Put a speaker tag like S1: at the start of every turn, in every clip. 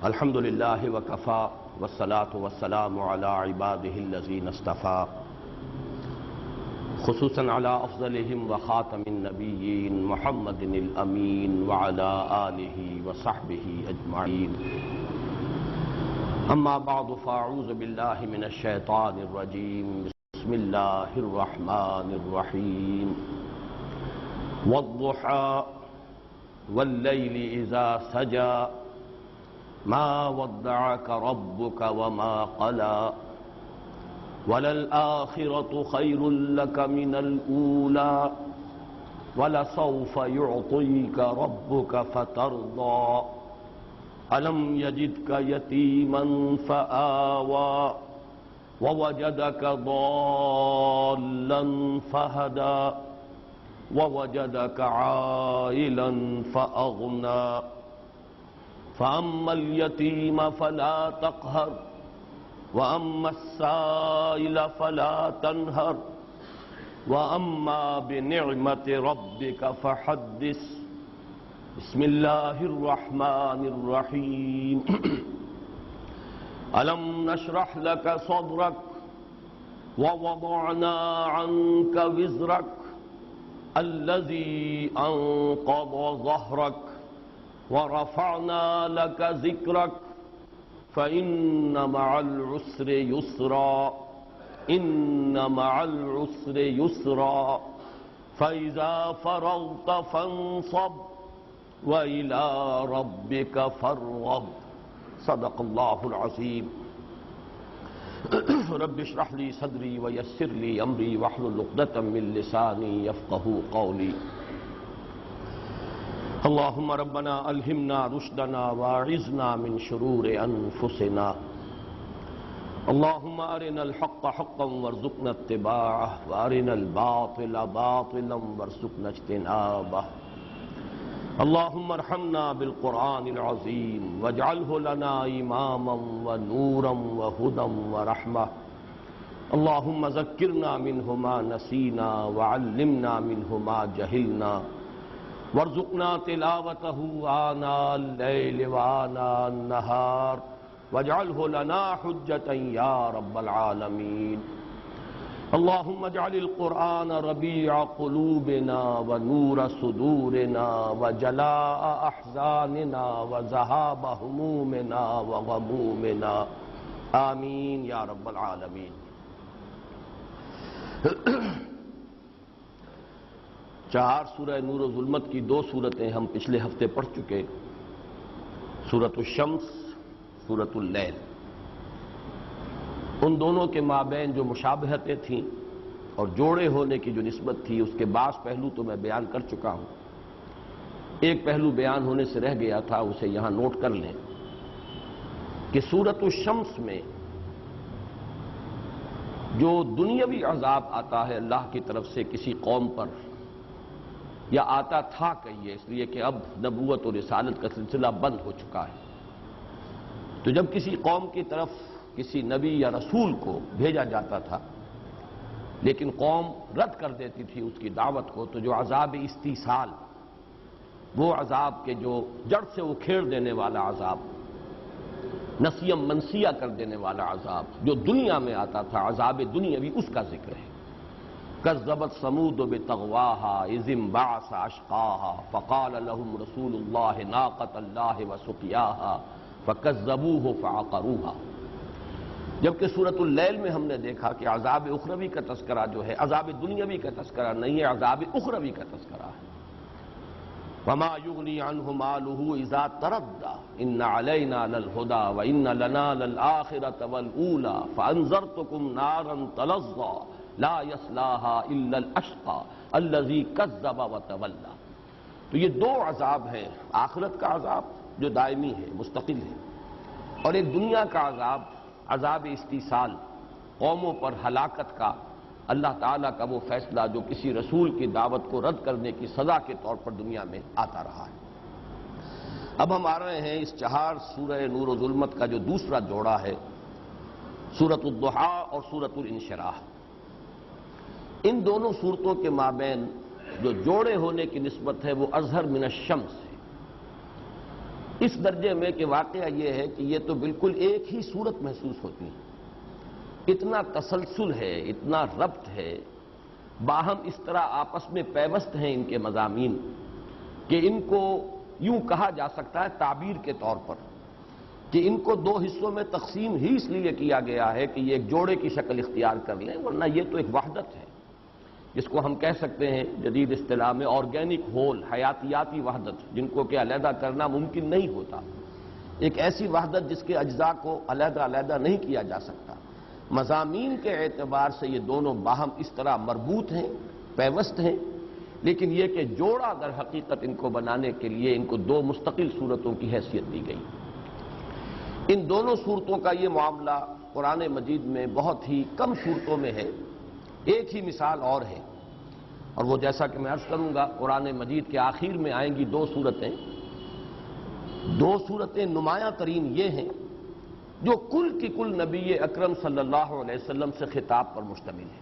S1: الحمد للہ وکفا والصلاة والسلام علی عباده الذین اصطفى خصوصاً علی افضلہم وخاتم النبیین محمد الامین وعلی آلہ وصحبہ اجمعین اما بعد فاعوذ باللہ من الشیطان الرجیم بسم اللہ الرحمن الرحیم والضحى واللیل اذا سجى ما ودعك ربك وما قلى وللآخرة خير لك من الأولى ولسوف يعطيك ربك فترضى ألم يجدك يتيما فآوى ووجدك ضالا فهدى ووجدك عائلا فأغنى فأما اليتيم فلا تقهر وأما السائل فلا تنهر وأما بنعمة ربك فحدث بسم الله الرحمن الرحيم ألم نشرح لك صدرك ووضعنا عنك وزرك الذي أنقض ظهرك ورفعنا لك ذكرك فإن مع العسر يسرا إن مع العسر يسرا فإذا فرغت فانصب وإلى ربك فارغب صدق الله العظيم رب اشرح لي صدري ويسر لي أمري واحلل عقدة من لساني يفقهوا قولي اللهم ربنا ألهمنا رشدنا واعذنا من شرور أنفسنا اللهم أرنا الحق حقا وارزقنا اتباعه وأرنا الباطل باطلا وارزقنا اجتنابه اللهم ارحمنا بالقرآن العظيم واجعله لنا إماما ونورا وهدى ورحمة اللهم ذكرنا منه ما نسينا وعلمنا منه ما جهلنا وارزقنا تلاوته آناء الليل وآناء النهار واجعله لنا حجة يا رب العالمين اللهم اجعل القرآن ربيع قلوبنا ونور صدورنا وجلاء أحزاننا وذهاب همومنا وغمومنا آمين يا رب العالمين چار سورہ نور و ظلمت کی دو صورتیں ہم پچھلے ہفتے پڑھ چکے، سورۃ الشمس، سورۃ اللیل۔ ان دونوں کے مابین جو مشابہتیں تھیں اور جوڑے ہونے کی جو نسبت تھی، اس کے بعض پہلو تو میں بیان کر چکا ہوں۔ ایک پہلو بیان ہونے سے رہ گیا تھا، اسے یہاں نوٹ کر لیں کہ سورۃ الشمس میں جو دنیاوی عذاب آتا ہے اللہ کی طرف سے کسی قوم پر، یا آتا تھا کہیے، اس لیے کہ اب نبوت و رسالت کا سلسلہ بند ہو چکا ہے، تو جب کسی قوم کی طرف کسی نبی یا رسول کو بھیجا جاتا تھا لیکن قوم رد کر دیتی تھی اس کی دعوت کو، تو جو عذاب استیصال، وہ عذاب کے جو جڑ سے اکھیڑ دینے والا عذاب، نسیم منسیہ کر دینے والا عذاب جو دنیا میں آتا تھا، عذاب دنیاوی، اس کا ذکر ہے۔ كذبت ثمود بطغواها إذ انبعث أشقاها فقال لهم رسول الله ناقة الله وسقياها فكذبوه فعقروها۔ جبکہ سورۃ اللیل میں ہم نے دیکھا کہ عذاب اخروی کا تذکرہ جو ہے، عذاب دنیاوی کا تذکرہ نہیں ہے، عذاب اخروی کا تذکرہ ہے۔ وما يغني عنه ماله إذا تردى إن علينا للهدى وإن لنا للآخرة والأولى فأنذرتكم نارا تلظى لا يصلاها الا الاشقى الذي كذب وتولى۔ تو یہ دو عذاب ہیں، آخرت کا عذاب جو دائمی ہے، مستقل ہے، اور ایک دنیا کا عذاب، عذاب استیصال، قوموں پر ہلاکت کا اللہ تعالیٰ کا وہ فیصلہ جو کسی رسول کی دعوت کو رد کرنے کی سزا کے طور پر دنیا میں آتا رہا ہے۔ اب ہم آ رہے ہیں اس چہار سورہ نور و ظلمت کا جو دوسرا جوڑا ہے، سورۃ الضحیٰ اور سورۃ الانشراح۔ ان دونوں صورتوں کے مابین جو جوڑے ہونے کی نسبت ہے وہ اظہر من الشمس ہے، اس درجے میں کہ واقعہ یہ ہے کہ یہ تو بالکل ایک ہی صورت محسوس ہوتی ہے، اتنا تسلسل ہے، اتنا ربط ہے، باہم اس طرح آپس میں پیوست ہیں ان کے مضامین کہ ان کو یوں کہا جا سکتا ہے تعبیر کے طور پر کہ ان کو دو حصوں میں تقسیم ہی اس لیے کیا گیا ہے کہ یہ ایک جوڑے کی شکل اختیار کر لیں، ورنہ یہ تو ایک وحدت ہے جس کو ہم کہہ سکتے ہیں جدید اصطلاح میں آرگینک ہول، حیاتیاتی وحدت، جن کو کہ علیحدہ کرنا ممکن نہیں ہوتا، ایک ایسی وحدت جس کے اجزاء کو علیحدہ علیحدہ نہیں کیا جا سکتا۔ مضامین کے اعتبار سے یہ دونوں باہم اس طرح مربوط ہیں، پیوست ہیں، لیکن یہ کہ جوڑا در حقیقت ان کو بنانے کے لیے ان کو دو مستقل صورتوں کی حیثیت دی گئی۔ ان دونوں صورتوں کا یہ معاملہ قرآن مجید میں بہت ہی کم صورتوں میں ہے۔ ایک ہی مثال اور ہے، اور وہ جیسا کہ میں عرض کروں گا قرآن مجید کے آخر میں آئیں گی دو صورتیں نمایاں ترین یہ ہیں جو کل کی کل نبی اکرم صلی اللہ علیہ وسلم سے خطاب پر مشتمل ہے۔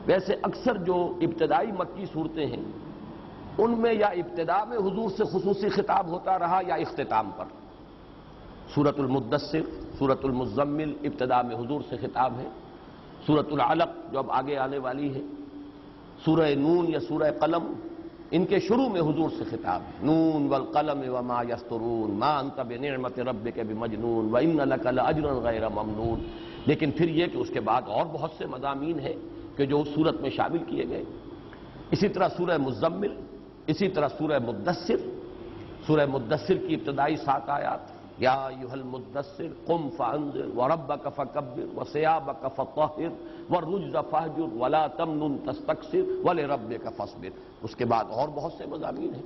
S1: ویسے اکثر جو ابتدائی مکی صورتیں ہیں ان میں یا ابتدا میں حضور سے خصوصی خطاب ہوتا رہا یا اختتام پر۔ سورۃ المدثر، سورۃ المزمل ابتدا میں حضور سے خطاب ہے، سورۃ العلق جو اب آگے آنے والی ہے، سورہ نون یا سورہ قلم ان کے شروع میں حضور سے خطاب ہے، نون والقلم وما یسطرون ما انت بنعمت ربک بمجنون وان لک لاجرا غیر ممنون۔ لیکن پھر یہ کہ اس کے بعد اور بہت سے مضامین ہیں کہ جو اس صورت میں شامل کیے گئے۔ اسی طرح سورہ مزمل، اسی طرح سورہ مدثر کی ابتدائی 7 آیات، یا ایھا المدثر قم فانذر وربک فکبر وثیابک فطہر والرجز فاہجر ولا تمنن تستکثر ولربک فاصبر۔ اس کے بعد اور بہت سے مضامین ہیں۔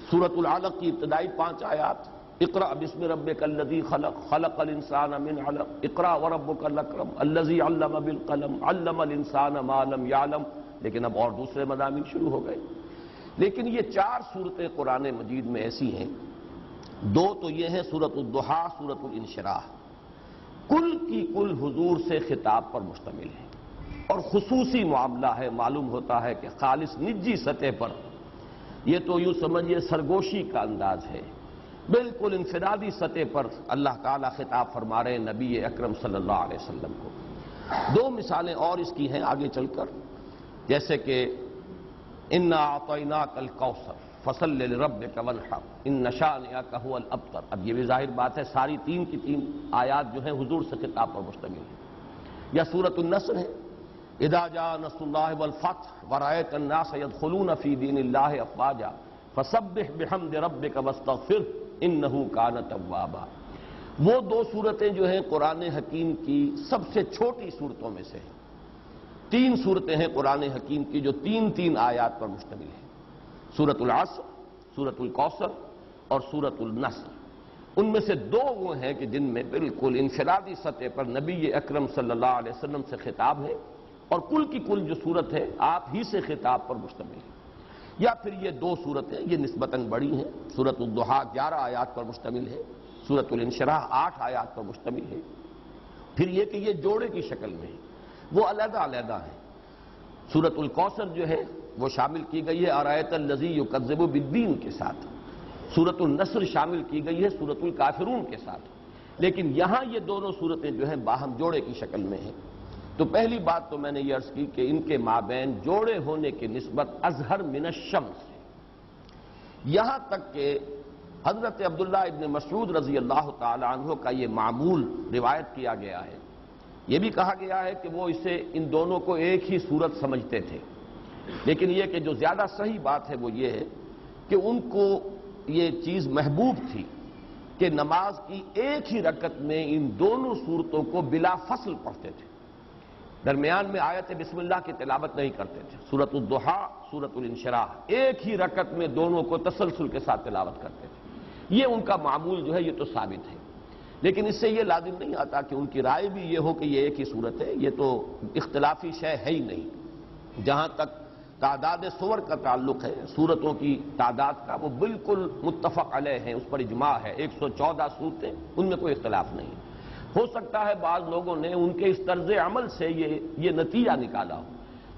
S1: سورۃ العلق کی ابتدائی 5 آیات، اقرأ بسم ربک الذی خلق خلق الانسان من علق اقرأ وربک الاکرم الذی علم بالقلم علم الانسان ما لم یعلم۔ لیکن اب اور دوسرے مضامین شروع ہو گئے۔ لیکن یہ 4 صورتیں قرآن مجید میں ایسی ہیں، دو تو یہ ہیں سورۃ الضحیٰ، سورۃ الانشراح، کل کی کل حضور سے خطاب پر مشتمل ہے اور خصوصی معاملہ ہے، معلوم ہوتا ہے کہ خالص نجی سطح پر یہ تو یوں سمجھیے سرگوشی کا انداز ہے، بالکل انفرادی سطح پر اللہ تعالیٰ خطاب فرما رہے ہیں نبی اکرم صلی اللہ علیہ وسلم کو۔ 2 مثالیں اور اس کی ہیں آگے چل کر، جیسے کہ انا اعطیناک الکوثر فصل لربک وانحر ان شانئک ھو الابتر۔ اب یہ بھی ظاہر بات ہے ساری 3 کی 3 آیات جو ہیں حضور سے خطاب پر مشتمل ہیں۔ یا سورۃ النصر ہے، اذا جاء نصر اللہ والفتح ورأیت الناس يدخلون فی دین اللہ افواجا فسبح بحمد ربک واستغفرہ انہ کان توابا۔ وہ 2 صورتیں جو ہیں قرآن حکیم کی سب سے چھوٹی صورتوں میں سے ہیں۔ 3 صورتیں ہیں قرآن حکیم کی جو 3 آیات پر مشتمل ہیں، سورۃ العصر، سورۃ الکوثر اور سورۃ النصر۔ ان میں سے 2 وہ ہیں کہ جن میں بالکل انفرادی سطح پر نبی اکرم صلی اللہ علیہ وسلم سے خطاب ہے اور کل کی کل جو صورت ہے آپ ہی سے خطاب پر مشتمل ہے۔ یا پھر یہ 2 صورتیں یہ نسبتاً بڑی ہیں، سورۃ الضحیٰ 11 آیات پر مشتمل ہے، سورۃ الانشراح 8 آیات پر مشتمل ہے۔ پھر یہ کہ یہ جوڑے کی شکل میں ہے، وہ علیحدہ علیحدہ ہیں۔ سورۃ الکوثر جو ہے وہ شامل کی گئی ہے ارایت الذی یکذب بالدین کے ساتھ، سورۃ النصر شامل کی گئی ہے سورۃ الکافرون کے ساتھ، لیکن یہاں یہ دونوں صورتیں جو ہیں باہم جوڑے کی شکل میں ہیں۔ تو پہلی بات تو میں نے یہ عرض کی کہ ان کے مابین جوڑے ہونے کی نسبت اظہر من الشمس ہے، یہاں تک کہ حضرت عبداللہ ابن مسعود رضی اللہ تعالی عنہ کا یہ معمول روایت کیا گیا ہے، یہ بھی کہا گیا ہے کہ وہ اسے ان دونوں کو ایک ہی صورت سمجھتے تھے، لیکن یہ کہ جو زیادہ صحیح بات ہے وہ یہ ہے کہ ان کو یہ چیز محبوب تھی کہ نماز کی ایک ہی رکعت میں ان دونوں صورتوں کو بلا فصل پڑھتے تھے، درمیان میں آیت بسم اللہ کی تلاوت نہیں کرتے تھے۔ سورۃ الضحیٰ، سورۃ الانشراح ایک ہی رکعت میں دونوں کو تسلسل کے ساتھ تلاوت کرتے تھے، یہ ان کا معمول جو ہے یہ تو ثابت ہے، لیکن اس سے یہ لازم نہیں آتا کہ ان کی رائے بھی یہ ہو کہ یہ ایک ہی صورت ہے، یہ تو اختلافی شے ہے ہی نہیں۔ جہاں تک تعداد سور کا تعلق ہے، سورتوں کی تعداد کا، وہ بالکل متفق علیہ ہیں، اس پر اجماع ہے، 114 صورتیں، ان میں کوئی اختلاف نہیں۔ ہو سکتا ہے بعض لوگوں نے ان کے اس طرز عمل سے یہ نتیجہ نکالا ہو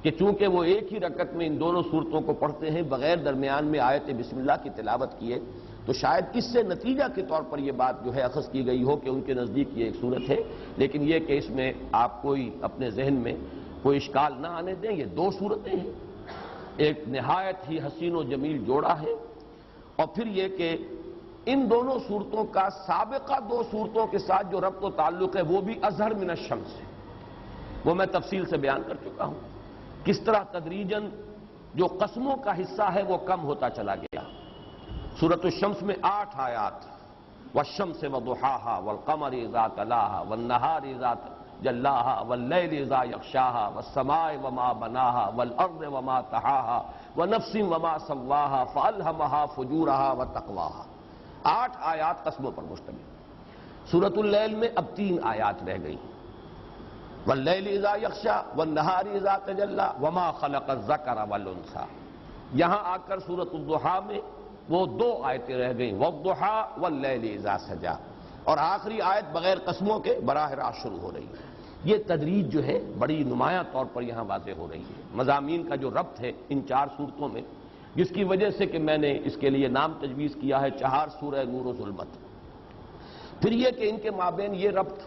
S1: کہ چونکہ وہ ایک ہی رکعت میں ان دونوں صورتوں کو پڑھتے ہیں بغیر درمیان میں آیت بسم اللہ کی تلاوت کیے، تو شاید اس سے نتیجہ کے طور پر یہ بات جو ہے اخذ کی گئی ہو کہ ان کے نزدیک یہ ایک صورت ہے، لیکن یہ کہ اس میں آپ کوئی اپنے ذہن میں کوئی اشکال نہ آنے دیں، یہ دو صورتیں ہیں، ایک نہایت ہی حسین و جمیل جوڑا ہے، اور پھر یہ کہ ان دونوں صورتوں کا سابقہ دو صورتوں کے ساتھ جو ربط و تعلق ہے وہ بھی اظہر من الشمس ہے، وہ میں تفصیل سے بیان کر چکا ہوں، کس طرح تدریجاً جو قسموں کا حصہ ہے وہ کم ہوتا چلا گیا۔ سورۃ الشمس میں 8 آیات، والشمس وضحاها والقمر اذا تلاها والنهار اذا جلاها واللیل اذا یغشاها والسماء وما بناها والارض وما طحاها ونفس وما سواها فالهمها فجورها وتقواها، 8 آیات قسموں پر مشتمل۔ سورۃ اللیل میں اب 3 آیات رہ گئی، واللیل اذا یغشا والنہار اذا تجلی وما خلق الذکر والانثی۔ یہاں آ کر سورۃ الضحیٰ میں وہ 2 آیتیں رہ گئیں، والضحیٰ واللیل اذا سجا، اور آخری آیت بغیر قسموں کے براہ راست شروع ہو رہی ہے۔ یہ تدریج جو ہے بڑی نمایاں طور پر یہاں واضح ہو رہی ہے، مضامین کا جو ربط ہے ان 4 صورتوں میں، جس کی وجہ سے کہ میں نے اس کے لیے نام تجویز کیا ہے 4 سورہ نور و ظلمت۔ پھر یہ کہ ان کے مابین یہ ربط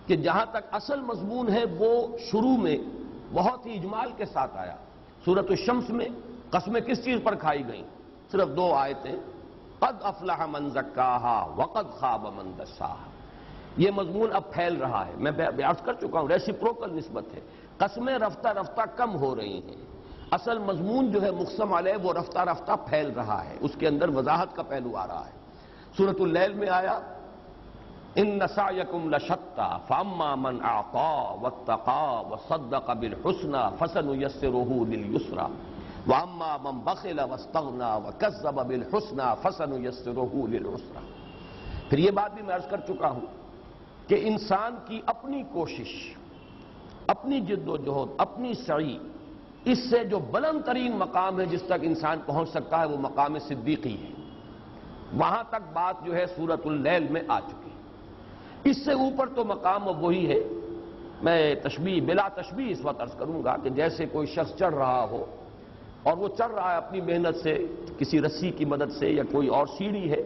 S1: کہ جہاں تک اصل مضمون ہے وہ شروع میں بہت ہی اجمال کے ساتھ آیا۔ سورۃ الشمس میں قسمیں کس چیز پر کھائی گئیں؟ صرف 2 آیتیں، قد افلح من زکاہا وقد خاب من دساہا۔ یہ مضمون اب پھیل رہا ہے، میں بیان کر چکا ہوں، ریسیپروکل نسبت ہے، قسمیں رفتہ رفتہ کم ہو رہی ہیں، اصل مضمون جو ہے مقسم علیہ وہ رفتہ رفتہ پھیل رہا ہے، اس کے اندر وضاحت کا پہلو آ رہا ہے۔ سورۃ اللیل میں آیا ان سعیکم لشتی فاما من اعطی واتقی وصدق بالحسنی فسنیسرہ للیسری واما من بخل واستغنی وکذب بالحسنی فسنیسرہ للعسری۔ پھر یہ بات بھی میں عرض کر چکا ہوں کہ انسان کی اپنی کوشش، اپنی جد و جہد، اپنی سعی، اس سے جو بلند ترین مقام ہے جس تک انسان پہنچ سکتا ہے وہ مقام صدیقی ہے، وہاں تک بات جو ہے سورۃ اللیل میں آ چکی۔ اس سے اوپر تو مقام اب وہی ہے، میں تشبیہ بلا تشبیہ اس وقت عرض کروں گا کہ جیسے کوئی شخص چڑھ رہا ہو اور وہ چڑھ رہا ہے اپنی محنت سے، کسی رسی کی مدد سے یا کوئی اور سیڑھی ہے،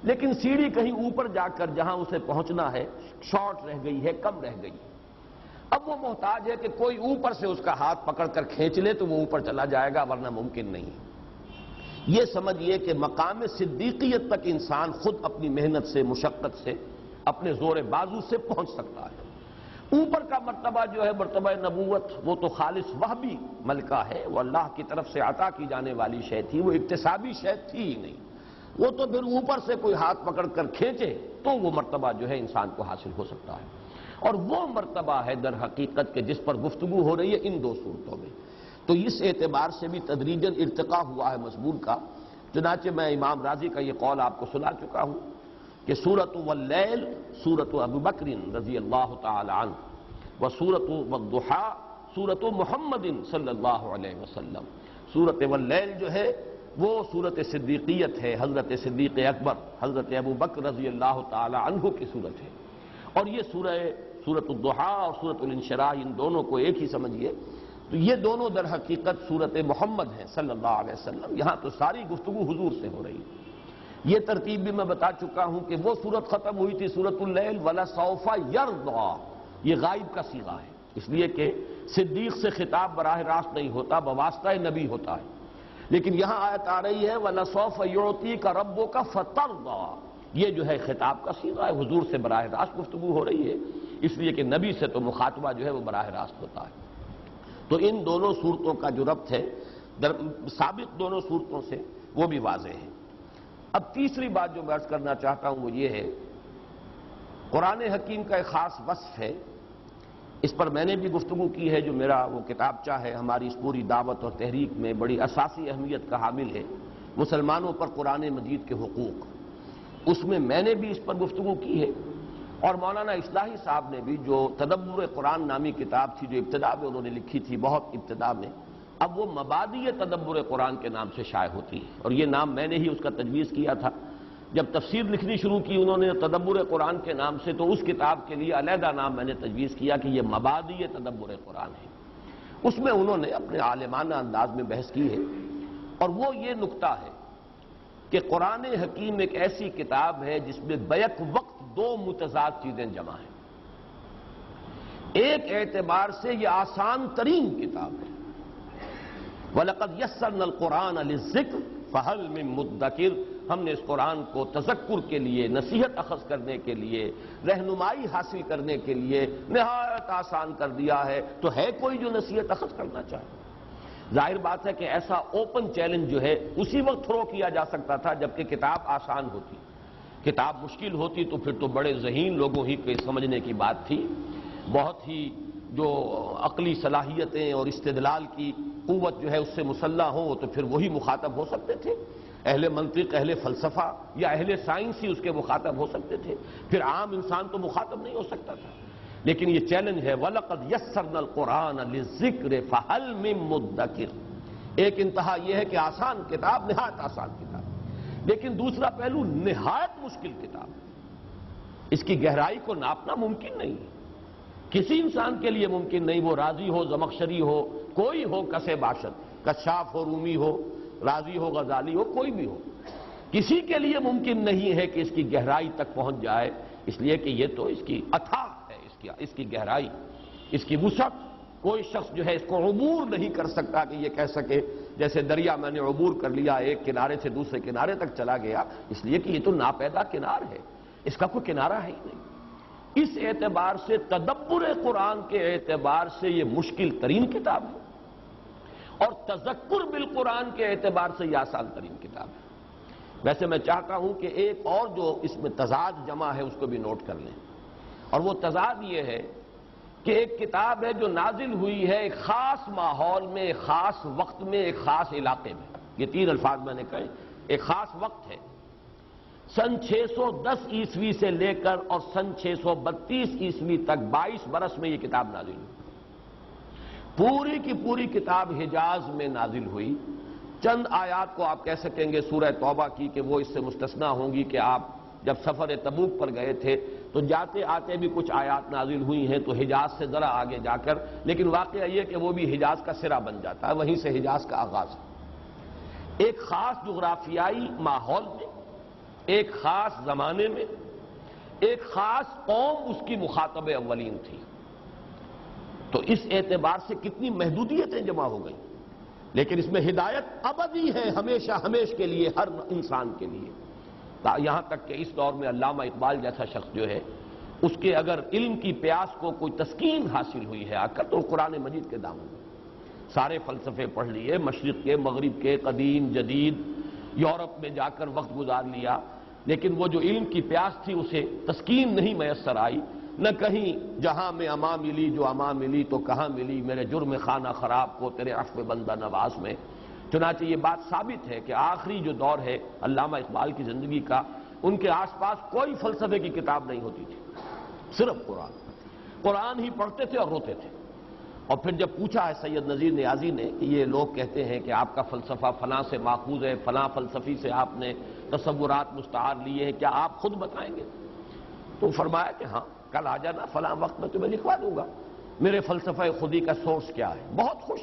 S1: لیکن سیڑھی کہیں اوپر جا کر جہاں اسے پہنچنا ہے شارٹ رہ گئی ہے، کم رہ گئی، اب وہ محتاج ہے کہ کوئی اوپر سے اس کا ہاتھ پکڑ کر کھینچ لے تو وہ اوپر چلا جائے گا، ورنہ ممکن نہیں۔ یہ سمجھیے کہ مقام صدیقیت تک انسان خود اپنی محنت سے، مشقت سے، اپنے زور بازو سے پہنچ سکتا ہے۔ اوپر کا مرتبہ جو ہے مرتبہ نبوت، وہ تو خالص وہبی ملکہ ہے، وہ اللہ کی طرف سے عطا کی جانے والی شے تھی، وہ اکتسابی شے تھی ہی نہیں، وہ تو پھر اوپر سے کوئی ہاتھ پکڑ کر کھینچے تو وہ مرتبہ جو ہے انسان کو حاصل ہو سکتا ہے، اور وہ مرتبہ ہے در حقیقت کے جس پر گفتگو ہو رہی ہے ان 2 صورتوں میں۔ تو اس اعتبار سے بھی تدریجاً ارتقا ہوا ہے مضمون کا، چنانچہ میں امام راضی کا یہ قول آپ کو سنا چکا ہوں کہ سورۃ واللیل سورۃ ابو بکر رضی اللہ تعالی عنہ و سورۃ والضحیٰ سورۃ محمد صلی اللہ علیہ وسلم۔ سورۃ واللیل جو ہے وہ سورۃ صدیقیت ہے، حضرت صدیق اکبر حضرت ابو بکر رضی اللہ تعالی عنہ کی صورت ہے، اور یہ سورۃ الضحیٰ اور سورۃ الانشراح ان دونوں کو ایک ہی سمجھیے، تو یہ دونوں در حقیقت سورۃ محمد ہیں صلی اللہ علیہ وسلم۔ یہاں تو ساری گفتگو حضور سے ہو رہی ہے۔ یہ ترتیب بھی میں بتا چکا ہوں کہ وہ صورت ختم ہوئی تھی سورۃ اللیل وَلَسَوْفَ يَرْضَىٰ، یہ غائب کا صیغہ ہے، اس لیے کہ صدیق سے خطاب براہ راست نہیں ہوتا، بواسطہ نبی ہوتا ہے، لیکن یہاں آیت آ رہی ہے وَلَسَوْفَ يُعْطِيكَ رَبُّكَ فَتَرْضَىٰ، یہ جو ہے خطاب کا صیغہ ہے، حضور سے براہ راست گفتگو ہو رہی ہے، اس لیے کہ نبی سے تو مخاطبہ جو ہے وہ براہ راست ہوتا ہے۔ تو ان دونوں صورتوں کا جو ربط ہے سابق دونوں صورتوں سے وہ بھی واضح ہے۔ اب تیسری بات جو میں عرض کرنا چاہتا ہوں وہ یہ ہے، قرآن حکیم کا ایک خاص وصف ہے، اس پر میں نے بھی گفتگو کی ہے، جو میرا وہ کتابچہ ہے ہماری اس پوری دعوت اور تحریک میں بڑی اساسی اہمیت کا حامل ہے، مسلمانوں پر قرآن مجید کے حقوق، اس میں نے بھی اس پر گفتگو کی ہے، اور مولانا اصلاحی صاحب نے بھی جو تدبر قرآن نامی کتاب تھی جو ابتدا میں انہوں نے لکھی تھی، بہت ابتدا میں، اب وہ مبادئ تدبر قرآن کے نام سے شائع ہوتی ہے، اور یہ نام میں نے ہی اس کا تجویز کیا تھا۔ جب تفسیر لکھنی شروع کی انہوں نے تدبر قرآن کے نام سے، تو اس کتاب کے لیے علیحدہ نام میں نے تجویز کیا کہ یہ مبادئ تدبر قرآن ہے۔ اس میں انہوں نے اپنے عالمانہ انداز میں بحث کی ہے، اور وہ یہ نکتہ ہے کہ قرآن حکیم ایک ایسی کتاب ہے جس میں بیک وقت دو متضاد چیزیں جمع ہیں۔ ایک اعتبار سے یہ آسان ترین کتاب ہے، وَلَقَدْ يَسَّرْنَا الْقُرْآنَ لِلذِّكْرِ فَهَلْ مِن مُدَّكِرٍ، ہم نے اس قرآن کو تذکر کے لیے، نصیحت اخذ کرنے کے لیے، رہنمائی حاصل کرنے کے لیے نہایت آسان کر دیا ہے، تو ہے کوئی جو نصیحت اخذ کرنا چاہے؟ ظاہر بات ہے کہ ایسا اوپن چیلنج جو ہے اسی وقت تھرو کیا جا سکتا تھا جبکہ کتاب آسان ہوتی، کتاب مشکل ہوتی تو پھر تو بڑے ذہین لوگوں ہی کے سمجھنے کی بات تھی، بہت ہی جو عقلی صلاحیتیں اور استدلال کی قوت جو ہے اس سے مسلح ہو تو پھر وہی مخاطب ہو سکتے تھے، اہل منطق، اہل فلسفہ یا اہل سائنس ہی اس کے مخاطب ہو سکتے تھے، پھر عام انسان تو مخاطب نہیں ہو سکتا تھا۔ لیکن یہ چیلنج ہے وَلَقَدْ يَسَّرْنَا الْقُرْآنَ لِلذِّكْرِ فَهَلْ مِن مُدَّكِرٍ۔ ایک انتہا یہ ہے کہ آسان کتاب، نہایت آسان کتاب، لیکن دوسرا پہلو نہایت مشکل کتاب، اس کی گہرائی کو ناپنا ممکن نہیں، کسی انسان کے لیے ممکن نہیں، وہ رازی ہو، زمخشری ہو، کوئی ہو، کسے باشد، کشاف ہو، رومی ہو، رازی ہو، غزالی ہو، کوئی بھی ہو، کسی کے لیے ممکن نہیں ہے کہ اس کی گہرائی تک پہنچ جائے، اس لیے کہ یہ تو اس کی اتھاہ ہے، اس کی گہرائی، اس کی وسعت، کوئی شخص جو ہے اس کو عبور نہیں کر سکتا کہ یہ کہہ سکے جیسے دریا میں نے عبور کر لیا، ایک کنارے سے دوسرے کنارے تک چلا گیا، اس لیے کہ یہ تو ناپیدا کنار ہے، اس کا کوئی کنارہ ہے ہی نہیں۔ اس اعتبار سے، تدبر قرآن کے اعتبار سے یہ مشکل ترین کتاب ہے، اور تذکر بالقرآن کے اعتبار سے یہ آسان ترین کتاب ہے۔ ویسے میں چاہتا ہوں کہ ایک اور جو اس میں تضاد جمع ہے اس کو بھی نوٹ کر لیں، اور وہ تضاد یہ ہے کہ ایک کتاب ہے جو نازل ہوئی ہے ایک خاص ماحول میں، ایک خاص وقت میں، ایک خاص علاقے میں، یہ تین الفاظ میں نے کہے، ایک خاص وقت ہے، سن 610 عیسوی سے لے کر اور سن 632 عیسوی تک 22 برس میں یہ کتاب نازل ہوئی، پوری کی پوری کتاب حجاز میں نازل ہوئی۔ چند آیات کو آپ کہہ سکیں گے سورہ توبہ کی کہ وہ اس سے مستثنیٰ ہوں گی کہ آپ جب سفر تبوک پر گئے تھے تو جاتے آتے بھی کچھ آیات نازل ہوئی ہیں تو حجاز سے ذرا آگے جا کر، لیکن واقعہ یہ کہ وہ بھی حجاز کا سرا بن جاتا ہے، وہیں سے حجاز کا آغاز ہے۔ ایک خاص جغرافیائی ماحول میں، ایک خاص زمانے میں، ایک خاص قوم اس کی مخاطب اولین تھی، تو اس اعتبار سے کتنی محدودیتیں جمع ہو گئیں، لیکن اس میں ہدایت ابدی ہے، ہمیشہ ہمیش کے لیے، ہر انسان کے لیے، یہاں تک کہ اس دور میں علامہ اقبال جیسا شخص جو ہے اس کے اگر علم کی پیاس کو کوئی تسکین حاصل ہوئی ہے آ کر تو قرآن مجید کے دامن میں، سارے فلسفے پڑھ لیے، مشرق کے، مغرب کے، قدیم جدید، یورپ میں جا کر وقت گزار لیا، لیکن وہ جو علم کی پیاس تھی اسے تسکین نہیں میسر آئی، نہ کہیں جہاں میں اما ملی جو اما ملی تو کہاں ملی میرے جرم خانہ خراب کو تیرے عفو بندہ نواز میں۔ چنانچہ یہ بات ثابت ہے کہ آخری جو دور ہے علامہ اقبال کی زندگی کا، ان کے آس پاس کوئی فلسفے کی کتاب نہیں ہوتی تھی، صرف قرآن ہی پڑھتے تھے اور روتے تھے۔ اور پھر جب پوچھا ہے سید نذیر نیازی نے کہ یہ لوگ کہتے ہیں کہ آپ کا فلسفہ فلاں سے ماخوذ ہے، فلاں فلسفی سے آپ نے تصورات مستعار لیے ہیں، کیا آپ خود بتائیں گے؟ تو فرمایا کہ ہاں، کل آ جانا فلاں وقت میں تمہیں لکھوا دوں گا میرے فلسفہ خودی کا سورس کیا ہے۔ بہت خوش،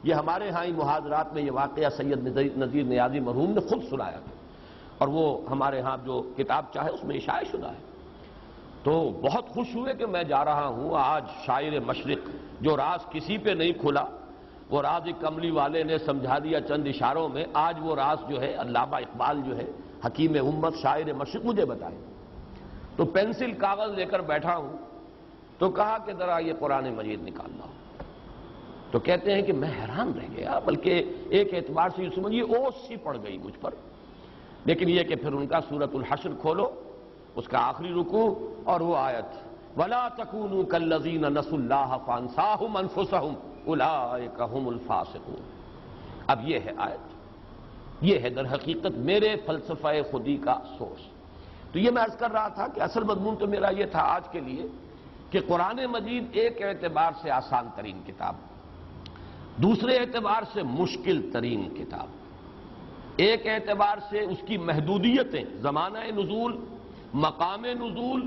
S1: یہ ہمارے ہاں ہی محاضرات میں یہ واقعہ سید نذیر نیازی مرحوم نے خود سنایا تھا، اور وہ ہمارے ہاں جو کتاب چاہے اس میں اشاعہ شدہ ہے۔ تو بہت خوش ہوئے کہ میں جا رہا ہوں آج شاعر مشرق، جو راز کسی پہ نہیں کھلا وہ راز کملی والے نے سمجھا دیا چند اشاروں میں، آج وہ راز جو ہے علامہ اقبال جو ہے حکیم امت شاعر مشرق مجھے بتائے۔ تو پینسل کاغذ لے کر بیٹھا ہوں تو کہا کہ ذرا یہ قرآن مجید نکال لاؤ، تو کہتے ہیں کہ میں حیران رہ گیا، بلکہ ایک اعتبار سے یہ سمجھیے اوس سی پڑ گئی مجھ پر، لیکن یہ کہ پھر ان کا سورۃ الحشر کھولو، اس کا آخری رکوع اور وہ آیت وَلَا تَكُونُوا كَالَّذِينَ نَسُوا اللَّهَ فَأَنسَاهُمْ أَنفُسَهُمْ أُولَٰئِكَ هُمُ الْفَاسِقُونَ۔ اب یہ ہے آیت، یہ ہے در حقیقت میرے فلسفہ خودی کا سورس۔ تو یہ میں عرض کر رہا تھا کہ اصل مضمون تو میرا یہ تھا آج کے لیے کہ قرآن مجید ایک اعتبار سے آسان ترین کتاب، دوسرے اعتبار سے مشکل ترین کتاب، ایک اعتبار سے اس کی محدودیتیں، زمانہ نزول، مقام نزول،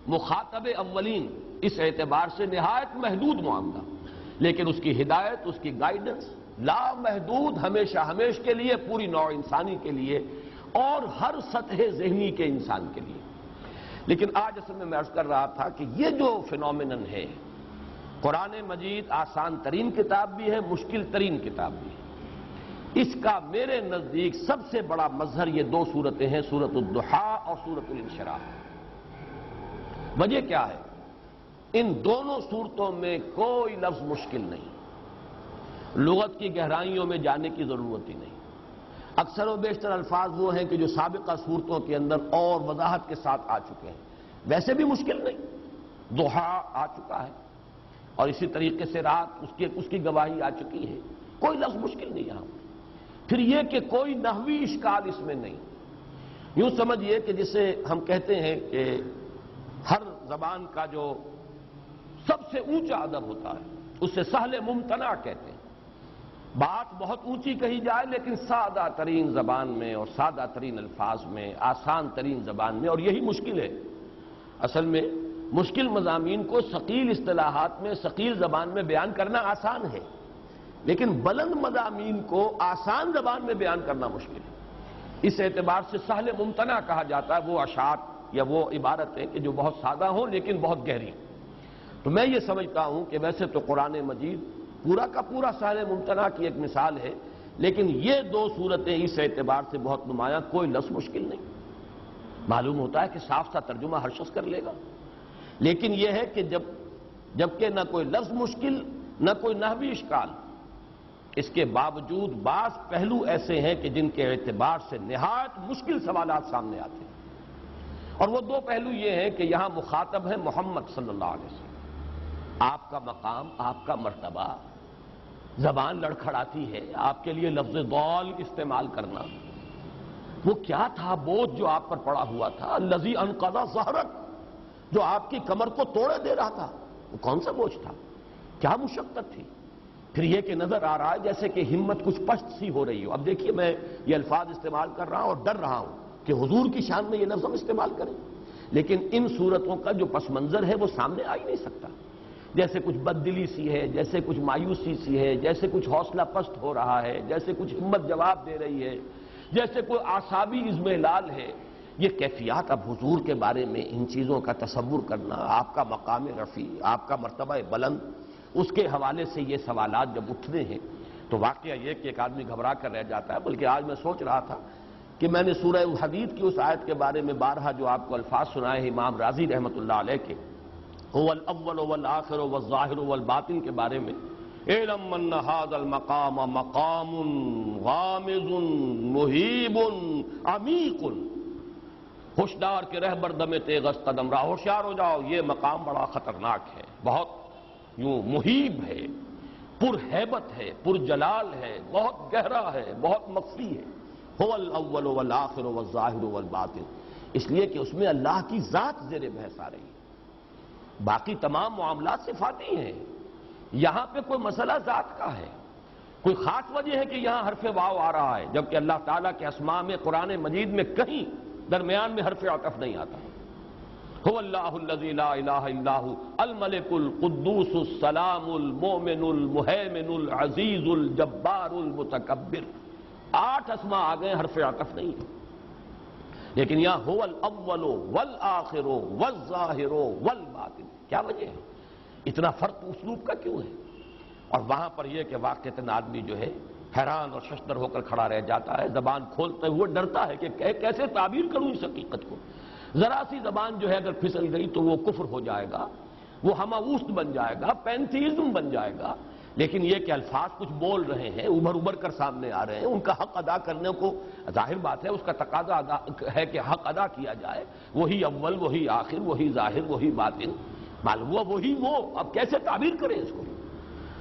S1: مخاطب اولین، اس اعتبار سے نہایت محدود معاملہ، لیکن اس کی ہدایت، اس کی گائیڈنس لامحدود، ہمیشہ ہمیش کے لیے، پوری نوع انسانی کے لیے، اور ہر سطح ذہنی کے انسان کے لیے۔ لیکن آج اصل میں عرض کر رہا تھا کہ یہ جو فینومینن ہے، قرآن مجید آسان ترین کتاب بھی ہے، مشکل ترین کتاب بھی ہے۔ اس کا میرے نزدیک سب سے بڑا مظہر یہ دو صورتیں ہیں، سورۃ الضحیٰ اور سورۃ الانشراح۔ وجہ کیا ہے؟ ان دونوں صورتوں میں کوئی لفظ مشکل نہیں، لغت کی گہرائیوں میں جانے کی ضرورت ہی نہیں۔ اکثر و بیشتر الفاظ وہ ہیں کہ جو سابقہ صورتوں کے اندر اور وضاحت کے ساتھ آ چکے ہیں، ویسے بھی مشکل نہیں۔ ضحیٰ آ چکا ہے اور اسی طریقے سے رات اس کی گواہی آ چکی ہے، کوئی لفظ مشکل نہیں یہاں۔ پھر یہ کہ کوئی نحوی اشکال اس میں نہیں۔ یوں سمجھیے کہ جسے ہم کہتے ہیں کہ ہر زبان کا جو سب سے اونچا ادب ہوتا ہے اسے سہل ممتنع کہتے ہیں۔ بات بہت اونچی کہی جائے لیکن سادہ ترین زبان میں اور سادہ ترین الفاظ میں، آسان ترین زبان میں، اور یہی مشکل ہے۔ اصل میں مشکل مضامین کو ثقیل اصطلاحات میں، ثقیل زبان میں بیان کرنا آسان ہے، لیکن بلند مضامین کو آسان زبان میں بیان کرنا مشکل ہے۔ اس اعتبار سے سہل ممتنع کہا جاتا ہے وہ اشعار یا وہ عبارتیں کہ جو بہت سادہ ہوں لیکن بہت گہری۔ تو میں یہ سمجھتا ہوں کہ ویسے تو قرآن مجید پورا کا پورا سہل ممتنع کی ایک مثال ہے، لیکن یہ دو صورتیں اس اعتبار سے بہت نمایاں، کوئی لفظ مشکل نہیں۔ معلوم ہوتا ہے کہ صاف سا ترجمہ ہر شخص کر لے گا، لیکن یہ ہے کہ جبکہ نہ کوئی لفظ مشکل نہ کوئی نحوی اشکال، اس کے باوجود بعض پہلو ایسے ہیں کہ جن کے اعتبار سے نہایت مشکل سوالات سامنے آتے ہیں، اور وہ دو پہلو یہ ہیں کہ یہاں مخاطب ہے محمد صلی اللہ علیہ وسلم۔ آپ کا مقام، آپ کا مرتبہ، زبان لڑکھڑاتی ہے آپ کے لیے لفظ ضال استعمال کرنا۔ وہ کیا تھا بوجھ جو آپ پر پڑا ہوا تھا؟ الذی انقض ظہرک، جو آپ کی کمر کو توڑے دے رہا تھا، وہ کون سا بوجھ تھا؟ کیا مشقت تھی؟ پھر یہ کہ نظر آ رہا ہے جیسے کہ ہمت کچھ پست سی ہو رہی ہو۔ اب دیکھیے میں یہ الفاظ استعمال کر رہا ہوں اور ڈر رہا ہوں کہ حضور کی شان میں یہ لفظ ہم استعمال کریں، لیکن ان صورتوں کا جو پس منظر ہے وہ سامنے آ ہی نہیں سکتا۔ جیسے کچھ بددلی سی ہے، جیسے کچھ مایوسی سی ہے، جیسے کچھ حوصلہ پست ہو رہا ہے، جیسے کچھ ہمت جواب دے رہی ہے، جیسے کوئی اعصابی اضمحلال ہے۔ یہ کیفیات اب حضور کے بارے میں ان چیزوں کا تصور کرنا، آپ کا مقام رفیع، آپ کا مرتبہ بلند، اس کے حوالے سے یہ سوالات جب اٹھتے ہیں تو واقعہ یہ کہ ایک آدمی گھبرا کر رہ جاتا ہے۔ بلکہ آج میں سوچ رہا تھا کہ میں نے سورہ حدید کی اس آیت کے بارے میں بارہا جو آپ کو الفاظ سنائے ہیں امام رازی رحمۃ اللہ علیہ کے، هو الاول والآخر والظاہر والباطن کے بارے میں، اعلم ان هذا المقام مقام غامض مہیب عمیق، ہوشیار کے رہبر دم تیغست قدم راہ، ہوشیار ہو جاؤ، یہ مقام بڑا خطرناک ہے، بہت یوں مہیب ہے، پر ہیبت ہے، پر جلال ہے، بہت گہرا ہے، بہت مخفی ہے۔ هو الاول والآخر والظاہر والباطن، اس لیے کہ اس میں اللہ کی ذات زیر بحث آ رہی ہے، باقی تمام معاملات صفاتی ہیں، یہاں پہ کوئی مسئلہ ذات کا ہے۔ کوئی خاص وجہ ہے کہ یہاں حرف واو آ رہا ہے جبکہ اللہ تعالیٰ کے اسماء میں قرآن مجید میں کہیں درمیان میں حرف عطف نہیں آتا۔ هو اللہ الذی لا الہ الا هو الملک القدوس السلام المؤمن المہیمن العزیز الجبار المتکبر، 8 اسماء آ گئے، حرف عطف نہیں ہے۔ لیکن یہاں هو الاول والآخر والظاہر والباطن، کیا وجہ ہے؟ اتنا فرق اسلوب کا کیوں ہے؟ اور وہاں پر یہ کہ واقعتاً آدمی جو ہے حیران اور ششدر ہو کر کھڑا رہ جاتا ہے، زبان کھولتے ہوئے ڈرتا ہے کہ کیسے تعبیر کروں اس حقیقت کو۔ ذرا سی زبان جو ہے اگر پھسل گئی تو وہ کفر ہو جائے گا، وہ ہماوست بن جائے گا، پینتھیزم بن جائے گا۔ لیکن یہ کہ الفاظ کچھ بول رہے ہیں، ابھر کر سامنے آ رہے ہیں، ان کا حق ادا کرنے کو ظاہر بات ہے، اس کا تقاضا ہے کہ حق ادا کیا جائے۔ وہی اول، وہی آخر، وہی ظاہر، وہی باطن، معلوم ہوا وہی وہ، اب کیسے تعبیر کریں اس کو؟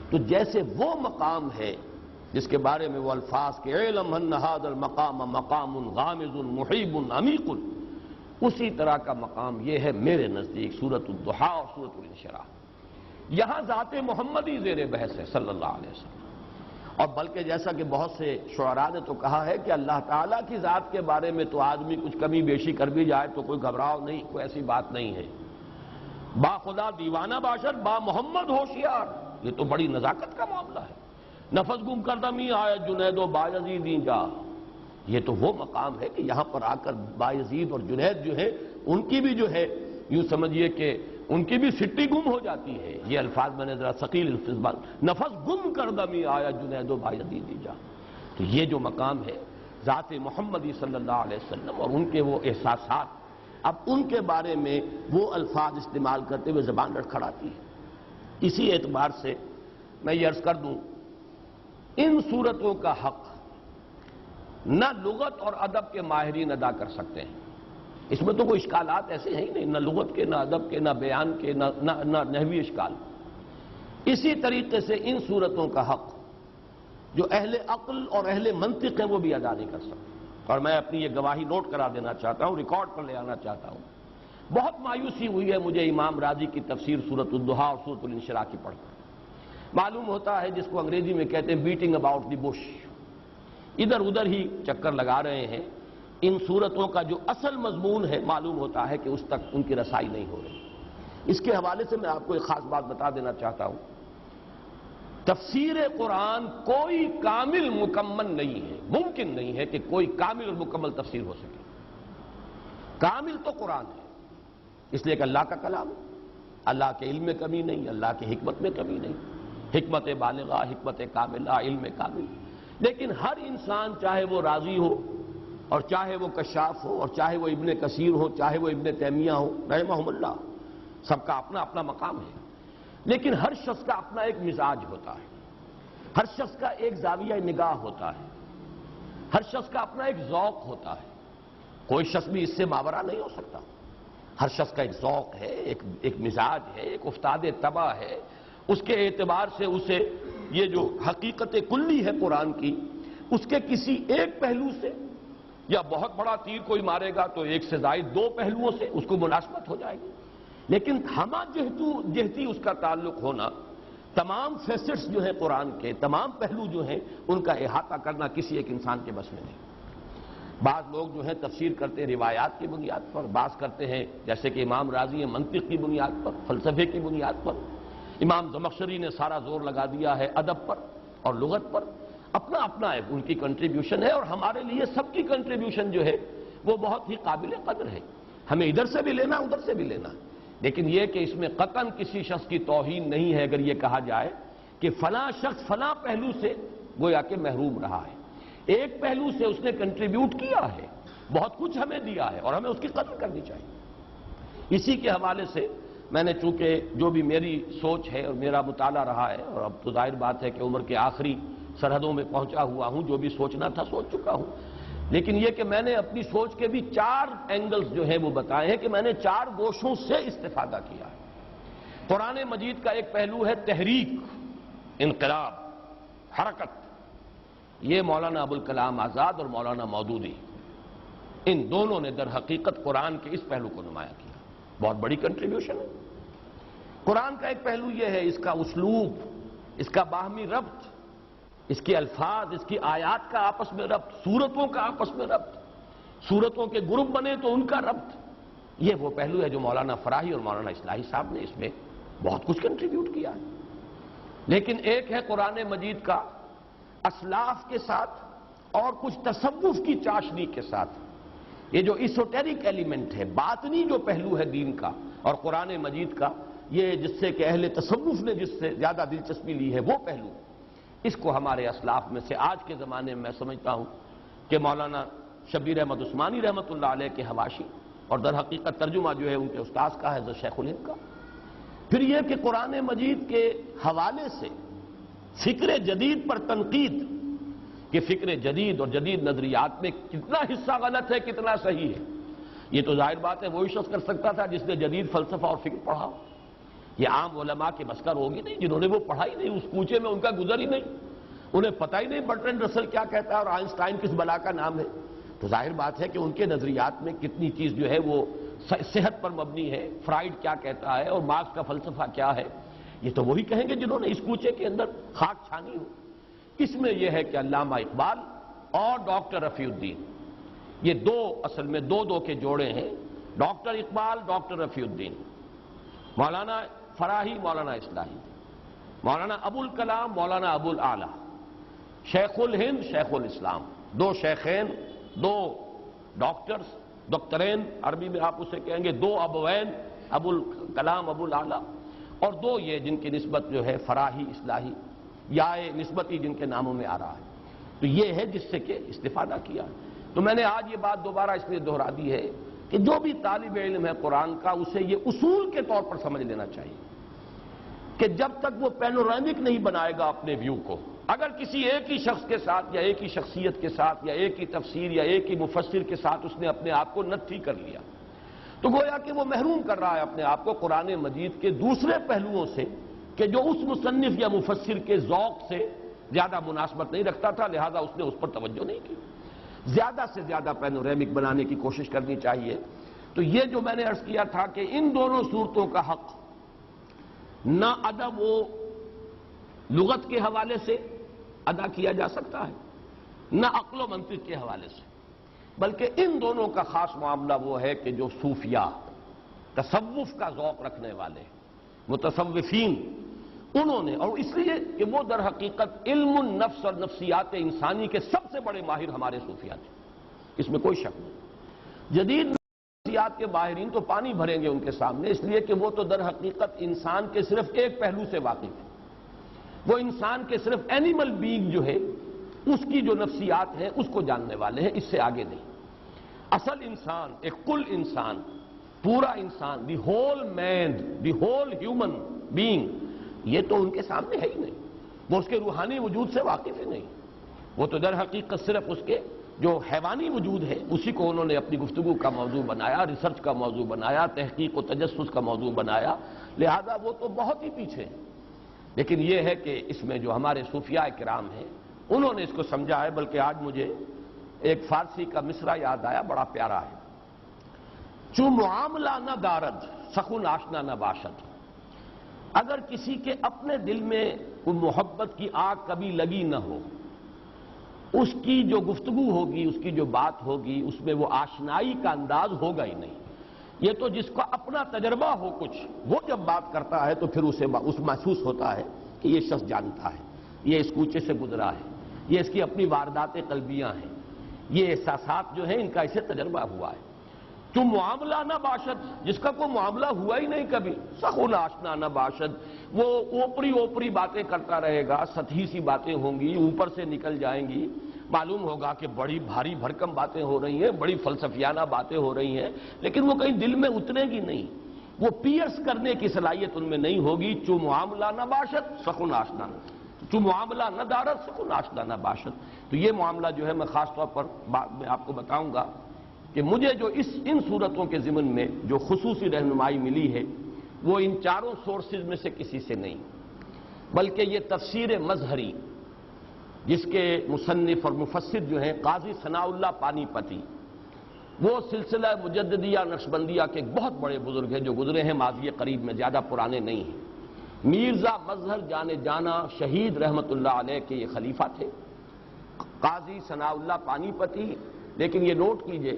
S1: تو جیسے وہ مقام ہے جس کے بارے میں وہ الفاظ کہ اعلم ان ھذا المقام مقام غامض محیب عمیق، اسی طرح کا مقام یہ ہے میرے نزدیک سورۃ الضحیٰ اور سورۃ الانشراح۔ یہاں ذات محمدی زیر بحث ہے صلی اللہ علیہ وسلم، اور بلکہ جیسا کہ بہت سے شعراء نے تو کہا ہے کہ اللہ تعالیٰ کی ذات کے بارے میں تو آدمی کچھ کمی بیشی کر بھی جائے تو کوئی گھبراؤ نہیں، کوئی ایسی بات نہیں ہے۔ با خدا دیوانہ باشد، با محمد ہوشیار، یہ تو بڑی نزاکت کا معاملہ ہے۔ نفس گم کردمی آئے جنید و بایزیدیں جا، یہ تو وہ مقام ہے کہ یہاں پر آ کر بایزید اور جنید جو ہے ان کی بھی جو ہے یوں سمجھیے کہ ان کی بھی سٹی گم ہو جاتی ہے. یہ الفاظ میں نے ذرا ثقیل الفاظ نفس گم کر دمی آیا جنید و بایزیدی جا. تو یہ جو مقام ہے ذات محمدی صلی اللہ علیہ وسلم اور ان کے وہ احساسات، اب ان کے بارے میں وہ الفاظ استعمال کرتے ہوئے زبان لڑکھڑاتی ہے. اسی اعتبار سے میں یہ عرض کر دوں، ان صورتوں کا حق نہ لغت اور ادب کے ماہرین ادا کر سکتے ہیں. اس میں تو کوئی اشکالات ایسے ہیں ہی نہیں، نہ لغت کے، نہ ادب کے، نہ بیان کے، نہ نحوی اشکال. اسی طریقے سے ان صورتوں کا حق جو اہل عقل اور اہل منطق ہیں وہ بھی ادا نہیں کر سکتے. اور میں اپنی یہ گواہی نوٹ کرا دینا چاہتا ہوں، ریکارڈ پر لے آنا چاہتا ہوں. بہت مایوسی ہوئی ہے مجھے امام راضی کی تفسیر سورۃ الضحیٰ اور سورۃ الانشراح کی پڑھ کر. معلوم ہوتا ہے جس کو انگریزی میں کہتے ہیں بیٹنگ اباؤٹ دی بش، ادھر ادھر ہی چکر لگا رہے ہیں. ان صورتوں کا جو اصل مضمون ہے معلوم ہوتا ہے کہ اس تک ان کی رسائی نہیں ہو رہی. اس کے حوالے سے میں آپ کو ایک خاص بات بتا دینا چاہتا ہوں. تفسیر قرآن کوئی کامل مکمل نہیں ہے، ممکن نہیں ہے کہ کوئی کامل اور مکمل تفسیر ہو سکے. کامل تو قرآن ہے، اس لیے کہ اللہ کا کلام ہے. اللہ کے علم میں کمی نہیں، اللہ کی حکمت میں کمی نہیں، حکمت بالغہ، حکمت کاملہ، علم کامل. لیکن ہر انسان چاہے وہ راضی ہو اور چاہے وہ کشاف ہو اور چاہے وہ ابن کثیر ہو، چاہے وہ ابن تیمیہ ہو رحمہم اللہ، سب کا اپنا اپنا مقام ہے. لیکن ہر شخص کا اپنا ایک مزاج ہوتا ہے، ہر شخص کا ایک زاویہ نگاہ ہوتا ہے، ہر شخص کا اپنا ایک ذوق ہوتا ہے. کوئی شخص بھی اس سے ماورا نہیں ہو سکتا. ہر شخص کا ایک ذوق ہے، ایک مزاج ہے، ایک افتاد طبع ہے. اس کے اعتبار سے اسے یہ جو حقیقت کلی ہے قرآن کی، اس کے کسی ایک پہلو سے یا بہت بڑا تیر کوئی مارے گا تو ایک سے زائد دو پہلوؤں سے اس کو مناسبت ہو جائے گی. لیکن ہمہ جہتی اس کا تعلق ہونا، تمام فیسٹس جو ہیں قرآن کے، تمام پہلو جو ہیں ان کا احاطہ کرنا کسی ایک انسان کے بس میں نہیں. بعض لوگ جو ہیں تفسیر کرتے ہیں روایات کی بنیاد پر، بعض کرتے ہیں جیسے کہ امام راضی ہیں منطق کی بنیاد پر، فلسفے کی بنیاد پر. امام زمخشری نے سارا زور لگا دیا ہے ادب پر اور لغت پر. اپنا اپنا ہے، ان کی کنٹریبیوشن ہے، اور ہمارے لیے سب کی کنٹریبیوشن جو ہے وہ بہت ہی قابل قدر ہے. ہمیں ادھر سے بھی لینا، ادھر سے بھی لینا. لیکن یہ کہ اس میں قطعاً کسی شخص کی توہین نہیں ہے اگر یہ کہا جائے کہ فلاں شخص فلاں پہلو سے گویا کہ محروم رہا ہے، ایک پہلو سے اس نے کنٹریبیوٹ کیا ہے، بہت کچھ ہمیں دیا ہے اور ہمیں اس کی قدر کرنی چاہیے. اسی کے حوالے سے میں نے چونکہ جو بھی میری سوچ ہے اور میرا مطالعہ رہا ہے، اور اب تو ظاہر بات ہے کہ عمر کے آخری سرحدوں میں پہنچا ہوا ہوں، جو بھی سوچنا تھا سوچ چکا ہوں. لیکن یہ کہ میں نے اپنی سوچ کے بھی 4 اینگلز جو ہیں وہ بتائے ہیں کہ میں نے 4 گوشوں سے استفادہ کیا ہے. قرآن مجید کا ایک پہلو ہے تحریک، انقلاب، حرکت. یہ مولانا ابوالکلام آزاد اور مولانا مودودی، ان دونوں نے در حقیقت قرآن کے اس پہلو کو نمایاں کیا. بہت بڑی کنٹریبیوشن ہے. قرآن کا ایک پہلو یہ ہے اس کا اسلوب، اس کا باہمی ربط، اس کے الفاظ، اس کی آیات کا آپس میں ربط، سورتوں کا آپس میں ربط، سورتوں کے گروپ بنے تو ان کا ربط. یہ وہ پہلو ہے جو مولانا فراہی اور مولانا اصلاحی صاحب نے اس میں بہت کچھ کنٹریبیوٹ کیا ہے. لیکن ایک ہے قرآن مجید کا اسلاف کے ساتھ اور کچھ تصوف کی چاشنی کے ساتھ یہ جو ایسوٹیرک ایلیمنٹ ہے، باطنی جو پہلو ہے دین کا اور قرآن مجید کا، یہ جس سے کہ اہل تصوف نے جس سے زیادہ دلچسپی لی ہے وہ پہلو، اس کو ہمارے اسلاف میں سے آج کے زمانے میں سمجھتا ہوں کہ مولانا شبیر احمد عثمانی رحمۃ اللہ علیہ کے حواشی اور در حقیقت ترجمہ جو ہے ان کے استاذ کا ہے حضرت شیخ الہند کا. پھر یہ کہ قرآن مجید کے حوالے سے فکر جدید پر تنقید کہ فکر جدید اور جدید نظریات میں کتنا حصہ غلط ہے، کتنا صحیح ہے. یہ تو ظاہر بات ہے وہی شخص کر سکتا تھا جس نے جدید فلسفہ اور فکر پڑھا. یہ عام علماء کے بس کا ہوگی نہیں جنہوں نے وہ پڑھا ہی نہیں، اس کوچے میں ان کا گزر ہی نہیں، انہیں پتہ ہی نہیں برٹرینڈ رسل کیا کہتا ہے اور آئنسٹائن کس بلا کا نام ہے. تو ظاہر بات ہے کہ ان کے نظریات میں کتنی چیز جو ہے وہ صحت پر مبنی ہے، فرائیڈ کیا کہتا ہے اور مارکس کا فلسفہ کیا ہے. یہ تو وہی کہیں گے جنہوں نے اس کوچے کے اندر خاک چھانی ہو. اس میں یہ ہے کہ علامہ اقبال اور ڈاکٹر رفیع الدین، یہ دو اصل میں دو کے جوڑے ہیں، ڈاکٹر اقبال ڈاکٹر رفیع الدین، مولانا فراہی مولانا اصلاحی، مولانا ابوالکلام مولانا ابوالاعلی، شیخ الہند شیخ الاسلام، 2 شیخین دو ڈاکٹرز، دکترین عربی میں آپ اسے کہیں گے، دو ابوین، ابو الکلام ابو الاعلیٰ، اور دو یہ جن کی نسبت جو ہے فراہی اصلاحی یا نسبتی جن کے ناموں میں آ رہا ہے. تو یہ ہے جس سے کہ استفادہ کیا. تو میں نے آج یہ بات دوبارہ اس لیے دہرا دی ہے کہ جو بھی طالب علم ہے قرآن کا، اسے یہ اصول کے طور پر سمجھ لینا چاہیے کہ جب تک وہ پینورامک نہیں بنائے گا اپنے ویو کو، اگر کسی ایک ہی شخص کے ساتھ یا ایک ہی شخصیت کے ساتھ یا ایک ہی تفسیر یا ایک ہی مفسر کے ساتھ اس نے اپنے آپ کو نتھی کر لیا، تو گویا کہ وہ محروم کر رہا ہے اپنے آپ کو قرآن مجید کے دوسرے پہلوؤں سے کہ جو اس مصنف یا مفسر کے ذوق سے زیادہ مناسبت نہیں رکھتا تھا، لہذا اس نے اس پر توجہ نہیں کی. زیادہ سے زیادہ پینوریمک بنانے کی کوشش کرنی چاہیے. تو یہ جو میں نے عرض کیا تھا کہ ان دونوں صورتوں کا حق نہ ادب و لغت کے حوالے سے ادا کیا جا سکتا ہے، نہ عقل و منطق کے حوالے سے، بلکہ ان دونوں کا خاص معاملہ وہ ہے کہ جو صوفیاء تصوف کا ذوق رکھنے والے متصوفین، انہوں نے، اور اس لیے کہ وہ در حقیقت علم النفس اور نفسیات انسانی کے سب سے بڑے ماہر ہمارے صوفیاء تھے، اس میں کوئی شک نہیں. جدید نفسیات کے ماہرین تو پانی بھریں گے ان کے سامنے، اس لیے کہ وہ تو در حقیقت انسان کے صرف ایک پہلو سے واقف ہے. وہ انسان کے صرف اینیمل بینگ جو ہے اس کی جو نفسیات ہیں اس کو جاننے والے ہیں، اس سے آگے نہیں. اصل انسان، ایک کل انسان، پورا انسان، the whole man, the whole human being, یہ تو ان کے سامنے ہے ہی نہیں. وہ اس کے روحانی وجود سے واقف ہی نہیں. وہ تو در حقیقت صرف اس کے جو حیوانی وجود ہے اسی کو انہوں نے اپنی گفتگو کا موضوع بنایا، ریسرچ کا موضوع بنایا، تحقیق و تجسس کا موضوع بنایا، لہذا وہ تو بہت ہی پیچھے ہیں. لیکن یہ ہے کہ اس میں جو ہمارے صوفیاء کرام ہیں انہوں نے اس کو سمجھا ہے. بلکہ آج مجھے ایک فارسی کا مصرع یاد آیا، بڑا پیارا ہے. چوں معاملہ نہ دارد سخن آشنا نہ باشد. اگر کسی کے اپنے دل میں کوئی محبت کی آگ کبھی لگی نہ ہو، اس کی جو گفتگو ہوگی، اس کی جو بات ہوگی، اس میں وہ آشنائی کا انداز ہوگا ہی نہیں. یہ تو جس کا اپنا تجربہ ہو کچھ، وہ جب بات کرتا ہے تو پھر اسے محسوس ہوتا ہے کہ یہ شخص جانتا ہے، یہ اس کوچے سے گزرا ہے، یہ اس کی اپنی واردات قلبیاں ہیں، یہ احساسات جو ہیں ان کا اسے تجربہ ہوا ہے. تو معاملہ نہ باشد، جس کا کوئی معاملہ ہوا ہی نہیں کبھی، سخن آشنا نہ باشد، وہ اوپری باتیں کرتا رہے گا، سطحی سی باتیں ہوں گی، اوپر سے نکل جائیں گی، معلوم ہوگا کہ بڑی بھاری بھرکم باتیں ہو رہی ہیں، بڑی فلسفیانہ باتیں ہو رہی ہیں، لیکن وہ کہیں دل میں اترے گی نہیں، وہ پیئرس کرنے کی صلاحیت ان میں نہیں ہوگی. چو معاملہ نہ باشد سخن آشنا، چو معاملہ نہ دارد سخن آشنا نہ باشد. تو یہ معاملہ جو ہے میں خاص طور پر بعد میں آپ کو بتاؤں گا کہ مجھے جو ان صورتوں کے ضمن میں جو خصوصی رہنمائی ملی ہے وہ ان چاروں سورسز میں سے کسی سے نہیں، بلکہ یہ تفسیر مظہری جس کے مصنف اور مفسر جو ہیں قاضی ثناء اللہ پانی پتی، وہ سلسلہ مجددیہ نقشبندیہ کے ایک بہت بڑے بزرگ ہیں جو گزرے ہیں ماضی قریب میں، زیادہ پرانے نہیں ہیں. میرزا مظہر جانے جانا شہید رحمت اللہ علیہ کے یہ خلیفہ تھے، قاضی ثناء اللہ پانی پتی. لیکن یہ نوٹ کیجئے،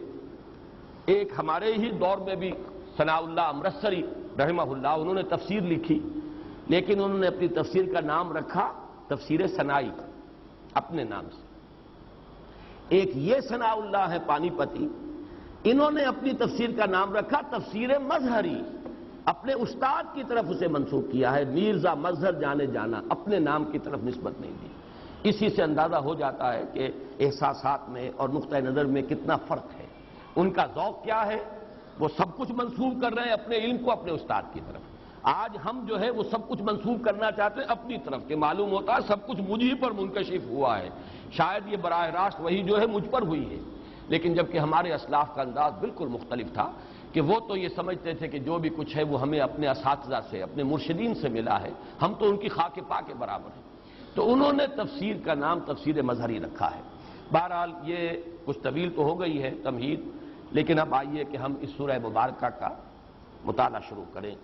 S1: ایک ہمارے ہی دور میں بھی ثناء اللہ امرتسری رحمہ اللہ، انہوں نے تفسیر لکھی، لیکن انہوں نے اپنی تفسیر کا نام رکھا تفسیر ثنائی اپنے نام سے. ایک یہ ثناء اللہ ہے پانی پتی، انہوں نے اپنی تفسیر کا نام رکھا تفسیر مظہری، اپنے استاد کی طرف اسے منسوب کیا ہے. میرزا مظہر جانے جانا، اپنے نام کی طرف نسبت نہیں دی. اسی سے اندازہ ہو جاتا ہے کہ احساسات میں اور نقطہ نظر میں کتنا فرق ہے. ان کا ذوق کیا ہے، وہ سب کچھ منسوب کر رہے ہیں اپنے علم کو اپنے استاد کی طرف. آج ہم جو ہے وہ سب کچھ منسوب کرنا چاہتے ہیں اپنی طرف، کہ معلوم ہوتا ہے سب کچھ مجھ ہی پر منکشف ہوا ہے، شاید یہ براہ راست وہی جو ہے مجھ پر ہوئی ہے. لیکن جبکہ ہمارے اسلاف کا انداز بالکل مختلف تھا کہ وہ تو یہ سمجھتے تھے کہ جو بھی کچھ ہے وہ ہمیں اپنے اساتذہ سے، اپنے مرشدین سے ملا ہے، ہم تو ان کی خاک پا کے برابر ہیں. تو انہوں نے تفسیر کا نام تفسیر مظہری رکھا ہے. بہرحال یہ کچھ طویل تو ہو گئی ہے تمہید، لیکن اب آئیے کہ ہم اس سورہ مبارکہ کا مطالعہ شروع کریں.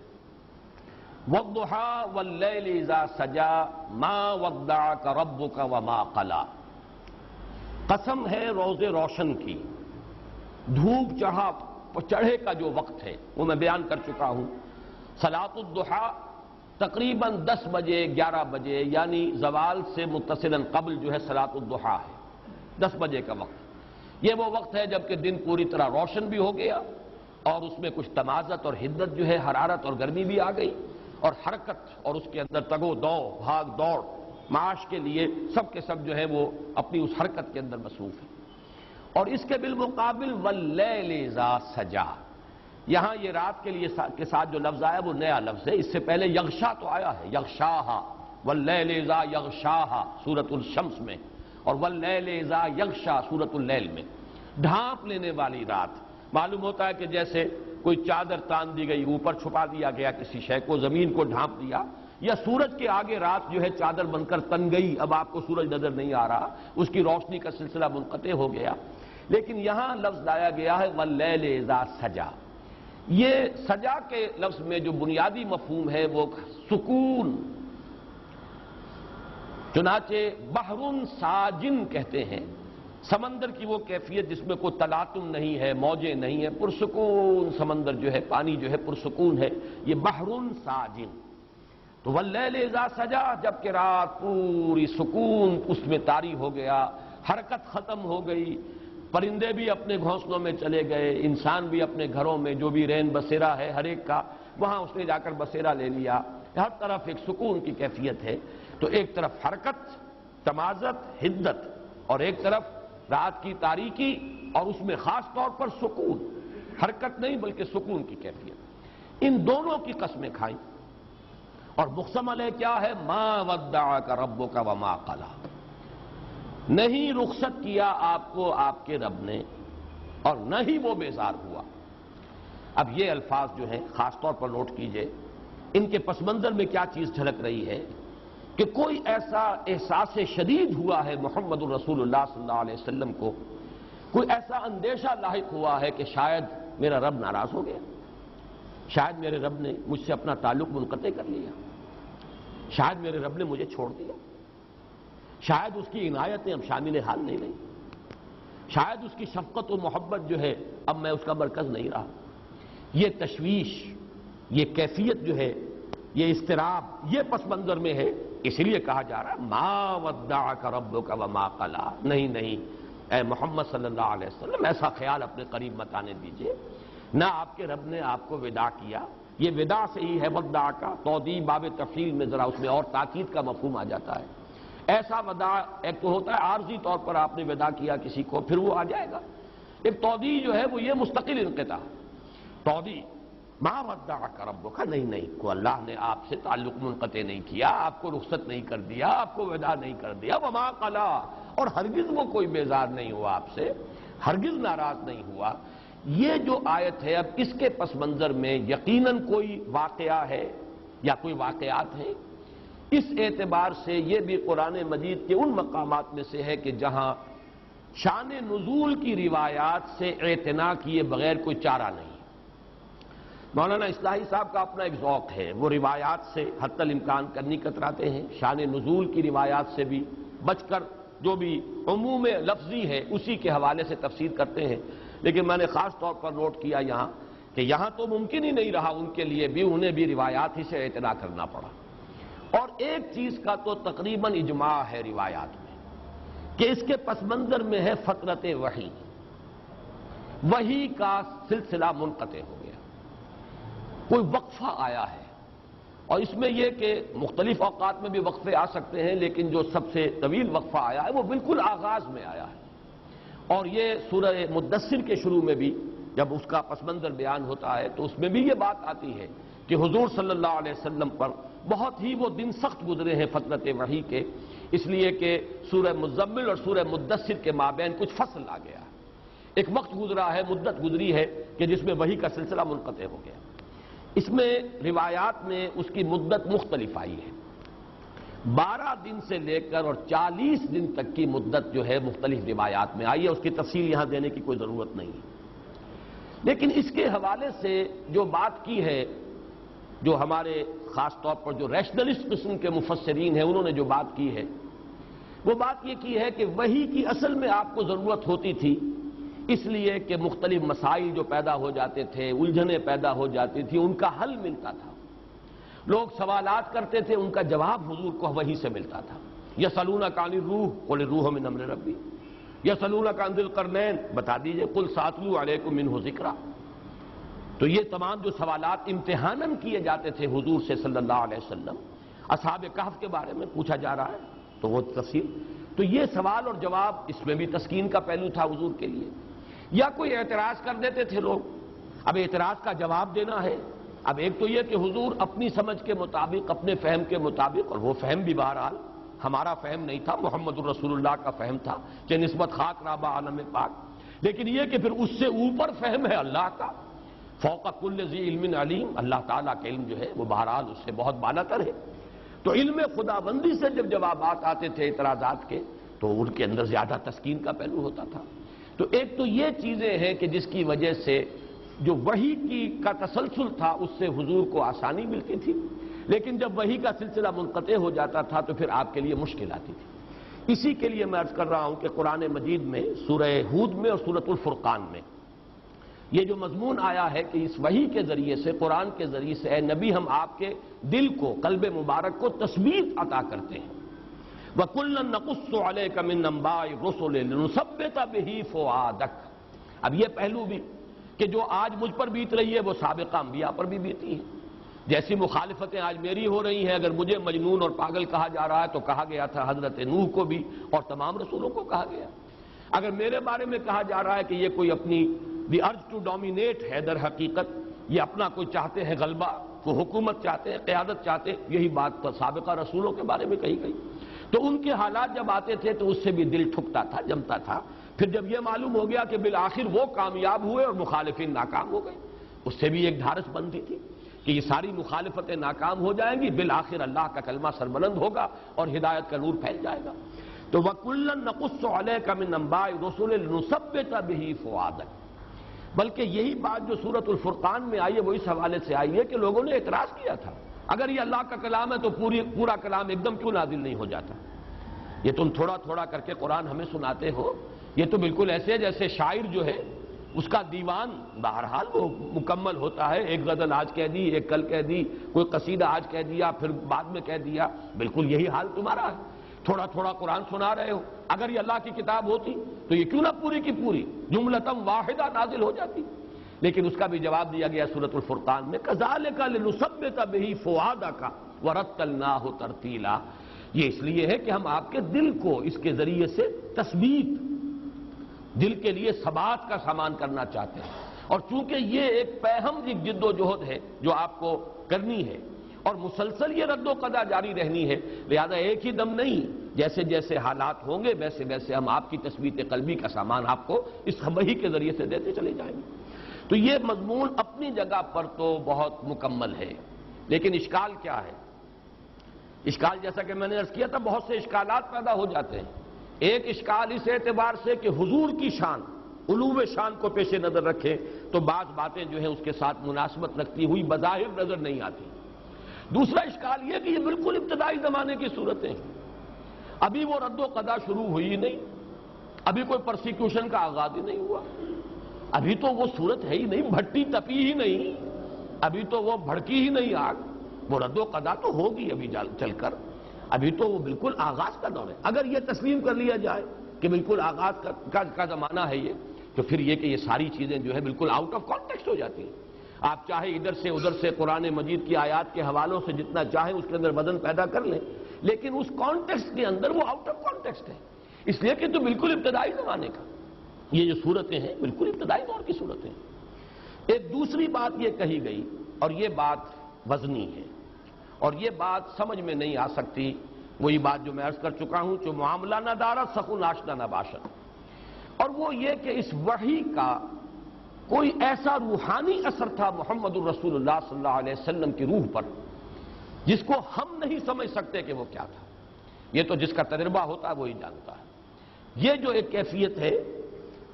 S1: وَالضُّحَىٰ وَاللَّيْلِ إِذَا سَجَىٰ مَا وَدَّعَكَ رَبُّكَ وَمَا قَلَىٰ. قسم ہے روز روشن کی، دھوپ چڑھے کا جو وقت ہے وہ میں بیان کر چکا ہوں. صلاۃ الضحیٰ تقریباً 10 بجے 11 بجے یعنی زوال سے متصلاً قبل جو ہے صلاۃ الضحیٰ ہے، 10 بجے کا وقت. یہ وہ وقت ہے جب کہ دن پوری طرح روشن بھی ہو گیا اور اس میں کچھ تمازت اور حدت جو ہے، حرارت اور گرمی بھی آ گئی، اور حرکت اور اس کے اندر تگ و دو، بھاگ دوڑ معاش کے لیے سب کے سب جو ہے وہ اپنی اس حرکت کے اندر مصروف ہے۔ اور اس کے بالمقابل واللیل اذا سجا، یہاں یہ رات کے ساتھ جو لفظ آیا وہ نیا لفظ ہے، اس سے پہلے یغشا تو آیا ہے، یغشاہا، واللیل اذا یغشاہا سورۃ الشمس میں، اور واللیل اذا یغشا سورۃ اللیل میں، ڈھانپ لینے والی رات۔ معلوم ہوتا ہے کہ جیسے کوئی چادر تان دی گئی، اوپر چھپا دیا گیا کسی شے کو، زمین کو ڈھانپ دیا، یا سورج کے آگے رات جو ہے چادر بن کر تن گئی، اب آپ کو سورج نظر نہیں آ رہا، اس کی روشنی کا سلسلہ منقطع ہو گیا۔ لیکن یہاں لفظ لایا گیا ہے واللیل اذا سجا۔ یہ سجا کے لفظ میں جو بنیادی مفہوم ہے وہ سکون، چنانچہ بحر ساجن کہتے ہیں سمندر کی وہ کیفیت جس میں کوئی تلاطم نہیں ہے، موجیں نہیں ہیں، پرسکون سمندر جو ہے، پانی جو ہے پرسکون ہے، یہ بحر ساجن۔ تو واللیل اذا سجا، جب کہ رات پوری سکون اس میں طاری ہو گیا، حرکت ختم ہو گئی، پرندے بھی اپنے گھونسلوں میں چلے گئے، انسان بھی اپنے گھروں میں جو بھی رین بسیرا ہے ہر ایک کا، وہاں اس نے جا کر بسیرا لے لیا، ہر طرف ایک سکون کی کیفیت ہے۔ تو ایک طرف حرکت، تمازت، حدت، اور ایک طرف رات کی تاریکی اور اس میں خاص طور پر سکون، حرکت نہیں بلکہ سکون کی کیفیت، ان دونوں کی قسمیں کھائیں۔ اور مقسم علیہ کیا ہے؟ ما ودعک ربک وما قلی، نہیں رخصت کیا آپ کو آپ کے رب نے اور نہ ہی وہ بیزار ہوا۔ اب یہ الفاظ جو ہیں خاص طور پر نوٹ کیجئے، ان کے پس منظر میں کیا چیز جھلک رہی ہے کہ کوئی ایسا احساس شدید ہوا ہے محمد الرسول اللہ صلی اللہ علیہ وسلم کو، کوئی ایسا اندیشہ لاحق ہوا ہے کہ شاید میرا رب ناراض ہو گیا، شاید میرے رب نے مجھ سے اپنا تعلق منقطع کر لیا، شاید میرے رب نے مجھے چھوڑ دیا، شاید اس کی عنایتیں اب شامل حال نہیں رہی، شاید اس کی شفقت و محبت جو ہے اب میں اس کا مرکز نہیں رہا۔ یہ تشویش، یہ کیفیت جو ہے، یہ اضطراب، یہ پس منظر میں ہے، اس لیے کہا جا رہا ہے ما ودعک ربک وما قلی، نہیں نہیں اے محمد صلی اللہ علیہ وسلم، ایسا خیال اپنے قریب مت آنے دیجئے، نہ آپ کے رب نے آپ کو وداع کیا۔ یہ وداع سے ہی ہے وداع کا توضیح باب تفصیل میں ذرا اس میں اور تاکید کا مفہوم آ جاتا ہے۔ ایسا وداع ایک تو ہوتا ہے عارضی طور پر آپ نے وداع کیا کسی کو، پھر وہ آ جائے گا، ایک توضیح جو ہے وہ یہ مستقل انقطاع، توضیح ما ودعک ربک، نہیں نہیں کو اللہ نے آپ سے تعلق منقطع نہیں کیا، آپ کو رخصت نہیں کر دیا، آپ کو وداع نہیں کر دیا، وما قلی، اور ہرگز وہ کوئی بیزار نہیں ہوا آپ سے، ہرگز ناراض نہیں ہوا۔ یہ جو آیت ہے اب اس کے پس منظر میں یقیناً کوئی واقعہ ہے یا کوئی واقعات ہیں، اس اعتبار سے یہ بھی قرآن مجید کے ان مقامات میں سے ہے کہ جہاں شان نزول کی روایات سے اعتنا کیے بغیر کوئی چارہ نہیں۔ مولانا اصلاحی صاحب کا اپنا ایک ذوق ہے، وہ روایات سے حتی الامکان کرنی کتراتے ہیں، شان نزول کی روایات سے بھی بچ کر جو بھی عموم لفظی ہے اسی کے حوالے سے تفسیر کرتے ہیں، لیکن میں نے خاص طور پر نوٹ کیا یہاں کہ یہاں تو ممکن ہی نہیں رہا ان کے لیے بھی، انہیں بھی روایات ہی سے اعتنا کرنا پڑا۔ اور ایک چیز کا تو تقریباً اجماع ہے روایات میں کہ اس کے پس منظر میں ہے فترت وحی، وحی کا سلسلہ منقطع ہو گیا، کوئی وقفہ آیا ہے، اور اس میں یہ کہ مختلف اوقات میں بھی وقفے آ سکتے ہیں، لیکن جو سب سے طویل وقفہ آیا ہے وہ بالکل آغاز میں آیا ہے۔ اور یہ سورہ مدثر کے شروع میں بھی جب اس کا پس منظر بیان ہوتا ہے تو اس میں بھی یہ بات آتی ہے کہ حضور صلی اللہ علیہ وسلم پر بہت ہی وہ دن سخت گزرے ہیں فترت وحی کے، اس لیے کہ سورہ مزمل اور سورہ مدثر کے مابین کچھ فصل آ گیا، ایک وقت گزرا ہے، مدت گزری ہے کہ جس میں وحی کا سلسلہ منقطع ہو گیا۔ اس میں روایات میں اس کی مدت مختلف آئی ہے، 12 دن سے لے کر اور 40 دن تک کی مدت جو ہے مختلف روایات میں آئی ہے، اس کی تفصیل یہاں دینے کی کوئی ضرورت نہیں ہے۔ لیکن اس کے حوالے سے جو بات کی ہے، جو ہمارے خاص طور پر جو ریشنلسٹ قسم کے مفسرین ہیں انہوں نے جو بات کی ہے، وہ بات یہ کی ہے کہ وحی کی اصل میں آپ کو ضرورت ہوتی تھی اس لیے کہ مختلف مسائل جو پیدا ہو جاتے تھے، الجھنیں پیدا ہو جاتی تھی، ان کا حل ملتا تھا، لوگ سوالات کرتے تھے، ان کا جواب حضور کو وحی سے ملتا تھا۔ یسألونک عن الروح قل الروح من امر ربی، یسألونک عن ذی القرنین، بتا دیجئے قل ساتلو علیکم منہ ذکرا۔ تو یہ تمام جو سوالات امتحاناً کیے جاتے تھے حضور سے صلی اللہ علیہ وسلم، اصحاب کہف کے بارے میں پوچھا جا رہا ہے تو وہ تفصیل، تو یہ سوال اور جواب، اس میں بھی تسکین کا پہلو تھا حضور کے لیے۔ یا کوئی اعتراض کر دیتے تھے لوگ، اب اعتراض کا جواب دینا ہے۔ اب ایک تو یہ کہ حضور اپنی سمجھ کے مطابق، اپنے فہم کے مطابق، اور وہ فہم بھی بہرحال ہمارا فہم نہیں تھا، محمد الرسول اللہ کا فہم تھا کہ نسبت خاک رابع عالم پاک، لیکن یہ کہ پھر اس سے اوپر فہم ہے اللہ کا، فوق کل ذی علم علیم، اللہ تعالیٰ کا علم جو ہے وہ بہرحال اس سے بہت بالا تر ہے۔ تو علم خداوندی سے جب جوابات آتے تھے اعتراضات کے تو ان کے اندر زیادہ تسکین کا پہلو ہوتا تھا۔ تو ایک تو یہ چیزیں ہیں کہ جس کی وجہ سے جو وحی کا تسلسل تھا اس سے حضور کو آسانی ملتی تھی، لیکن جب وحی کا سلسلہ منقطع ہو جاتا تھا تو پھر آپ کے لیے مشکل آتی تھی۔ اسی کے لیے میں عرض کر رہا ہوں کہ قرآن مجید میں سورہ ہود میں اور سورۃ الفرقان میں یہ جو مضمون آیا ہے کہ اس وحی کے ذریعے سے، قرآن کے ذریعے سے، اے نبی ہم آپ کے دل کو، قلب مبارک کو تثبیت عطا کرتے ہیں۔ وَكُلًّا نَقُصُّ عَلَيْكَ مِنْ أَنبَاءِ الرُّسُلِ لِنُثَبِّتَ بِهِ فُؤَادَكَ۔ اب یہ پہلو بھی کہ جو آج مجھ پر بیت رہی ہے وہ سابقہ انبیاء پر بھی بیتی ہے۔ جیسی مخالفتیں آج میری ہو رہی ہیں، اگر مجھے مجنون اور پاگل کہا جا رہا ہے تو کہا گیا تھا حضرت نوح کو بھی اور تمام رسولوں کو کہا گیا۔ اگر میرے بارے میں کہا جا رہا ہے کہ یہ کوئی اپنی دی ارج ٹو ڈومینیٹ ہے، در حقیقت یہ اپنا کوئی چاہتے ہیں غلبہ، کوئی حکومت چاہتے ہیں، قیادت چاہتے ہیں، یہی بات تو سابقہ رسولوں کے بارے میں کہی گئی۔ تو ان کے حالات جب آتے تھے تو اس سے بھی دل ٹھکتا تھا، جمتا تھا۔ پھر جب یہ معلوم ہو گیا کہ بالآخر وہ کامیاب ہوئے اور مخالفین ناکام ہو گئے، اس سے بھی ایک دھارس بندی تھی کہ یہ ساری مخالفتیں ناکام ہو جائیں گی، بالآخر اللہ کا کلمہ سربلند ہوگا اور ہدایت کا نور پھیل جائے گا۔ تو وَكُلًّا نَقُصُّ عَلَيْكَ مِنْ أَنبَاءِ الرُّسُلِ لِنُثَبِّتَ بِهِ فُؤَادَكَ۔ بلکہ یہی بات جو سورۃ الفرقان میں آئی ہے وہ اس حوالے سے آئی ہے کہ لوگوں نے اعتراض کیا تھا، اگر یہ اللہ کا کلام ہے تو پورا کلام ایک دم کیوں نازل نہیں ہو جاتا؟ یہ تم تھوڑا تھوڑا کر کے قرآن ہمیں سناتے ہو، یہ تو بالکل ایسے جیسے شاعر جو ہے اس کا دیوان بہرحال وہ مکمل ہوتا ہے، ایک غزل آج کہہ دی، ایک کل کہہ دی، کوئی قصیدہ آج کہہ دیا، پھر بعد میں کہہ دیا، بالکل یہی حال تمہارا ہے، تھوڑا تھوڑا قرآن سنا رہے ہو۔ اگر یہ اللہ کی کتاب ہوتی تو یہ کیوں نہ پوری کی پوری جملتاً واحدہ نازل ہو جاتی؟ لیکن اس کا بھی جواب دیا گیا سورۃ الفرقان میں، کذالک لنثبت بہ فؤادک ورتلناہ ترتیلا۔ یہ اس لیے ہے کہ ہم آپ کے دل کو اس کے ذریعے سے تثبیت، دل کے لیے ثبات کا سامان کرنا چاہتے ہیں، اور چونکہ یہ ایک پیہم جد و جہد ہے جو آپ کو کرنی ہے اور مسلسل یہ رد و قضا جاری رہنی ہے، لہذا ایک ہی دم نہیں، جیسے جیسے حالات ہوں گے ویسے ویسے ہم آپ کی تثبیت قلبی کا سامان آپ کو اس وحی کے ذریعے سے دیتے چلے جائیں گے۔ تو یہ مضمون اپنی جگہ پر تو بہت مکمل ہے، لیکن اشکال کیا ہے؟ اشکال جیسا کہ میں نے عرض کیا تھا، بہت سے اشکالات پیدا ہو جاتے ہیں۔ ایک اشکال اس اعتبار سے کہ حضور کی شان، علو شان کو پیش نظر رکھیں تو بعض باتیں جو ہیں اس کے ساتھ مناسبت رکھتی ہوئی بظاہر نظر نہیں آتی۔ دوسرا اشکال یہ کہ یہ بالکل ابتدائی زمانے کی صورتیں ہیں، ابھی وہ رد و قضا شروع ہوئی ہی نہیں، ابھی کوئی پرسیکیوشن کا آغاز ہی نہیں ہوا، ابھی تو وہ صورت ہے ہی نہیں، بھٹی تپی ہی نہیں، ابھی تو وہ بھڑکی ہی نہیں آگ، وہ رد و قضا تو ہوگی ابھی چل کر، ابھی تو وہ بالکل آغاز کا دور ہے۔ اگر یہ تسلیم کر لیا جائے کہ بالکل آغاز کا زمانہ ہے یہ، تو پھر یہ کہ یہ ساری چیزیں جو ہے بالکل آؤٹ آف کانٹیکسٹ ہو جاتی ہیں۔ آپ چاہے ادھر سے ادھر سے قرآن مجید کی آیات کے حوالوں سے جتنا چاہیں اس کے اندر وزن پیدا کر لیں، لیکن اس کانٹیکسٹ کے اندر وہ آؤٹ آف کانٹیکسٹ ہے، اس لیے کہ تو بالکل ابتدائی زمانے کا یہ جو صورتیں ہیں بالکل ابتدائی دور کی صورتیں ہیں۔ ایک دوسری بات یہ کہی گئی، اور یہ بات وزنی ہے اور یہ بات سمجھ میں نہیں آ سکتی، وہی بات جو میں عرض کر چکا ہوں، جو معاملہ نہ دارت سخن آشنا نہ باشد، اور وہ یہ کہ اس وحی کا کوئی ایسا روحانی اثر تھا محمد الرسول اللہ صلی اللہ علیہ وسلم کی روح پر جس کو ہم نہیں سمجھ سکتے کہ وہ کیا تھا، یہ تو جس کا تجربہ ہوتا ہے وہی جانتا ہے۔ یہ جو ایک کیفیت ہے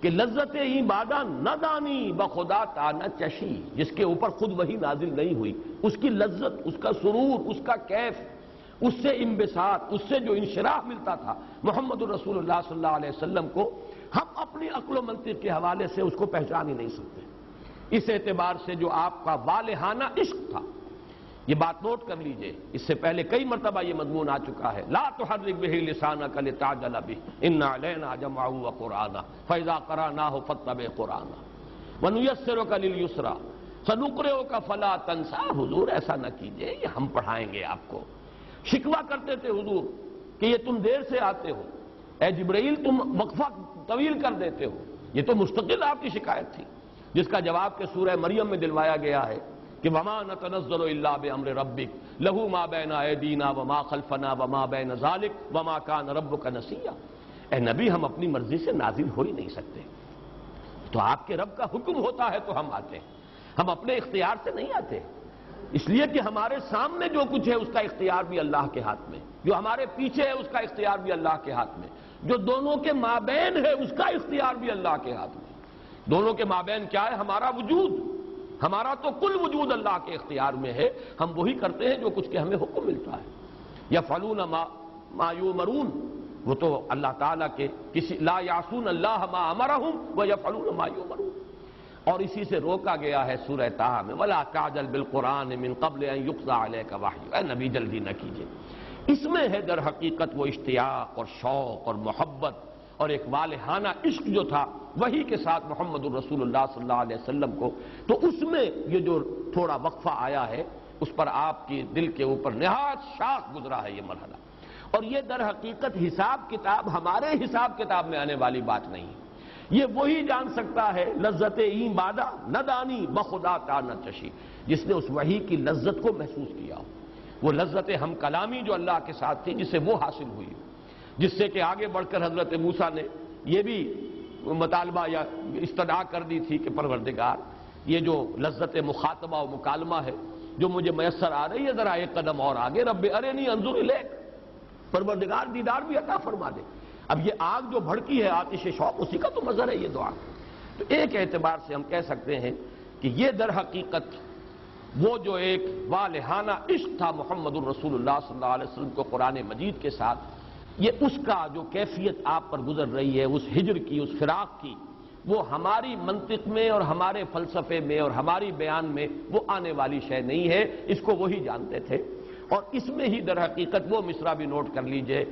S1: کہ لذت ہی بادہ نہ دانی بخدا تا نہ چشی، جس کے اوپر خود وہی نازل نہیں ہوئی، اس کی لذت، اس کا سرور، اس کا کیف، اس سے انبساط، اس سے جو انشراح ملتا تھا محمد الرسول اللہ صلی اللہ علیہ وسلم کو، ہم اپنی عقل و منطق کے حوالے سے اس کو پہچان ہی نہیں سکتے۔ اس اعتبار سے جو آپ کا والہانہ عشق تھا، یہ بات نوٹ کر لیجئے، اس سے پہلے کئی مرتبہ یہ مضمون آ چکا ہے، لا تحرک بہ لسانک لتعجل بہ ان علینا جمعہ وقرآنہ فاذا قرأناہ فاتبع قرآنہ ونیسرک للیسریٰ سنقرئک فلا تنسیٰ۔ حضور ایسا نہ کیجئے، یہ ہم پڑھائیں گے آپ کو۔ شکوہ کرتے تھے حضور کہ یہ تم دیر سے آتے ہو، اے جبرائیل تم وقفہ طویل کر دیتے ہو، یہ تو مستقل آپ کی شکایت تھی، جس کا جواب کہ سورہ مریم میں دلوایا گیا ہے کہ وما نتنزل الا بامر ربک لہ ما بین ایدینا وما خلفنا وما بین ذلک وما کان ربک نسیا۔ اے نبی ہم اپنی مرضی سے نازل ہو ہی نہیں سکتے، تو آپ کے رب کا حکم ہوتا ہے تو ہم آتے ہیں، ہم اپنے اختیار سے نہیں آتے، اس لیے کہ ہمارے سامنے جو کچھ ہے اس کا اختیار بھی اللہ کے ہاتھ میں، جو ہمارے پیچھے ہے اس کا اختیار بھی اللہ کے ہاتھ میں، جو دونوں کے مابین ہے اس کا اختیار بھی اللہ کے ہاتھ میں۔ دونوں کے مابین کیا ہے؟ ہمارا وجود، ہمارا تو کل وجود اللہ کے اختیار میں ہے، ہم وہی کرتے ہیں جو کچھ کے ہمیں حکم ملتا ہے۔ یفعلون ما یؤمرون، وہ تو اللہ تعالیٰ کے کسی لا یعصون اللہ ما امرہم ویفعلون ما یؤمرون، اور اسی سے روکا گیا ہے سورہ طٰہٰ میں وَلَا تَعْجَلْ بِالْقُرْآنِ مِن قَبْلِ أَن يُقْضَىٰ عَلَيْكَ وَحْيُهُ۔ اے نبی جلدی نہ کیجئے، اس میں ہے در حقیقت وہ اشتیاق اور شوق اور محبت اور ایک والہانہ عشق جو تھا وہی کے ساتھ محمد الرسول اللہ صلی اللہ علیہ وسلم کو، تو اس میں یہ جو تھوڑا وقفہ آیا ہے اس پر آپ کی دل کے اوپر نہایت شاق گزرا ہے یہ مرحلہ، اور یہ در حقیقت حساب کتاب ہمارے حساب کتاب میں آنے والی بات نہیں ہے، یہ وہی جان سکتا ہے لذت این بادہ نہ دانی بخدا تا نہ چشی، جس نے اس وحی کی لذت کو محسوس کیا ہو، وہ لذت ہم کلامی جو اللہ کے ساتھ تھی جسے وہ حاصل ہوئی، جس سے کہ آگے بڑھ کر حضرت موسیٰ نے یہ بھی مطالبہ یا استدعا کر دی تھی کہ پروردگار یہ جو لذت مخاطبہ و مکالمہ ہے جو مجھے میسر آ رہی ہے ذرا ایک قدم اور آگے، رب ارنی انظر الیک، پروردگار دیدار بھی عطا فرما دے۔ اب یہ آگ جو بھڑکی ہے آتش شوق، اسی کا تو مظہر ہے یہ دعا۔ تو ایک اعتبار سے ہم کہہ سکتے ہیں کہ یہ در حقیقت وہ جو ایک والہانہ عشق تھا محمد الرسول اللہ صلی اللہ علیہ وسلم کو قرآن مجید کے ساتھ، یہ اس کا جو کیفیت آپ پر گزر رہی ہے اس ہجر کی، اس فراق کی، وہ ہماری منطق میں اور ہمارے فلسفے میں اور ہماری بیان میں وہ آنے والی شے نہیں ہے، اس کو وہی جانتے تھے۔ اور اس میں ہی در حقیقت وہ مصرع بھی نوٹ کر لیجئے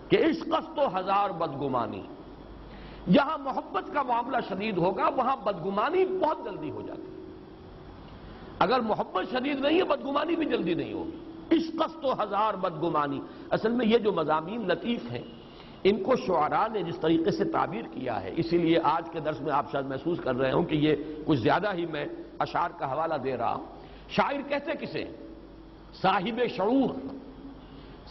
S1: کہ عشقست تو ہزار بدگمانی، جہاں محبت کا معاملہ شدید ہوگا وہاں بدگمانی بہت جلدی ہو جاتی ہے، اگر محبت شدید نہیں ہے بدگمانی بھی جلدی نہیں ہوگی۔ عشقست تو ہزار بدگمانی، اصل میں یہ جو مضامین لطیف ہیں ان کو شعراء نے جس طریقے سے تعبیر کیا ہے، اسی لیے آج کے درس میں آپ شاید محسوس کر رہے ہوں کہ یہ کچھ زیادہ ہی میں اشعار کا حوالہ دے رہا ہوں۔ شاعر کہتے کسے؟ صاحب شعور۔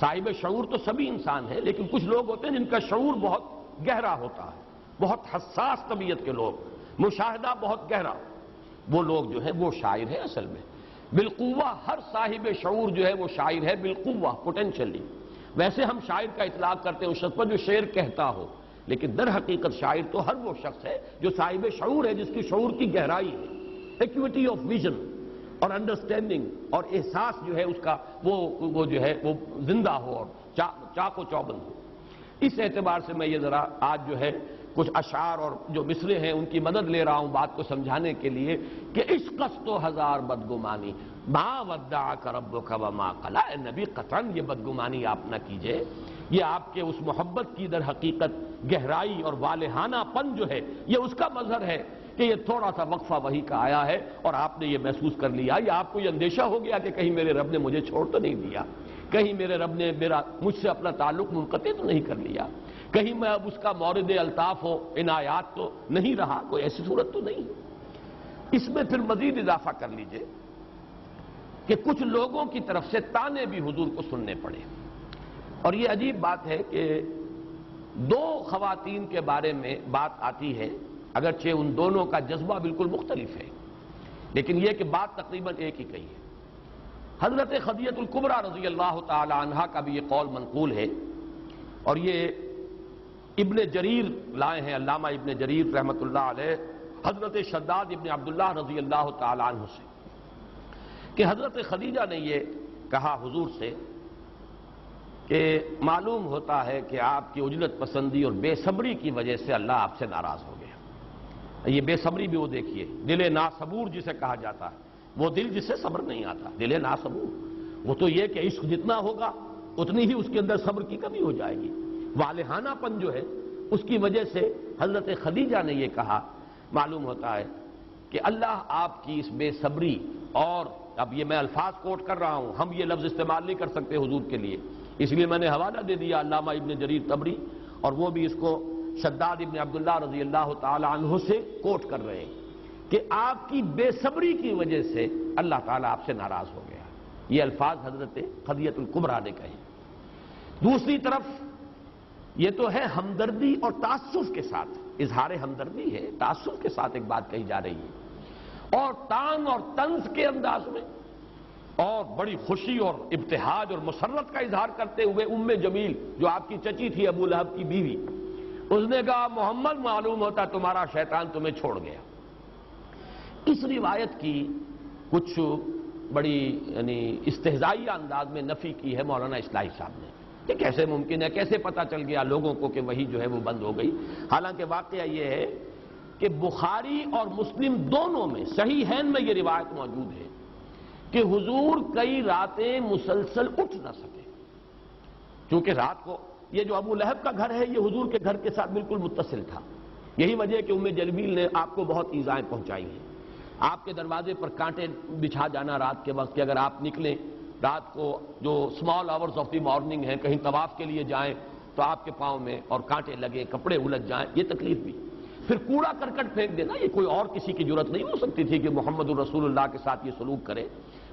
S1: صاحب شعور تو سبھی انسان ہیں، لیکن کچھ لوگ ہوتے ہیں جن کا شعور بہت گہرا ہوتا ہے، بہت حساس طبیعت کے لوگ، مشاہدہ بہت گہرا، وہ لوگ جو ہیں وہ شاعر ہیں اصل میں۔ بالقوہ ہر صاحب شعور جو ہے وہ شاعر ہے، بالقوہ پوٹینشلی۔ ویسے ہم شاعر کا اطلاق کرتے ہیں اس شخص پر جو شعر کہتا ہو، لیکن در حقیقت شاعر تو ہر وہ شخص ہے جو صاحب شعور ہے، جس کی شعور کی گہرائی ہے، ایکویٹی آف ویژن اور انڈرسٹینڈنگ اور احساس جو ہے اس کا وہ جو ہے وہ زندہ ہو اور چاق و چوبند ہو۔ اس اعتبار سے میں یہ ذرا آج جو ہے کچھ اشعار اور جو مصرے ہیں ان کی مدد لے رہا ہوں بات کو سمجھانے کے لیے کہ عشقست تو ہزار بدگمانی ما ودعک ربک وما قلی۔ اے نبی قطعاً یہ بدگمانی آپ نہ کیجئے، یہ آپ کے اس محبت کی در حقیقت گہرائی اور والہانہ پن جو ہے یہ اس کا مظہر ہے کہ یہ تھوڑا سا وقفہ وحی کا آیا ہے اور آپ نے یہ محسوس کر لیا، یا آپ کو یہ اندیشہ ہو گیا کہ کہیں میرے رب نے مجھے چھوڑ تو نہیں دیا، کہیں میرے رب نے مجھ سے اپنا تعلق منقطع تو نہیں کر لیا، کہیں میں اب اس کا مورد الطاف ہو عنایات تو نہیں رہا، کوئی ایسی صورت تو نہیں۔ اس میں پھر مزید اضافہ کر لیجئے کہ کچھ لوگوں کی طرف سے طعنے بھی حضور کو سننے پڑے، اور یہ عجیب بات ہے کہ دو خواتین کے بارے میں بات آتی ہے، اگرچہ ان دونوں کا جذبہ بالکل مختلف ہے، لیکن یہ کہ بات تقریباً ایک ہی کہی ہے۔ حضرت خدیجہ الکبریٰ رضی اللہ تعالی عنہا کا بھی یہ قول منقول ہے، اور یہ ابن جریر لائے ہیں، علامہ ابن جریر رحمۃ اللہ علیہ، حضرت شداد ابن عبداللہ رضی اللہ تعالی عنہ سے، کہ حضرت خدیجہ نے یہ کہا حضور سے کہ معلوم ہوتا ہے کہ آپ کی عجلت پسندی اور بے صبری کی وجہ سے اللہ آپ سے ناراض ہو گیا۔ یہ بے صبری بھی وہ دیکھیے، دل ناصبور جسے کہا جاتا ہے، وہ دل جسے صبر نہیں آتا، دل ناصبور۔ وہ تو یہ کہ عشق جتنا ہوگا اتنی ہی اس کے اندر صبر کی کمی ہو جائے گی. والہانہ پن جو ہے اس کی وجہ سے حضرت خدیجہ نے یہ کہا. معلوم ہوتا ہے کہ اللہ آپ کی اس بے صبری، اور اب یہ میں الفاظ کوٹ کر رہا ہوں، ہم یہ لفظ استعمال نہیں کر سکتے حضور کے لیے، اس لیے میں نے حوالہ دے دیا علامہ ابن جریر طبری، اور وہ بھی اس کو شداد ابن عبداللہ رضی اللہ تعالی عنہ سے کوٹ کر رہے ہیں کہ آپ کی بے صبری کی وجہ سے اللہ تعالیٰ آپ سے ناراض ہو گیا. یہ الفاظ حضرت خدیجہ الکبریٰ نے کہے. دوسری طرف یہ تو ہے ہمدردی اور تعصب کے ساتھ، اظہار ہمدردی ہے، تعصب کے ساتھ ایک بات کہی جا رہی ہے، اور طعن اور طنز کے انداز میں، اور بڑی خوشی اور ابتہاج اور مسرت کا اظہار کرتے ہوئے ام جمیل جو آپ کی چچی تھی ابو لہب کی بیوی، اس نے کہا محمد معلوم ہوتا تمہارا شیطان تمہیں چھوڑ گیا. اس روایت کی کچھ بڑی یعنی استہزائیہ انداز میں نفی کی ہے مولانا اصلاحی صاحب نے کہ کیسے ممکن ہے، کیسے پتہ چل گیا لوگوں کو کہ وہی جو ہے وہ بند ہو گئی. حالانکہ واقعہ یہ ہے کہ بخاری اور مسلم دونوں میں صحیحین میں یہ روایت موجود ہے کہ حضور کئی راتیں مسلسل اٹھ نہ سکے، چونکہ رات کو یہ جو ابو لہب کا گھر ہے یہ حضور کے گھر کے ساتھ بالکل متصل تھا. یہی وجہ ہے کہ ام جمیل نے آپ کو بہت ایذائیں پہنچائی ہیں. آپ کے دروازے پر کانٹے بچھا جانا رات کے وقت کہ اگر آپ نکلیں رات کو جو small hours of the morning ہیں، کہیں طواف کے لیے جائیں تو آپ کے پاؤں میں اور کانٹے لگے، کپڑے الجھ جائیں، یہ تکلیف بھی. پھر کوڑا کرکٹ پھینک دینا، یہ کوئی اور کسی کی جرت نہیں ہو سکتی تھی کہ محمد الرسول اللہ کے ساتھ یہ سلوک کرے،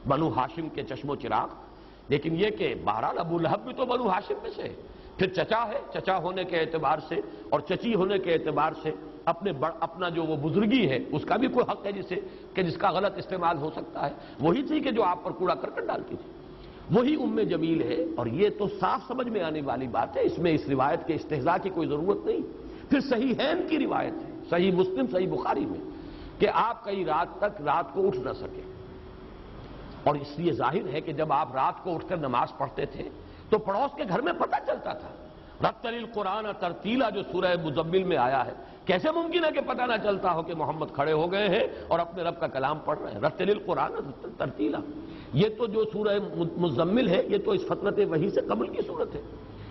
S1: بنو ہاشم کے چشم و چراغ. لیکن یہ کہ بہرحال ابو لہب بھی تو بنو ہاشم میں سے، پھر چچا ہے، چچا ہونے کے اعتبار سے اور چچی ہونے کے اعتبار سے اپنا جو وہ بزرگی ہے اس کا بھی کوئی حق ہے جس کا غلط استعمال ہو سکتا ہے. وہی تھی کہ جو آپ پر کوڑا کرکٹ ڈالتی تھی، وہی ام جمیل ہے. اور یہ تو صاف سمجھ میں آنے والی بات ہے، اس میں اس روایت کے استہزاء کی کوئی ضرورت نہیں. پھر صحیحین کی روایت ہے، صحیح مسلم صحیح بخاری میں، کہ آپ کئی رات تک رات کو اٹھ نہ سکے. اور اس لیے ظاہر ہے کہ جب آپ رات کو اٹھ کر نماز پڑھتے تھے تو پڑوس کے گھر میں پتہ چلتا تھا. رتل القرآن ترتیلا جو سورہ مزمل میں آیا ہے، کیسے ممکن ہے کہ پتہ نہ چلتا ہو کہ محمد کھڑے ہو گئے ہیں اور اپنے رب کا کلام پڑھ رہے ہیں. رتل القرآن ترتیلا، یہ تو جو سورہ مزمل ہے یہ تو اس فترت وحی سے قبل کی صورت ہے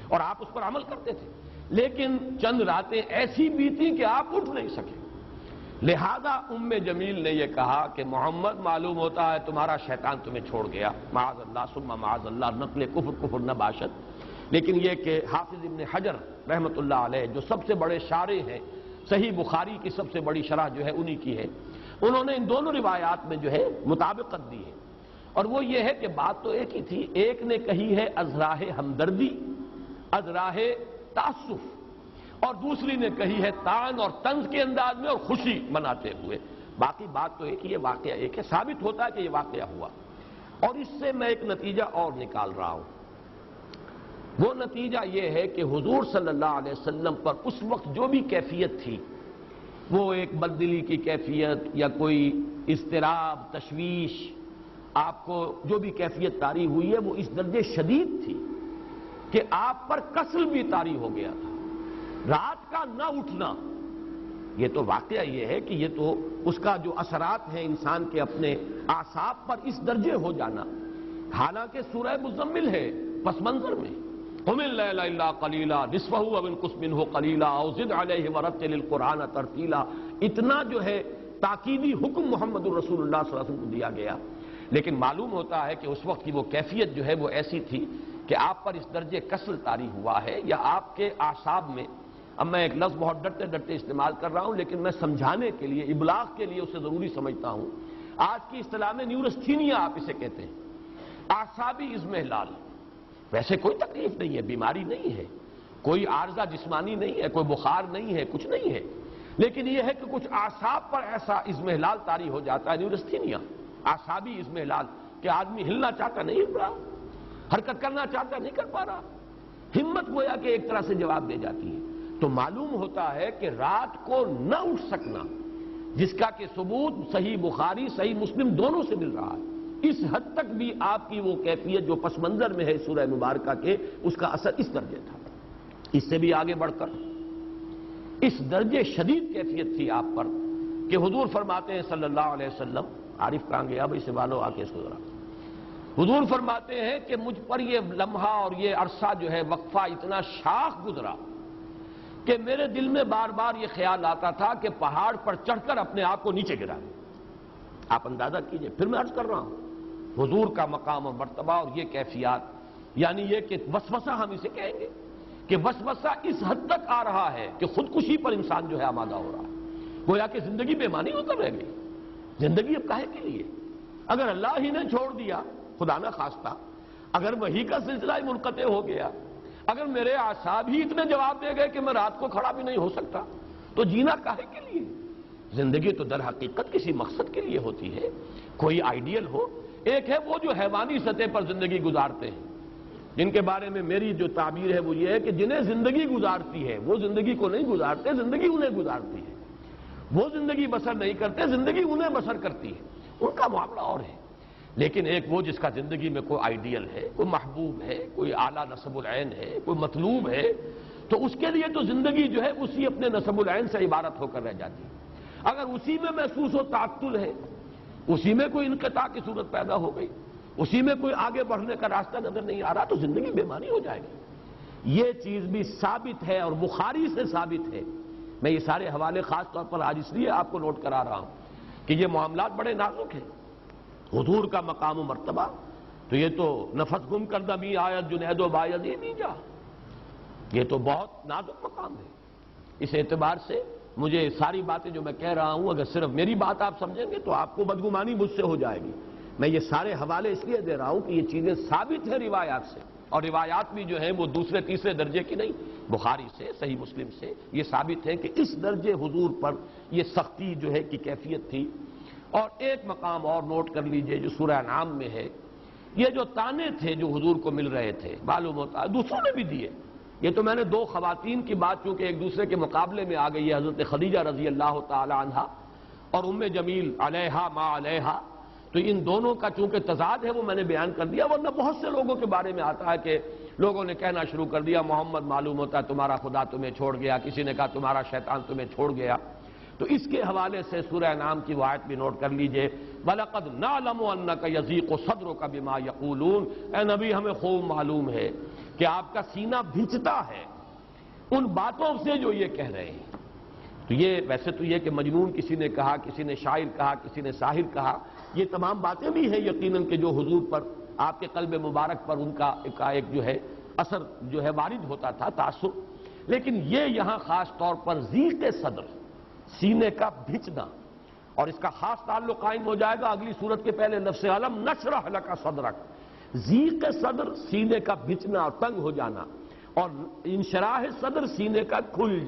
S1: اور آپ اس پر عمل کرتے تھے. لیکن چند راتیں ایسی بیتیں کہ آپ اٹھ نہیں سکے. لہذا ام جمیل نے یہ کہا کہ محمد معلوم ہوتا ہے تمہارا شیطان تمہیں چھوڑ گیا. معاذ اللہ ثم معاذ اللہ، نقل کفر نہ باشد. لیکن یہ کہ حافظ ابن حجر رحمۃ اللہ علیہ جو سب سے بڑے شارح ہیں، صحیح بخاری کی سب سے بڑی شرح جو ہے انہی کی ہے، انہوں نے ان دونوں روایات میں جو ہے مطابقت دی ہے. اور وہ یہ ہے کہ بات تو ایک ہی تھی. ایک نے کہی ہے از راہ ہمدردی، از راہ تعصف، اور دوسری نے کہی ہے طعن اور طنز کے انداز میں اور خوشی مناتے ہوئے. باقی بات تو ایک ہی ہے، واقعہ ایک ہے. ثابت ہوتا ہے کہ یہ واقعہ ہوا. اور اس سے میں ایک نتیجہ اور نکال رہا ہوں. وہ نتیجہ یہ ہے کہ حضور صلی اللہ علیہ وسلم پر اس وقت جو بھی کیفیت تھی، وہ ایک بددلی کی کیفیت یا کوئی اضطراب، تشویش، آپ کو جو بھی کیفیت طاری ہوئی ہے وہ اس درجے شدید تھی کہ آپ پر کسل بھی طاری ہو گیا تھا. رات کا نہ اٹھنا، یہ تو واقعہ یہ ہے کہ یہ تو اس کا جو اثرات ہیں انسان کے اپنے اعصاب پر اس درجے ہو جانا. حالانکہ سورہ مزمل ہے پس منظر میں، قم اللیل الا قلیلا نصفہ او انقص منہ قلیلا او زد علیہ ورتل القرآن ترتیلا، اتنا جو ہے تاکیدی حکم محمد الرسول اللہ صلی اللہ علیہ وسلم کو دیا گیا. لیکن معلوم ہوتا ہے کہ اس وقت کی وہ کیفیت جو ہے وہ ایسی تھی کہ آپ پر اس درجے کسل طاری ہوا ہے، یا آپ کے اعصاب میں، اب میں ایک لفظ بہت ڈرتے ڈرتے استعمال کر رہا ہوں لیکن میں سمجھانے کے لیے، ابلاغ کے لیے اسے ضروری سمجھتا ہوں. آج کی اصطلاح میں نیورستھینیا آپ اسے کہتے ہیں، اعصابی اضمحلال. ویسے کوئی تکلیف نہیں ہے، بیماری نہیں ہے، کوئی عارضہ جسمانی نہیں ہے، کوئی بخار نہیں ہے، کچھ نہیں ہے. لیکن یہ ہے کہ کچھ اعصاب پر ایسا اضمحلال طاری ہو جاتا ہے، نیورستھینیا، اعصابی اضمحلال، کہ آدمی ہلنا چاہتا نہیں ہل رہا، حرکت کرنا چاہتا نہیں کر پا رہا، ہمت گویا کہ ایک طرح سے جواب دے جاتی ہے. تو معلوم ہوتا ہے کہ رات کو نہ اٹھ سکنا، جس کا کہ ثبوت صحیح بخاری صحیح مسلم دونوں سے مل رہا ہے، اس حد تک بھی آپ کی وہ کیفیت جو پس منظر میں ہے سورہ مبارکہ کے، اس کا اثر اس درجے تھا. اس سے بھی آگے بڑھ کر اس درجے شدید کیفیت تھی آپ پر کہ حضور فرماتے ہیں صلی اللہ علیہ وسلم، عارف کہاں گیا بھائی، سے والو آ کے اس کو ذرا، حضور فرماتے ہیں کہ مجھ پر یہ لمحہ اور یہ عرصہ جو ہے وقفہ اتنا شاخ گزرا کہ میرے دل میں بار بار یہ خیال آتا تھا کہ پہاڑ پر چڑھ کر اپنے آپ کو نیچے گرا. آپ اندازہ کیجئے، پھر میں عرض کر رہا ہوں حضور کا مقام اور مرتبہ اور یہ کیفیات، یعنی یہ کہ وسوسہ ہم اسے کہیں گے کہ وسوسہ اس حد تک آ رہا ہے کہ خودکشی پر انسان جو ہے آمادہ ہو رہا ہے. گویا کہ زندگی بے معنی ہو کر رہ گئی. زندگی اب کاہے کے لیے؟ اگر اللہ ہی نے چھوڑ دیا خدا نہ خواستہ، اگر وحی کا سلسلہ ہی منقطع ہو گیا، اگر میرے اعصاب ہی اتنے جواب دے گئے کہ میں رات کو کھڑا بھی نہیں ہو سکتا، تو جینا کاہے کے لیے؟ زندگی تو در حقیقت کسی مقصد کے لیے ہوتی ہے، کوئی آئیڈیل ہو. ایک ہے وہ جو حیوانی سطح پر زندگی گزارتے ہیں، جن کے بارے میں میری جو تعبیر ہے وہ یہ ہے کہ جنہیں زندگی گزارتی ہے وہ زندگی کو نہیں گزارتے، زندگی انہیں گزارتی ہے. وہ زندگی بسر نہیں کرتے، زندگی انہیں بسر کرتی ہے. ان کا معاملہ اور ہے. لیکن ایک وہ جس کا زندگی میں کوئی آئیڈیل ہے، کوئی محبوب ہے، کوئی اعلیٰ نصب العین ہے، کوئی مطلوب ہے، تو اس کے لیے تو زندگی جو ہے اسی اپنے نصب العین سے عبارت ہو کر رہ جاتی ہے. اگر اسی میں محسوس و تعطل ہے، اسی میں کوئی انقطاع کی صورت پیدا ہو گئی، اسی میں کوئی آگے بڑھنے کا راستہ نظر نہیں آ رہا، تو زندگی بے معنی ہو جائے گی. یہ چیز بھی ثابت ہے اور بخاری سے ثابت ہے. میں یہ سارے حوالے خاص طور پر آج اس لیے آپ کو نوٹ کرا رہا ہوں کہ یہ معاملات بڑے نازک ہیں. حضور کا مقام و مرتبہ تو یہ تو نفس گم کردہ بھی آیت جنید و باید یہ نہیں جا، یہ تو بہت نازک مقام ہے. اس اعتبار سے مجھے ساری باتیں جو میں کہہ رہا ہوں اگر صرف میری بات آپ سمجھیں گے تو آپ کو بدگمانی مجھ سے ہو جائے گی. میں یہ سارے حوالے اس لیے دے رہا ہوں کہ یہ چیزیں ثابت ہیں روایات سے، اور روایات بھی جو ہیں وہ دوسرے تیسرے درجے کی نہیں، بخاری سے، صحیح مسلم سے یہ ثابت ہے کہ اس درجے حضور پر یہ سختی جو ہے کی کیفیت تھی. اور ایک مقام اور نوٹ کر لیجئے جو سورہ انعام میں ہے، یہ جو تانے تھے جو حضور کو مل رہے تھے، معلوم ہوتا ہے دوسروں نے بھی دیے. یہ تو میں نے دو خواتین کی بات چونکہ ایک دوسرے کے مقابلے میں آ گئی ہے، حضرت خدیجہ رضی اللہ تعالی عنہا اور ام جمیل علیہا ما علیہا، تو ان دونوں کا چونکہ تضاد ہے وہ میں نے بیان کر دیا. ورنہ بہت سے لوگوں کے بارے میں آتا ہے کہ لوگوں نے کہنا شروع کر دیا محمد معلوم ہوتا ہے تمہارا خدا تمہیں چھوڑ گیا، کسی نے کہا تمہارا شیطان تمہیں چھوڑ گیا. تو اس کے حوالے سے سورہ انعام کی وہ آیت بھی نوٹ کر لیجئے، وَلَقَدْ نَعْلَمُ أَنَّكَ يَضِيقُ صَدْرُكَ بِمَا يَقُولُونَ. اے نبی ہمیں خوب معلوم ہے کہ آپ کا سینہ بھنچتا ہے ان باتوں سے جو یہ کہہ رہے ہیں. تو یہ ویسے تو یہ کہ مجنون کسی نے کہا، کسی نے شاعر کہا، کسی نے ساحر کہا، یہ تمام باتیں بھی ہیں یقیناً کہ جو حضور پر آپ کے قلب مبارک پر ان کا ایک جو ہے اثر جو ہے وارد ہوتا تھا، تاثر. لیکن یہ یہاں خاص طور پر ضیق صدر، سینے کا بھنچنا، اور اس کا خاص تعلق قائم ہو جائے گا اگلی صورت کے پہلے لفظ علم نشرح لک صدرک. ضیق صدر سینے کا بھنچنا اور تنگ ہو جانا، اور انشراح صدر سینے کا کھل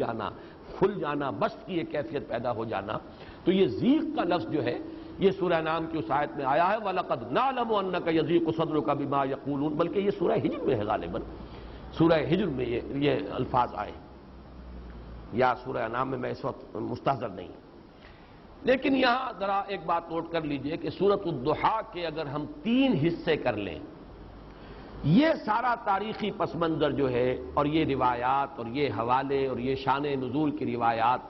S1: جانا بسط کی ایک کیفیت پیدا ہو جانا. تو یہ ضیق کا لفظ جو ہے یہ سورہ نام کی اس آیت میں آیا ہے، وَلَقَدْ نَعْلَمُ أَنَّكَ يَضِيقُ صَدْرُكَ بِمَا يَقُولُونَ، بلکہ یہ سورہ ہجر میں ہے غالباً، سورہ ہجر میں یہ الفاظ آئے، یا سورہ نام میں اس وقت مستحضر نہیں. لیکن یہاں ذرا ایک بات نوٹ کر لیجئے کہ سورۃ الضحیٰ کے اگر ہم 3 حصے کر لیں، یہ سارا تاریخی پس منظر جو ہے اور یہ روایات اور یہ حوالے اور یہ شان نزول کی روایات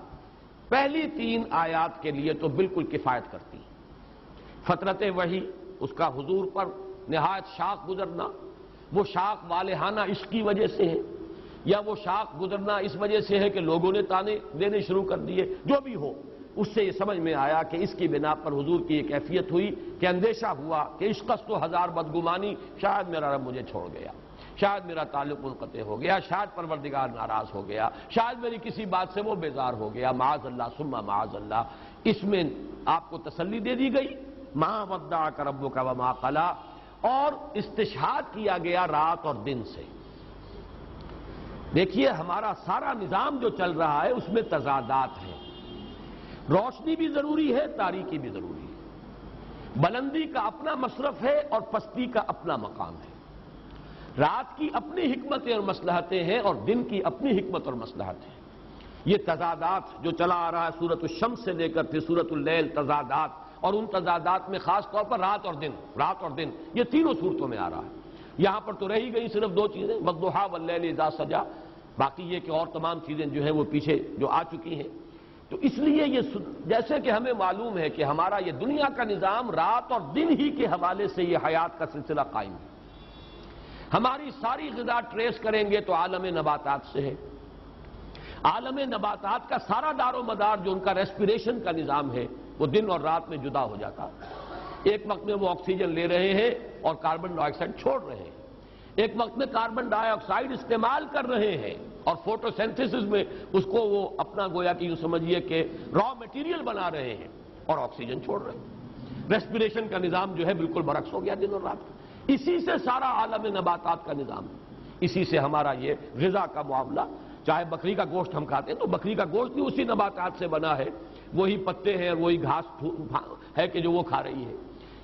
S1: پہلی 3 آیات کے لیے تو بالکل کفایت کرتی. فترت وحی، اس کا حضور پر نہایت شاخ گزرنا، وہ شاخ والہانہ عشق کی وجہ سے ہے یا وہ شاخ گزرنا اس وجہ سے ہے کہ لوگوں نے تانے دینے شروع کر دیے، جو بھی ہو اس سے یہ سمجھ میں آیا کہ اس کی بنا پر حضور کی یہ کیفیت ہوئی کہ اندیشہ ہوا کہ عشقست و ہزار بدگمانی، شاید میرا رب مجھے چھوڑ گیا، شاید میرا تعلق منقطع ہو گیا، شاید پروردگار ناراض ہو گیا، شاید میری کسی بات سے وہ بیزار ہو گیا، معاذ اللہ ثم معاذ اللہ. اس میں آپ کو تسلی دے دی گئی ما ودعک ربک وما قلی، اور استشہاد کیا گیا رات اور دن سے. دیکھیے ہمارا سارا نظام جو چل رہا ہے اس میں تضادات ہیں، روشنی بھی ضروری ہے، تاریکی بھی ضروری ہے، بلندی کا اپنا مصرف ہے اور پستی کا اپنا مقام ہے، رات کی اپنی حکمتیں اور مصلحتیں ہیں اور دن کی اپنی حکمت اور مصلحت ہے. یہ تضادات جو چلا آ رہا ہے سورۃ الشمس سے لے کر پھر سورۃ اللیل، تضادات، اور ان تضادات میں خاص طور پر رات اور دن یہ تینوں صورتوں میں آ رہا ہے. یہاں پر تو رہی گئی صرف 2 چیزیں، والضحیٰ واللیل اذا سجا، باقی یہ کہ اور تمام چیزیں جو ہیں وہ پیچھے جو آ چکی ہیں. تو اس لیے یہ جیسے کہ ہمیں معلوم ہے کہ ہمارا یہ دنیا کا نظام رات اور دن ہی کے حوالے سے یہ حیات کا سلسلہ قائم ہے. ہماری ساری غذا ٹریس کریں گے تو عالم نباتات سے ہے. عالم نباتات کا سارا دار و مدار جو ان کا ریسپیریشن کا نظام ہے وہ دن اور رات میں جدا ہو جاتا. ایک وقت میں وہ آکسیجن لے رہے ہیں اور کاربن ڈائی آکسائڈ چھوڑ رہے ہیں, ایک وقت میں کاربن ڈائی آکسائڈ استعمال کر رہے ہیں اور فوٹو سینتھیسس میں اس کو وہ اپنا گویا کہ یوں سمجھیے کہ را مٹیریل بنا رہے ہیں اور آکسیجن چھوڑ رہے ہیں. ریسپیریشن کا نظام جو ہے بالکل برعکس ہو گیا دن اور رات. اسی سے سارا عالم نباتات کا نظام ہے, اسی سے ہمارا یہ غذا کا معاملہ. چاہے بکری کا گوشت ہم کھاتے ہیں تو بکری کا گوشت بھی اسی نباتات سے بنا ہے, وہی پتے ہیں, وہی گھاس ہے کہ جو وہ کھا رہی ہے.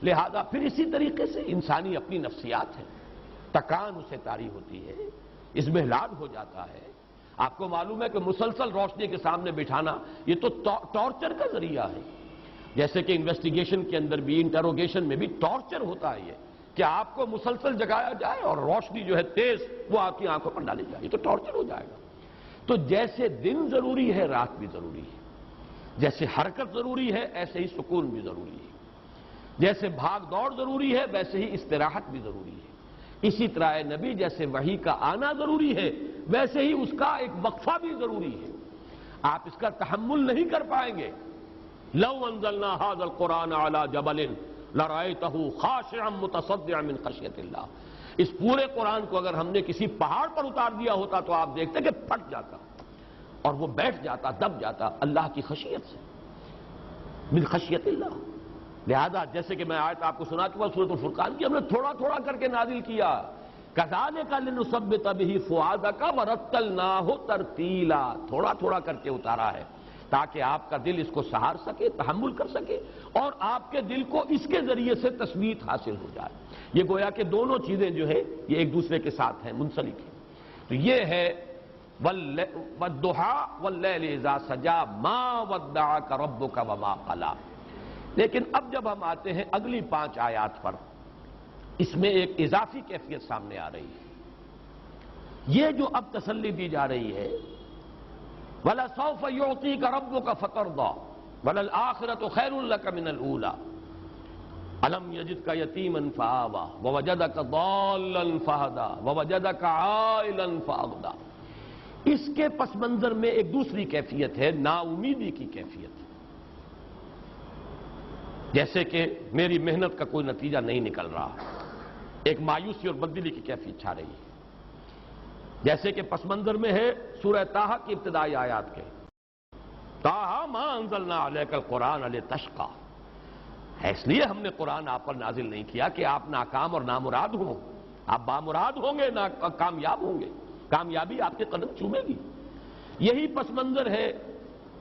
S1: لہذا پھر اسی طریقے سے انسانی اپنی نفسیات ہے, تکان اسے طاری ہوتی ہے, اضمحلال ہو جاتا ہے. آپ کو معلوم ہے کہ مسلسل روشنی کے سامنے بٹھانا یہ تو ٹارچر کا ذریعہ ہے. جیسے کہ انویسٹیگیشن کے اندر بھی, انٹروگیشن میں بھی ٹارچر ہوتا ہے یہ کہ آپ کو مسلسل جگایا جائے اور روشنی جو ہے تیز وہ آپ کی آنکھوں پر ڈالی جائے, یہ تو ٹارچر ہو جائے گا. تو جیسے دن ضروری ہے رات بھی ضروری ہے, جیسے حرکت ضروری ہے ایسے ہی سکون بھی ضروری ہے, جیسے بھاگ دوڑ ضروری ہے ویسے ہی استراحت بھی ضروری ہے. اسی طرح اے نبی جیسے وحی کا آنا ضروری ہے ویسے ہی اس کا ایک وقفہ بھی ضروری ہے. آپ اس کا تحمل نہیں کر پائیں گے. لو انزلنا هذا القرآن على جبل لرأيته خاشعا متصدعا من خشية اللہ. اس پورے قرآن کو اگر ہم نے کسی پہاڑ پر اتار دیا ہوتا تو آپ دیکھتے کہ پھٹ جاتا اور وہ بیٹھ جاتا, دب جاتا اللہ کی خشیت سے, من خشیت اللہ. لہذا جیسے کہ میں آیت آپ کو سنا چکا سورۃ الفرقان کی, ہم نے تھوڑا تھوڑا کر کے نازل کیا. کذالک لنثبت به فؤادک ورتلناہ ترتیلا, تھوڑا تھوڑا کر کے اتارا ہے تاکہ آپ کا دل اس کو سہار سکے, تحمل کر سکے اور آپ کے دل کو اس کے ذریعے سے تثبیت حاصل ہو جائے. یہ گویا کہ دونوں چیزیں جو ہے یہ ایک دوسرے کے ساتھ ہیں, منسلک ہیں. تو یہ ہے والضحیٰ واللیل اذا سجا ما ودعک ربک وما قلی. لیکن اب جب ہم آتے ہیں اگلی 5 آیات پر, اس میں ایک اضافی کیفیت سامنے آ رہی ہے. یہ جو اب تسلی دی جا رہی ہے وَلَسَوْفَ يُعْطِيكَ رَبُّكَ فَتَرْضَىٰ وَلَلْآخِرَةُ خَيْرٌ لَكَ مِنَ الْأُولَىٰ أَلَمْ يَجِدْكَ يَتِيمًا فَآوَىٰ وَوَجَدَكَ ضَالًّا فَهَدَىٰ وَوَجَدَكَ عَائِلًا فَأَغْنَىٰ. اس کے پس منظر میں ایک دوسری کیفیت ہے, نا امیدی کی کیفیت. جیسے کہ میری محنت کا کوئی نتیجہ نہیں نکل رہا, ایک مایوسی اور بددلی کی کیفیت چھا رہی ہے. جیسے کہ پس منظر میں ہے سورہ طٰہٰ کی ابتدائی آیات کے, طٰہٰ ما انزلنا علیک القرآن لتشقیٰ. اس لیے ہم نے قرآن آپ پر نازل نہیں کیا کہ آپ ناکام اور نامراد ہوں, آپ بامراد ہوں گے, کامیاب ہوں گے, کامیابی آپ کے قدم چومے گی. یہی پس منظر ہے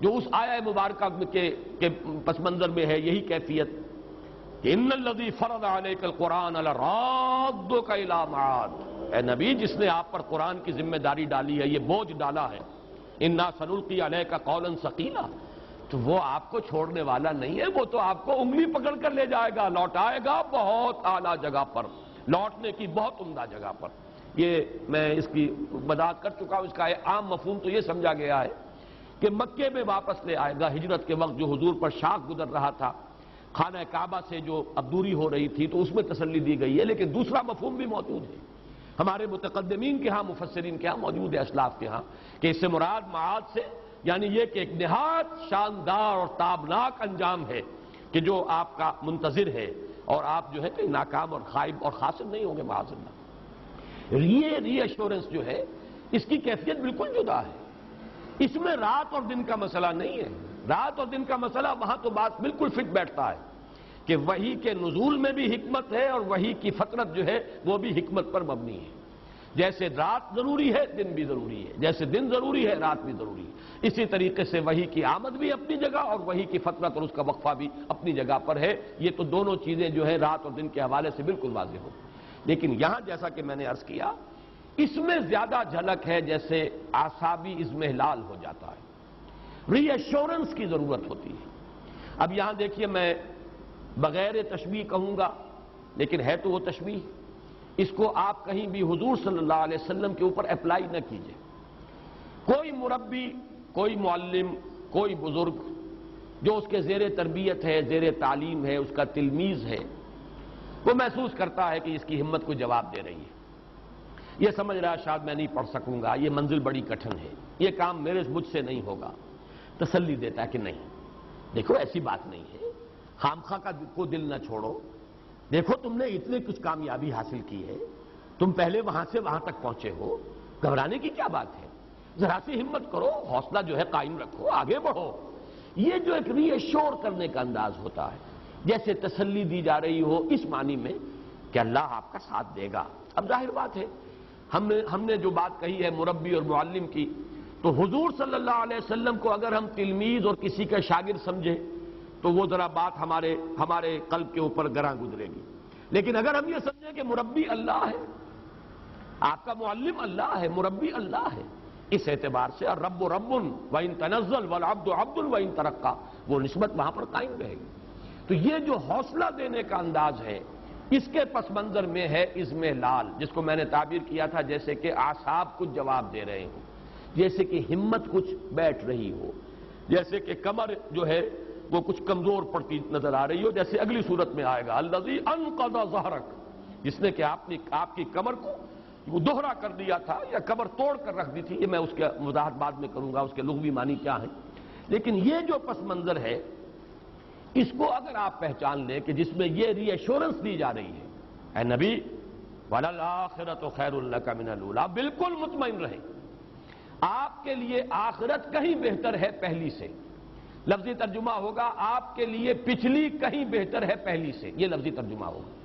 S1: جو اس آیہ مبارکہ کے پس منظر میں ہے, یہی کیفیت کہ ان الذی فرض علیک القرآن لرادک الی معاد. اے نبی جس نے آپ پر قرآن کی ذمہ داری ڈالی ہے, یہ بوجھ ڈالا ہے, انا سنلقی علیک قولا ثقیلا, تو وہ آپ کو چھوڑنے والا نہیں ہے, وہ تو آپ کو انگلی پکڑ کر لے جائے گا, لوٹائے گا بہت اعلیٰ جگہ پر, لوٹنے کی بہت عمدہ جگہ پر. یہ میں اس کی وضاحت کر چکا ہوں. اس کا عام مفہوم تو یہ سمجھا گیا ہے کہ مکے میں واپس لے آئے گا. ہجرت کے وقت جو حضور پر شاخ گزر رہا تھا, خانہ کعبہ سے جو اب دوری ہو رہی تھی, تو اس میں تسلی دی گئی ہے. لیکن دوسرا مفہوم بھی موجود ہے ہمارے متقدمین کے ہاں, مفسرین کے ہاں موجود ہے, اسلاف کے ہاں, کہ اس سے مراد معاد سے یعنی یہ کہ ایک نہایت شاندار اور تابناک انجام ہے کہ جو آپ کا منتظر ہے, اور آپ جو ہے کہ ناکام اور خائب اور خاسر نہیں ہوں گے معاذ اللہ. یہ ری ایشورنس جو ہے اس کی کیفیت بالکل جدا ہے. اس میں رات اور دن کا مسئلہ نہیں ہے. رات اور دن کا مسئلہ وہاں تو بات بالکل فٹ بیٹھتا ہے کہ وحی کے نزول میں بھی حکمت ہے اور وحی کی فطرت جو ہے وہ بھی حکمت پر مبنی ہے. جیسے رات ضروری ہے دن بھی ضروری ہے, جیسے دن ضروری ہے رات بھی ضروری ہے, اسی طریقے سے وحی کی آمد بھی اپنی جگہ اور وحی کی فطرت اور اس کا وقفہ بھی اپنی جگہ پر ہے. یہ تو دونوں چیزیں جو ہے رات اور دن کے حوالے سے بالکل واضح ہو. لیکن یہاں جیسا کہ میں نے عرض کیا, اس میں زیادہ جھلک ہے جیسے اعصابی اضمحلال ہو جاتا ہے, ری ایشورنس کی ضرورت ہوتی ہے. اب یہاں دیکھیے, میں بغیر تشبیہ کہوں گا لیکن ہے تو وہ تشبیہ, اس کو آپ کہیں بھی حضور صلی اللہ علیہ وسلم کے اوپر اپلائی نہ کیجئے. کوئی مربی, کوئی معلم, کوئی بزرگ جو اس کے زیر تربیت ہے، زیر تعلیم ہے، اس کا تلمیذ ہے، وہ محسوس کرتا ہے کہ اس کی ہمت کو جواب دے رہی ہے، یہ سمجھ رہا ہے شاید میں نہیں پڑھ سکوں گا، یہ منزل بڑی کٹھن ہے، یہ کام مجھ سے نہیں ہوگا، تسلی دیتا ہے کہ نہیں، دیکھو ایسی بات نہیں ہے، خامخواہ کو دل نہ چھوڑو، دیکھو تم نے اتنے کچھ کامیابی حاصل کی ہے، تم پہلے وہاں سے وہاں تک پہنچے ہو، گھبرانے کی کیا بات ہے، ذرا سی ہمت کرو، حوصلہ جو ہے قائم رکھو، آگے بڑھو۔ یہ جو ایک ری ایشور کرنے کا انداز ہوتا ہے، جیسے تسلی دی جا رہی ہو اس معنی میں کہ اللہ آپ کا ساتھ دے گا۔ اب ظاہر بات ہے ہم نے جو بات کہی ہے مربی اور معلم کی، تو حضور صلی اللہ علیہ وسلم کو اگر ہم تلمیذ اور کسی کا شاگرد سمجھے تو وہ ذرا بات ہمارے قلب کے اوپر گراں گزرے گی، لیکن اگر ہم یہ سمجھیں کہ مربی اللہ ہے، آپ کا معلم اللہ ہے، مربی اللہ ہے، اس اعتبار سے الرب رب وَإِن تنزل والعبد عبد وَإِن ترقى، وہ نسبت وہاں پر قائم رہے گی۔ تو یہ جو حوصلہ دینے کا انداز ہے، اس کے پس منظر میں ہے اضمحلال، جس کو میں نے تعبیر کیا تھا جیسے کہ اعصاب کچھ جواب دے رہے ہوں، جیسے کہ ہمت کچھ بیٹھ رہی ہو، جیسے کہ کمر جو ہے وہ کچھ کمزور پڑتی نظر آ رہی ہو، جیسے اگلی صورت میں آئے گا الذی انقض ظہرک، جس نے کہ آپ کی کمر کو وہ دوہرا کر دیا تھا یا کمر توڑ کر رکھ دی تھی، یہ میں اس کے وضاحت بعد میں کروں گا، اس کے لغوی معنی کیا ہیں، لیکن یہ جو پس منظر ہے اس کو اگر آپ پہچان لیں کہ جس میں یہ ری ایشورنس دی جا رہی ہے، اے نبی وَلَلْآخِرَةُ خَيْرٌ لَكَ مِنَ الْأُولَىٰ، بالکل مطمئن رہیں، آپ کے لیے آخرت کہیں بہتر ہے پہلی سے، لفظی ترجمہ ہوگا آپ کے لیے پچھلی کہیں بہتر ہے پہلی سے، یہ لفظی ترجمہ ہوگا۔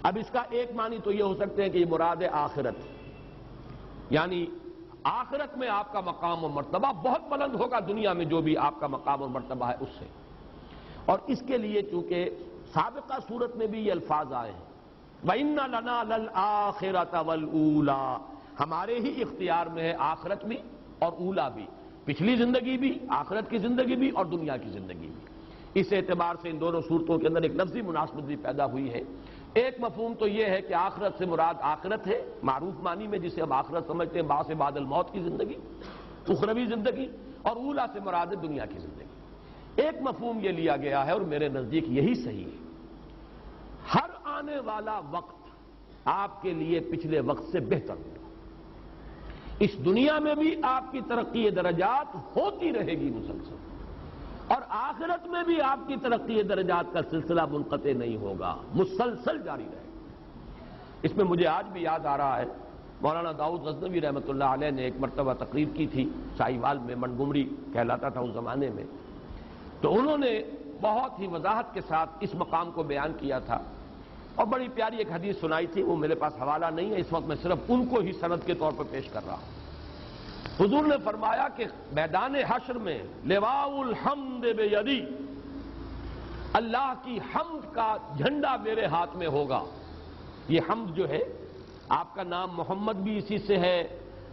S1: اب اس کا ایک معنی تو یہ ہو سکتے ہیں کہ یہ مراد ہے آخرت، یعنی آخرت میں آپ کا مقام و مرتبہ بہت بلند ہوگا، دنیا میں جو بھی آپ کا مقام اور مرتبہ ہے اس سے، اور اس کے لیے چونکہ سابقہ صورت میں بھی یہ الفاظ آئے ہیں وَإِنَّ لَنَا لَلْآخِرَةَ وَالْأُولَىٰ، ہمارے ہی اختیار میں ہے آخرت بھی اور اولا بھی، پچھلی زندگی بھی، آخرت کی زندگی بھی اور دنیا کی زندگی بھی۔ اس اعتبار سے ان دونوں صورتوں کے اندر ایک لفظی مناسبت بھی پیدا ہوئی ہے۔ ایک مفہوم تو یہ ہے کہ آخرت سے مراد آخرت ہے معروف معنی میں، جسے ہم آخرت سمجھتے ہیں بعث بعد الموت کی زندگی، اخروی زندگی، اور اولا سے مراد ہے دنیا کی زندگی۔ ایک مفہوم یہ لیا گیا ہے اور میرے نزدیک یہی صحیح ہے، ہر آنے والا وقت آپ کے لیے پچھلے وقت سے بہتر ہوگا، اس دنیا میں بھی آپ کی ترقی درجات ہوتی رہے گی مسلسل، اور آخرت میں بھی آپ کی ترقی درجات کا سلسلہ منقطع نہیں ہوگا، مسلسل جاری رہے گا۔ اس میں مجھے آج بھی یاد آ رہا ہے مولانا داؤد غزنوی رحمۃ اللہ علیہ نے ایک مرتبہ تقریر کی تھی سائیوال میں، منگمری کہلاتا تھا اس زمانے میں، تو انہوں نے بہت ہی وضاحت کے ساتھ اس مقام کو بیان کیا تھا، اور بڑی پیاری ایک حدیث سنائی تھی، وہ میرے پاس حوالہ نہیں ہے اس وقت، میں صرف ان کو ہی سند کے طور پر پیش کر رہا ہوں۔ حضور نے فرمایا کہ میدان حشر میں لواء الحمد بیدی، اللہ کی حمد کا جھنڈا میرے ہاتھ میں ہوگا۔ یہ حمد جو ہے، آپ کا نام محمد بھی اسی سے ہے،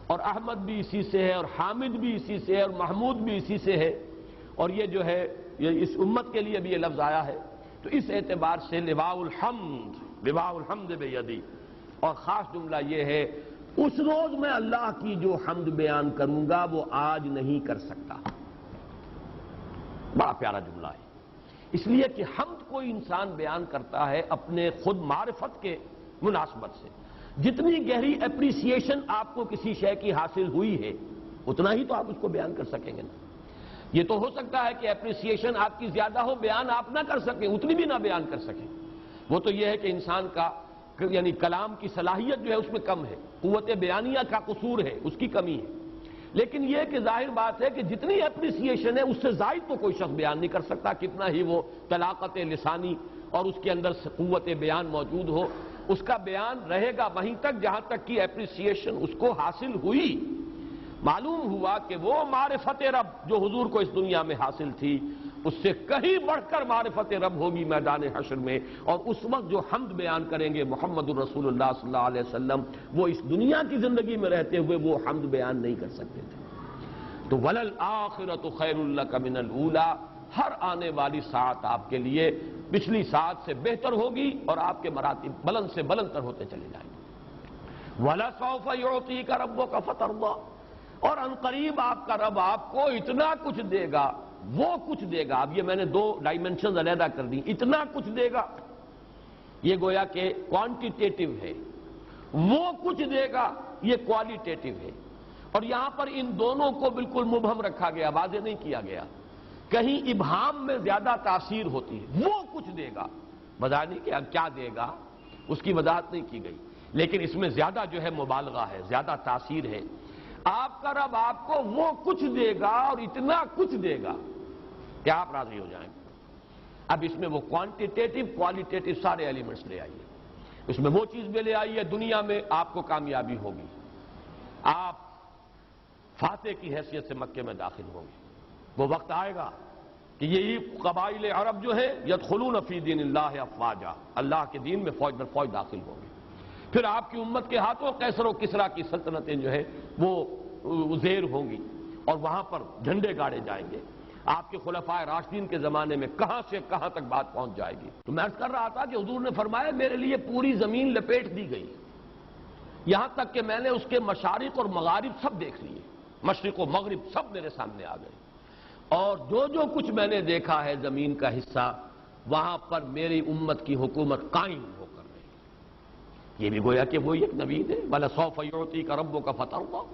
S1: اور احمد بھی اسی سے ہے، اور حامد بھی اسی سے ہے، اور محمود بھی اسی سے ہے، اور یہ جو ہے یہ اس امت کے لیے بھی یہ لفظ آیا ہے، تو اس اعتبار سے لواء الحمد بیدی، اور خاص جملہ یہ ہے اس روز میں اللہ کی جو حمد بیان کروں گا وہ آج نہیں کر سکتا۔ بڑا پیارا جملہ ہے، اس لیے کہ حمد کوئی انسان بیان کرتا ہے اپنے خود معرفت کے مناسبت سے، جتنی گہری اپریسیشن آپ کو کسی شے کی حاصل ہوئی ہے اتنا ہی تو آپ اس کو بیان کر سکیں گے نا۔ یہ تو ہو سکتا ہے کہ اپریسیشن آپ کی زیادہ ہو، بیان آپ نہ کر سکیں، اتنی بھی نہ بیان کر سکیں، وہ تو یہ ہے کہ انسان کا یعنی کلام کی صلاحیت جو ہے اس میں کم ہے، قوت بیانیہ کا قصور ہے، اس کی کمی ہے، لیکن یہ کہ ظاہر بات ہے کہ جتنی اپریسیشن ہے اس سے زائد تو کوئی شخص بیان نہیں کر سکتا، کتنا ہی وہ طلاقت لسانی اور اس کے اندر قوت بیان موجود ہو، اس کا بیان رہے گا وہیں تک جہاں تک کہ اپریسیشن اس کو حاصل ہوئی۔ معلوم ہوا کہ وہ معرفت رب جو حضور کو اس دنیا میں حاصل تھی اس سے کہیں بڑھ کر معرفت رب ہوگی میدان حشر میں، اور اس وقت جو حمد بیان کریں گے محمد الرسول اللہ صلی اللہ علیہ وسلم، وہ اس دنیا کی زندگی میں رہتے ہوئے وہ حمد بیان نہیں کر سکتے تھے۔ تو وَلَلْآخِرَةُ خَيْرٌ لَكَ مِنَ الْأُولَىٰ، ہر آنے والی ساعت آپ کے لیے پچھلی ساعت سے بہتر ہوگی، اور آپ کے مراتب بلند سے بلند تر ہوتے چلے جائیں گے۔ وَلَسَوْفَ يُعْطِيكَ رَبُّكَ فَتَرْضَىٰ، اور عنقریب آپ کا رب آپ کو اتنا کچھ دے گا، وہ کچھ دے گا. اب یہ میں نے دو ڈائمنشنز علیحدہ کر دی. اتنا کچھ دے گا یہ گویا کہ کوانٹیٹیو ہے، وہ کچھ دے گا یہ کوالیٹیٹیو ہے. اور یہاں پر ان دونوں کو بالکل مبہم رکھا گیا، واضح نہیں کیا گیا. کہیں ابہام میں زیادہ تاثیر ہوتی ہے، وہ کچھ دے گا، وضاحت نہیں کہ کیا دے گا اس کی وضاحت نہیں کی گئی، لیکن اس میں زیادہ جو ہے مبالغہ ہے، زیادہ تاثیر ہے. آپ کا رب آپ کو وہ کچھ دے گا اور اتنا کچھ دے گا کہ آپ راضی ہو جائیں گے. اب اس میں وہ کوانٹیٹیو کوالیٹیٹیو سارے ایلیمنٹس لے آئیے. اس میں وہ چیز بھی لے آئیے، دنیا میں آپ کو کامیابی ہوگی، آپ فاتح کی حیثیت سے مکے میں داخل ہوں گے. وہ وقت آئے گا کہ یہی قبائل عرب جو ہے یدخلون فی دین اللہ افواجا، اللہ کے دین میں فوج در فوج داخل ہوں گے. پھر آپ کی امت کے ہاتھوں کیسر و کسریٰ کی سلطنتیں جو ہے وہ زیر ہوں گی اور وہاں پر جھنڈے گاڑے جائیں گے. آپ کے خلفائے راشدین کے زمانے میں کہاں سے کہاں تک بات پہنچ جائے گی. تو میں عرض کر رہا تھا کہ حضور نے فرمایا میرے لیے پوری زمین لپیٹ دی گئی، یہاں تک کہ میں نے اس کے مشارق اور مغارب سب دیکھ لیے، مشرق و مغرب سب میرے سامنے آ گئے. اور جو کچھ میں نے دیکھا ہے زمین کا حصہ، وہاں پر میری امت کی حکومت قائم ہو کر رہی ہے. یہ بھی گویا کہ وہی ایک نبی ہے، وَلَسَوْفَ يُعْطِيكَ رَبُّكَ فَتَرْضَىٰ.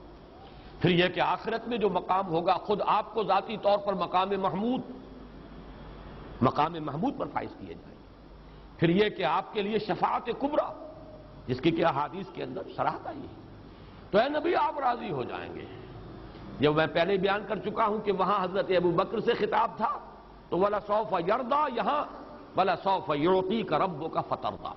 S1: پھر یہ کہ آخرت میں جو مقام ہوگا خود آپ کو ذاتی طور پر مقام محمود پر فائز کیے جائیں گے. پھر یہ کہ آپ کے لیے شفاعت کبریٰ، جس کی کہ احادیث کے اندر صراحت آئی ہے. تو اے نبی آپ راضی ہو جائیں گے. جب میں پہلے بیان کر چکا ہوں کہ وہاں حضرت ابو بکر سے خطاب تھا تو وَلَسَوْفَ يَرْضَىٰ، یہاں وَلَسَوْفَ يُعْطِيكَ رَبُّكَ فَتَرْضَىٰ.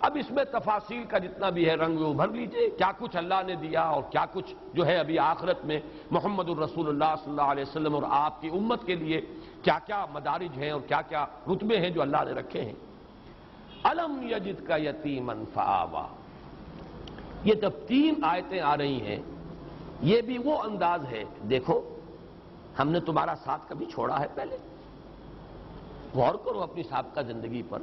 S1: اب اس میں تفاصیل کا جتنا بھی ہے رنگ ابھر لیجئے، کیا کچھ اللہ نے دیا اور کیا کچھ جو ہے ابھی آخرت میں محمد الرسول اللہ صلی اللہ علیہ وسلم اور آپ کی امت کے لیے کیا کیا مدارج ہیں اور کیا کیا رتبے ہیں جو اللہ نے رکھے ہیں. أَلَمْ يَجِدْكَ يَتِيمًا فَآوَىٰ، یہ جب 3 آیتیں آ رہی ہیں یہ بھی وہ انداز ہے. دیکھو ہم نے تمہارا ساتھ کبھی چھوڑا ہے پہلے؟ غور کرو اپنی سابقہ زندگی پر.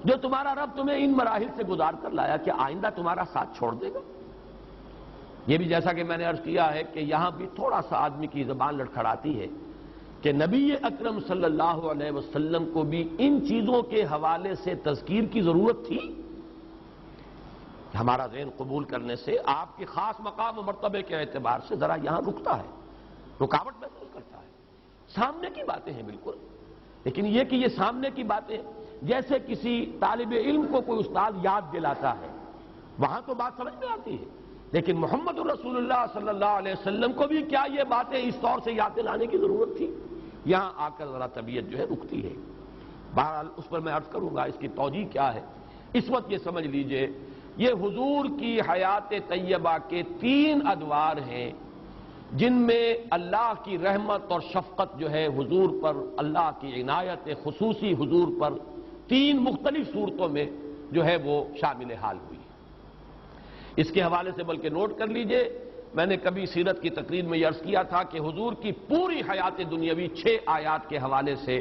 S1: جو تمہارا رب تمہیں ان مراحل سے گزار کر لایا، کہ آئندہ تمہارا ساتھ چھوڑ دے گا؟ یہ بھی جیسا کہ میں نے عرض کیا ہے کہ یہاں بھی تھوڑا سا آدمی کی زبان لڑکھڑاتی ہے کہ نبی اکرم صلی اللہ علیہ وسلم کو بھی ان چیزوں کے حوالے سے تذکیر کی ضرورت تھی. ہمارا ذہن قبول کرنے سے آپ کے خاص مقام و مرتبے کے اعتبار سے ذرا یہاں رکتا ہے، رکاوٹ محسوس کرتا ہے. سامنے کی باتیں ہیں بالکل، لیکن یہ کہ یہ سامنے کی باتیں جیسے کسی طالب علم کو کوئی استاد یاد دلاتا ہے، وہاں تو بات سمجھ میں آتی ہے. لیکن محمد الرسول اللہ صلی اللہ علیہ وسلم کو بھی کیا یہ باتیں اس طور سے یاد دلانے کی ضرورت تھی؟ یہاں آ کر ذرا طبیعت جو ہے رکتی ہے. بہرحال اس پر میں عرض کروں گا اس کی توجیہ کیا ہے. اس وقت یہ سمجھ لیجئے یہ حضور کی حیات طیبہ کے 3 ادوار ہیں جن میں اللہ کی رحمت اور شفقت جو ہے حضور پر، اللہ کی عنایت خصوصی حضور پر 3 مختلف صورتوں میں جو ہے وہ شامل حال ہوئی. اس کے حوالے سے بلکہ نوٹ کر لیجئے، میں نے کبھی سیرت کی تقریر میں یہ عرض کیا تھا کہ حضور کی پوری حیات دنیاوی 6 آیات کے حوالے سے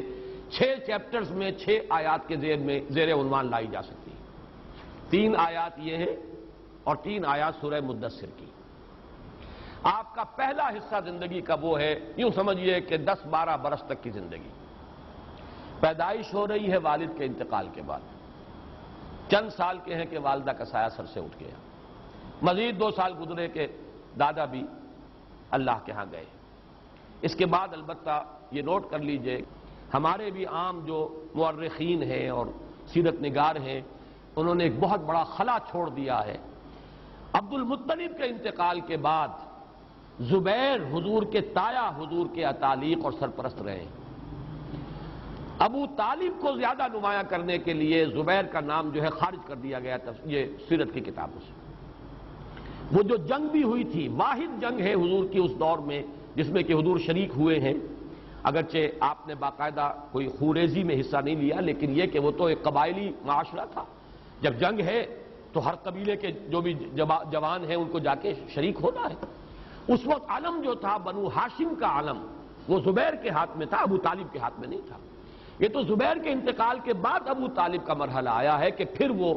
S1: 6 چیپٹرز میں 6 آیات کے زیر عنوان لائی جا سکتی ہے. 3 آیات یہ ہیں اور 3 آیات سورہ مدثر کی. آپ کا پہلا حصہ زندگی کا وہ ہے، یوں سمجھئے کہ 10-12 برس تک کی زندگی. پیدائش ہو رہی ہے والد کے انتقال کے بعد، چند سال کے ہیں کہ والدہ کا سایہ سر سے اٹھ گیا. مزید 2 سال گزرے کہ دادا بھی اللہ کے ہاں گئے. اس کے بعد البتہ یہ نوٹ کر لیجئے ہمارے بھی عام جو مورخین ہیں اور سیرت نگار ہیں انہوں نے ایک بہت بڑا خلا چھوڑ دیا ہے. عبد المطلب کے انتقال کے بعد زبیر حضور کے تایا حضور کے اتالیق اور سرپرست رہے. ابو طالب کو زیادہ نمایاں کرنے کے لیے زبیر کا نام جو ہے خارج کر دیا گیا یہ سیرت کی کتابوں سے. وہ جو جنگ بھی ہوئی تھی، واحد جنگ ہے حضور کی اس دور میں جس میں کہ حضور شریک ہوئے ہیں، اگرچہ آپ نے باقاعدہ کوئی خوریزی میں حصہ نہیں لیا، لیکن یہ کہ وہ تو ایک قبائلی معاشرہ تھا. جب جنگ ہے تو ہر قبیلے کے جو بھی جوان ہیں ان کو جا کے شریک ہونا ہے. اس وقت علم جو تھا بنو ہاشم کا علم وہ زبیر کے ہاتھ میں تھا، ابو طالب کے ہاتھ میں نہیں تھا. یہ تو زبیر کے انتقال کے بعد ابو طالب کا مرحلہ آیا ہے کہ پھر وہ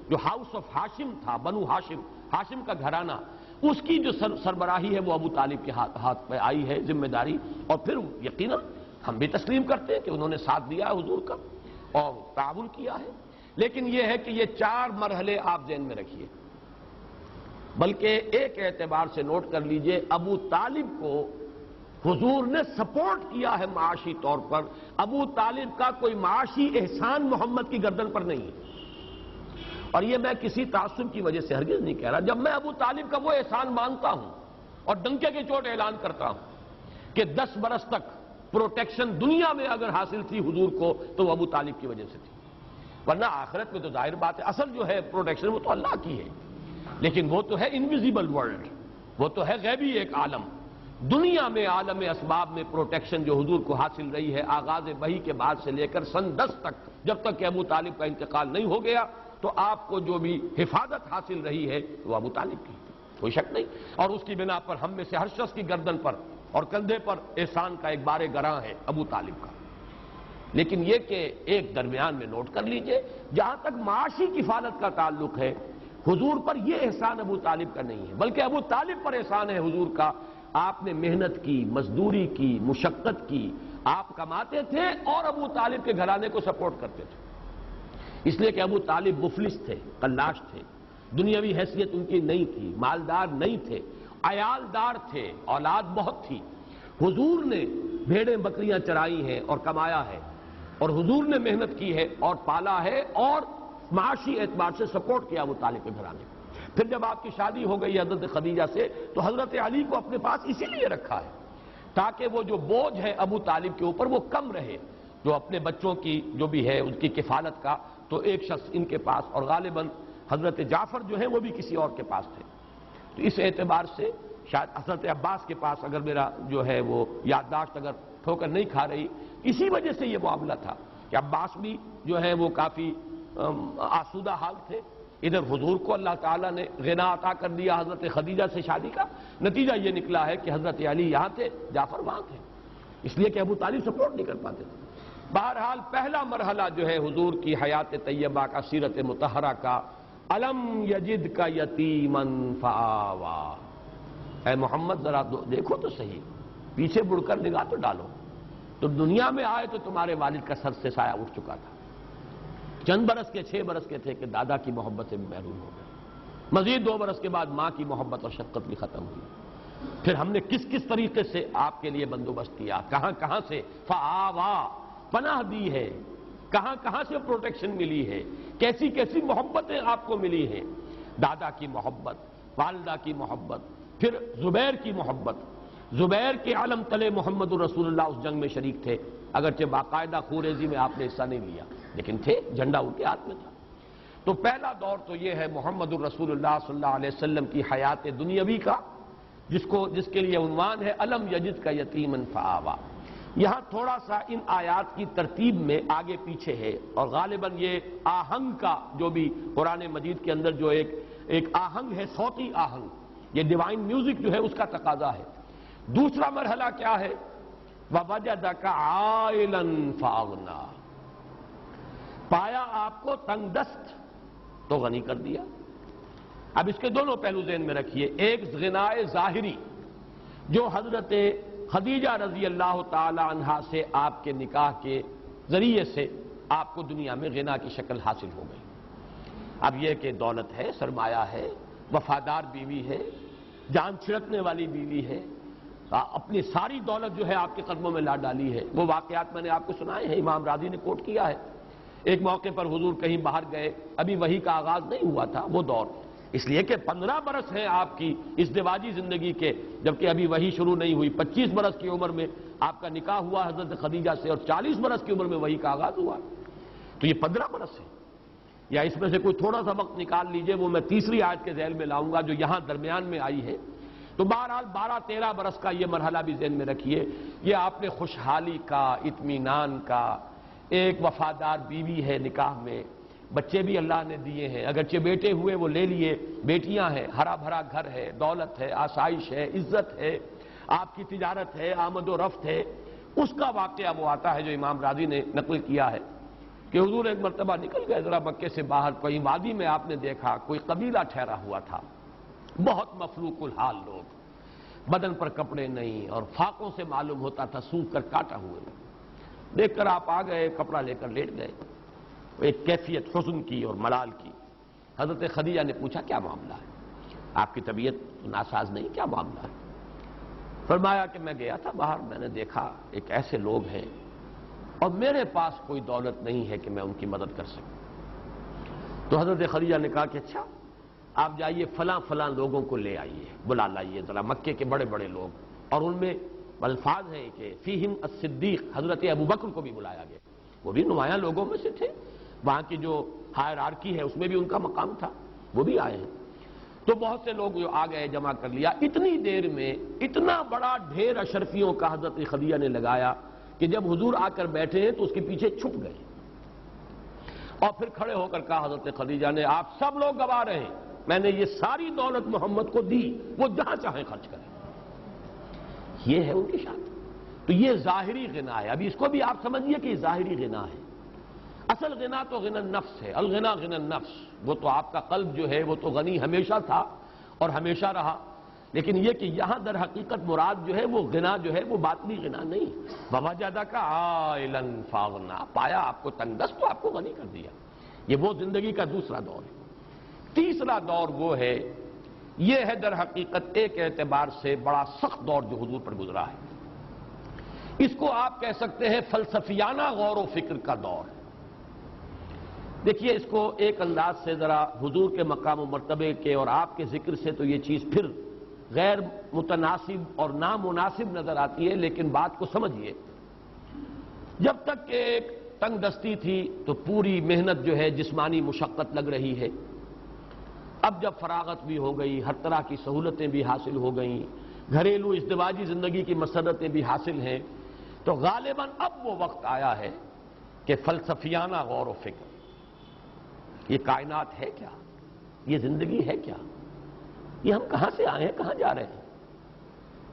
S1: جو ہاؤس آف ہاشم تھا، بنو ہاشم، ہاشم کا گھرانہ، اس کی جو سربراہی ہے وہ ابو طالب کے ہاتھ پہ آئی ہے ذمہ داری، اور پھر یقیناً ہم بھی تسلیم کرتے ہیں کہ انہوں نے ساتھ دیا ہے حضور کا اور تعاون کیا ہے۔ لیکن یہ ہے کہ یہ 4 مرحلے آپ ذہن میں رکھیے، بلکہ ایک اعتبار سے نوٹ کر لیجئے، ابو طالب کو حضور نے سپورٹ کیا ہے معاشی طور پر۔ ابو طالب کا کوئی معاشی احسان محمد کی گردن پر نہیں ہے، اور یہ میں کسی تعصب کی وجہ سے ہرگز نہیں کہہ رہا۔ جب میں ابو طالب کا وہ احسان مانتا ہوں اور ڈنکے کے چوٹ اعلان کرتا ہوں کہ 10 برس تک پروٹیکشن دنیا میں اگر حاصل تھی حضور کو تو وہ ابو طالب کی وجہ سے تھی، ورنہ آخرت میں تو ظاہر بات ہے اصل جو ہے پروٹیکشن وہ تو اللہ کی ہے، لیکن وہ تو ہے انویزیبل ورلڈ، وہ تو ہے غیبی ایک عالم۔ دنیا میں عالم اسباب میں پروٹیکشن جو حضور کو حاصل رہی ہے آغاز وحی کے بعد سے لے کر سن 10 تک، جب تک کہ ابو طالب کا انتقال نہیں ہو گیا، تو آپ کو جو بھی حفاظت حاصل رہی ہے وہ ابو طالب کی، کوئی شک نہیں، اور اس کی بنا پر ہم میں سے ہر شخص کی گردن پر اور کندھے پر احسان کا ایک بار گراں ہے ابو طالب کا۔ لیکن یہ کہ ایک درمیان میں نوٹ کر لیجئے، جہاں تک معاشی کفالت کا تعلق ہے حضور پر یہ احسان ابو طالب کا نہیں ہے، بلکہ ابو طالب پر احسان ہے حضور کا۔ آپ نے محنت کی، مزدوری کی، مشقت کی، آپ کماتے تھے اور ابو طالب کے گھرانے کو سپورٹ کرتے تھے، اس لیے کہ ابو طالب مفلس تھے، قلاش تھے، دنیاوی حیثیت ان کی نہیں تھی، مالدار نہیں تھے، عیالدار تھے، اولاد بہت تھی۔ حضور نے بھیڑیں بکریاں چرائی ہیں اور کمایا ہے، اور حضور نے محنت کی ہے اور پالا ہے اور معاشی اعتبار سے سپورٹ کیا ابو طالب کے گھرانے کو۔ پھر جب آپ کی شادی ہو گئی حضرت خدیجہ سے تو حضرت علی کو اپنے پاس اسی لیے رکھا ہے تاکہ وہ جو بوجھ ہے ابو طالب کے اوپر وہ کم رہے، جو اپنے بچوں کی جو بھی ہے ان کی کفالت کا، تو ایک شخص ان کے پاس، اور غالباً حضرت جعفر جو ہے وہ بھی کسی اور کے پاس تھے، تو اس اعتبار سے شاید حضرت عباس کے پاس، اگر میرا جو ہے وہ یادداشت اگر ٹھوکر نہیں کھا رہی، اسی وجہ سے یہ معاملہ تھا کہ عباس بھی جو ہے وہ کافی آسودہ حال تھے۔ ادھر حضور کو اللہ تعالیٰ نے غنا عطا کر دیا حضرت خدیجہ سے شادی کا، نتیجہ یہ نکلا ہے کہ حضرت علی یہاں تھے، جعفر وہاں تھے، اس لیے کہ ابو طالب سپورٹ نہیں کر پاتے تھے۔ بہرحال پہلا مرحلہ جو ہے حضور کی حیات طیبہ کا، سیرت مطہرہ کا، الم یجد کا یتیما فآوا، اے محمد ذرا دیکھو تو صحیح، پیچھے مڑ کر نگاہ تو ڈالو، تو دنیا میں آئے تو تمہارے والد کا سر سے سایہ اٹھ چکا تھا، چند برس کے 6 برس کے تھے کہ دادا کی محبت سے بھی محروم ہو گئے، مزید 2 برس کے بعد ماں کی محبت اور شفقت بھی ختم ہوئی، پھر ہم نے کس کس طریقے سے آپ کے لیے بندوبست کیا، کہاں کہاں سے فآوا پناہ دی ہے، کہاں کہاں سے پروٹیکشن ملی ہے، کیسی کیسی محبتیں آپ کو ملی ہیں، دادا کی محبت، والدہ کی محبت، پھر زبیر کی محبت۔ زبیر کے علم تلے محمد الرسول اللہ اس جنگ میں شریک تھے، اگرچہ باقاعدہ خوریزی میں آپ نے حصہ نہیں لیا، لیکن تھے، جھنڈا ان کے ہاتھ میں تھا۔ تو پہلا دور تو یہ ہے محمد الرسول اللہ صلی اللہ علیہ وسلم کی حیات دنیاوی کا، جس کے لیے عنوان ہے الم یجد کا یتیما فآوا۔ یہاں تھوڑا سا ان آیات کی ترتیب میں آگے پیچھے ہے، اور غالباً یہ آہنگ کا جو بھی قرآن مجید کے اندر جو ایک آہنگ ہے، صوتی آہنگ، یہ ڈیوائن میوزک جو ہے اس کا تقاضا ہے۔ دوسرا مرحلہ کیا ہے؟ وَوَجَدَكَ عَائِلًا فَأَغْنَىٰ، پایا آپ کو تنگ دست تو غنی کر دیا۔ اب اس کے دونوں پہلو ذہن میں رکھیے، ایک غنائے ظاہری جو حضرت خدیجہ رضی اللہ تعالی عنہا سے آپ کے نکاح کے ذریعے سے آپ کو دنیا میں غنا کی شکل حاصل ہو گئی۔ اب یہ کہ دولت ہے، سرمایہ ہے، وفادار بیوی ہے، جان چھڑکنے والی بیوی ہے، اپنی ساری دولت جو ہے آپ کے قدموں میں لا ڈالی ہے۔ وہ واقعات میں نے آپ کو سنائے ہیں، امام راضی نے کوٹ کیا ہے۔ ایک موقع پر حضور کہیں باہر گئے، ابھی وحی کا آغاز نہیں ہوا تھا وہ دور، اس لیے کہ 15 برس ہیں آپ کی ازدواجی زندگی کے، جبکہ ابھی وحی شروع نہیں ہوئی۔ 25 برس کی عمر میں آپ کا نکاح ہوا حضرت خدیجہ سے، اور 40 برس کی عمر میں وحی کا آغاز ہوا، تو یہ 15 برس ہے، یا اس میں سے کوئی تھوڑا سا وقت نکال لیجئے، وہ میں تیسری آیت کے ذیل میں لاؤں گا جو یہاں درمیان میں آئی ہے۔ تو بہرحال 12-13 برس کا یہ مرحلہ بھی ذہن میں رکھیے، یہ آپ نے خوشحالی کا، اطمینان کا، ایک وفادار بیوی ہے نکاح میں، بچے بھی اللہ نے دیے ہیں، اگرچہ بیٹے ہوئے وہ لے لیے، بیٹیاں ہیں، ہرا بھرا گھر ہے، دولت ہے، آسائش ہے، عزت ہے، آپ کی تجارت ہے، آمد و رفت ہے۔ اس کا واقعہ وہ آتا ہے جو امام راضی نے نقل کیا ہے کہ حضور ایک مرتبہ نکل گئے ذرا مکے سے باہر، کوئی وادی میں آپ نے دیکھا کوئی قبیلہ ٹھہرا ہوا تھا، بہت مفلوق الحال لوگ، بدن پر کپڑے نہیں اور فاقوں سے معلوم ہوتا تھا سوکھ کر کاٹا ہوئے۔ دیکھ کر آپ آ گئے، کپڑا لے کر لیٹ گئے، ایک کیفیت حزن کی اور ملال کی۔ حضرت خدیجہ نے پوچھا کیا معاملہ ہے؟ آپ کی طبیعت ناساز نہیں، کیا معاملہ ہے؟ فرمایا کہ میں گیا تھا باہر، میں نے دیکھا ایک ایسے لوگ ہیں اور میرے پاس کوئی دولت نہیں ہے کہ میں ان کی مدد کر سکوں۔ تو حضرت خدیجہ نے کہا کہ اچھا آپ جائیے فلاں فلاں لوگوں کو لے آئیے، بلا لائیے ذرا، مکے کے بڑے بڑے لوگ، اور ان میں الفاظ ہیں کہ فیہم الصدیق، حضرت ابوبکر کو بھی بلایا گیا، وہ بھی نمایاں لوگوں میں سے تھے، وہاں کی جو ہائرارکی ہے اس میں بھی ان کا مقام تھا، وہ بھی آئے ہیں۔ تو بہت سے لوگ جو آ گئے، جمع کر لیا، اتنی دیر میں اتنا بڑا ڈھیر اشرفیوں کا حضرت خدیجہ نے لگایا کہ جب حضور آ کر بیٹھے ہیں تو اس کے پیچھے چھپ گئے، اور پھر کھڑے ہو کر کہا حضرت خدیجہ نے آپ سب لوگ گوا رہے ہیں، میں نے یہ ساری دولت محمد کو دی، وہ جہاں چاہیں خرچ کریں۔ یہ ہے ان کی شان۔ تو یہ ظاہری غنا ہے، ابھی اس کو بھی آپ سمجھیے کہ یہ ظاہری غنا ہے۔ اصل غنا تو غنا النفس ہے، الغنا غنا النفس، وہ تو آپ کا قلب جو ہے وہ تو غنی ہمیشہ تھا اور ہمیشہ رہا، لیکن یہ کہ یہاں در حقیقت مراد جو ہے وہ غنا جو ہے وہ باطنی غنا نہیں۔ وَوَجَدَكَ عَائِلًا فَأَغْنَىٰ، پایا آپ کو تنگ دست تو آپ کو غنی کر دیا۔ یہ وہ زندگی کا دوسرا دور ہے۔ تیسرا دور وہ ہے، یہ ہے در حقیقت ایک اعتبار سے بڑا سخت دور جو حضور پر گزرا ہے، اس کو آپ کہہ سکتے ہیں فلسفیانہ غور و فکر کا دور۔ دیکھیے اس کو ایک انداز سے ذرا حضور کے مقام و مرتبے کے اور آپ کے ذکر سے تو یہ چیز پھر غیر متناسب اور نامناسب نظر آتی ہے، لیکن بات کو سمجھیے۔ جب تک کہ ایک تنگ دستی تھی تو پوری محنت جو ہے جسمانی مشقت لگ رہی ہے، اب جب فراغت بھی ہو گئی، ہر طرح کی سہولتیں بھی حاصل ہو گئیں، گھریلو ازدواجی زندگی کی مسرتیں بھی حاصل ہیں، تو غالباً اب وہ وقت آیا ہے کہ فلسفیانہ غور و فکر، یہ کائنات ہے کیا؟ یہ زندگی ہے کیا؟ یہ ہم کہاں سے آئے ہیں، کہاں جا رہے ہیں؟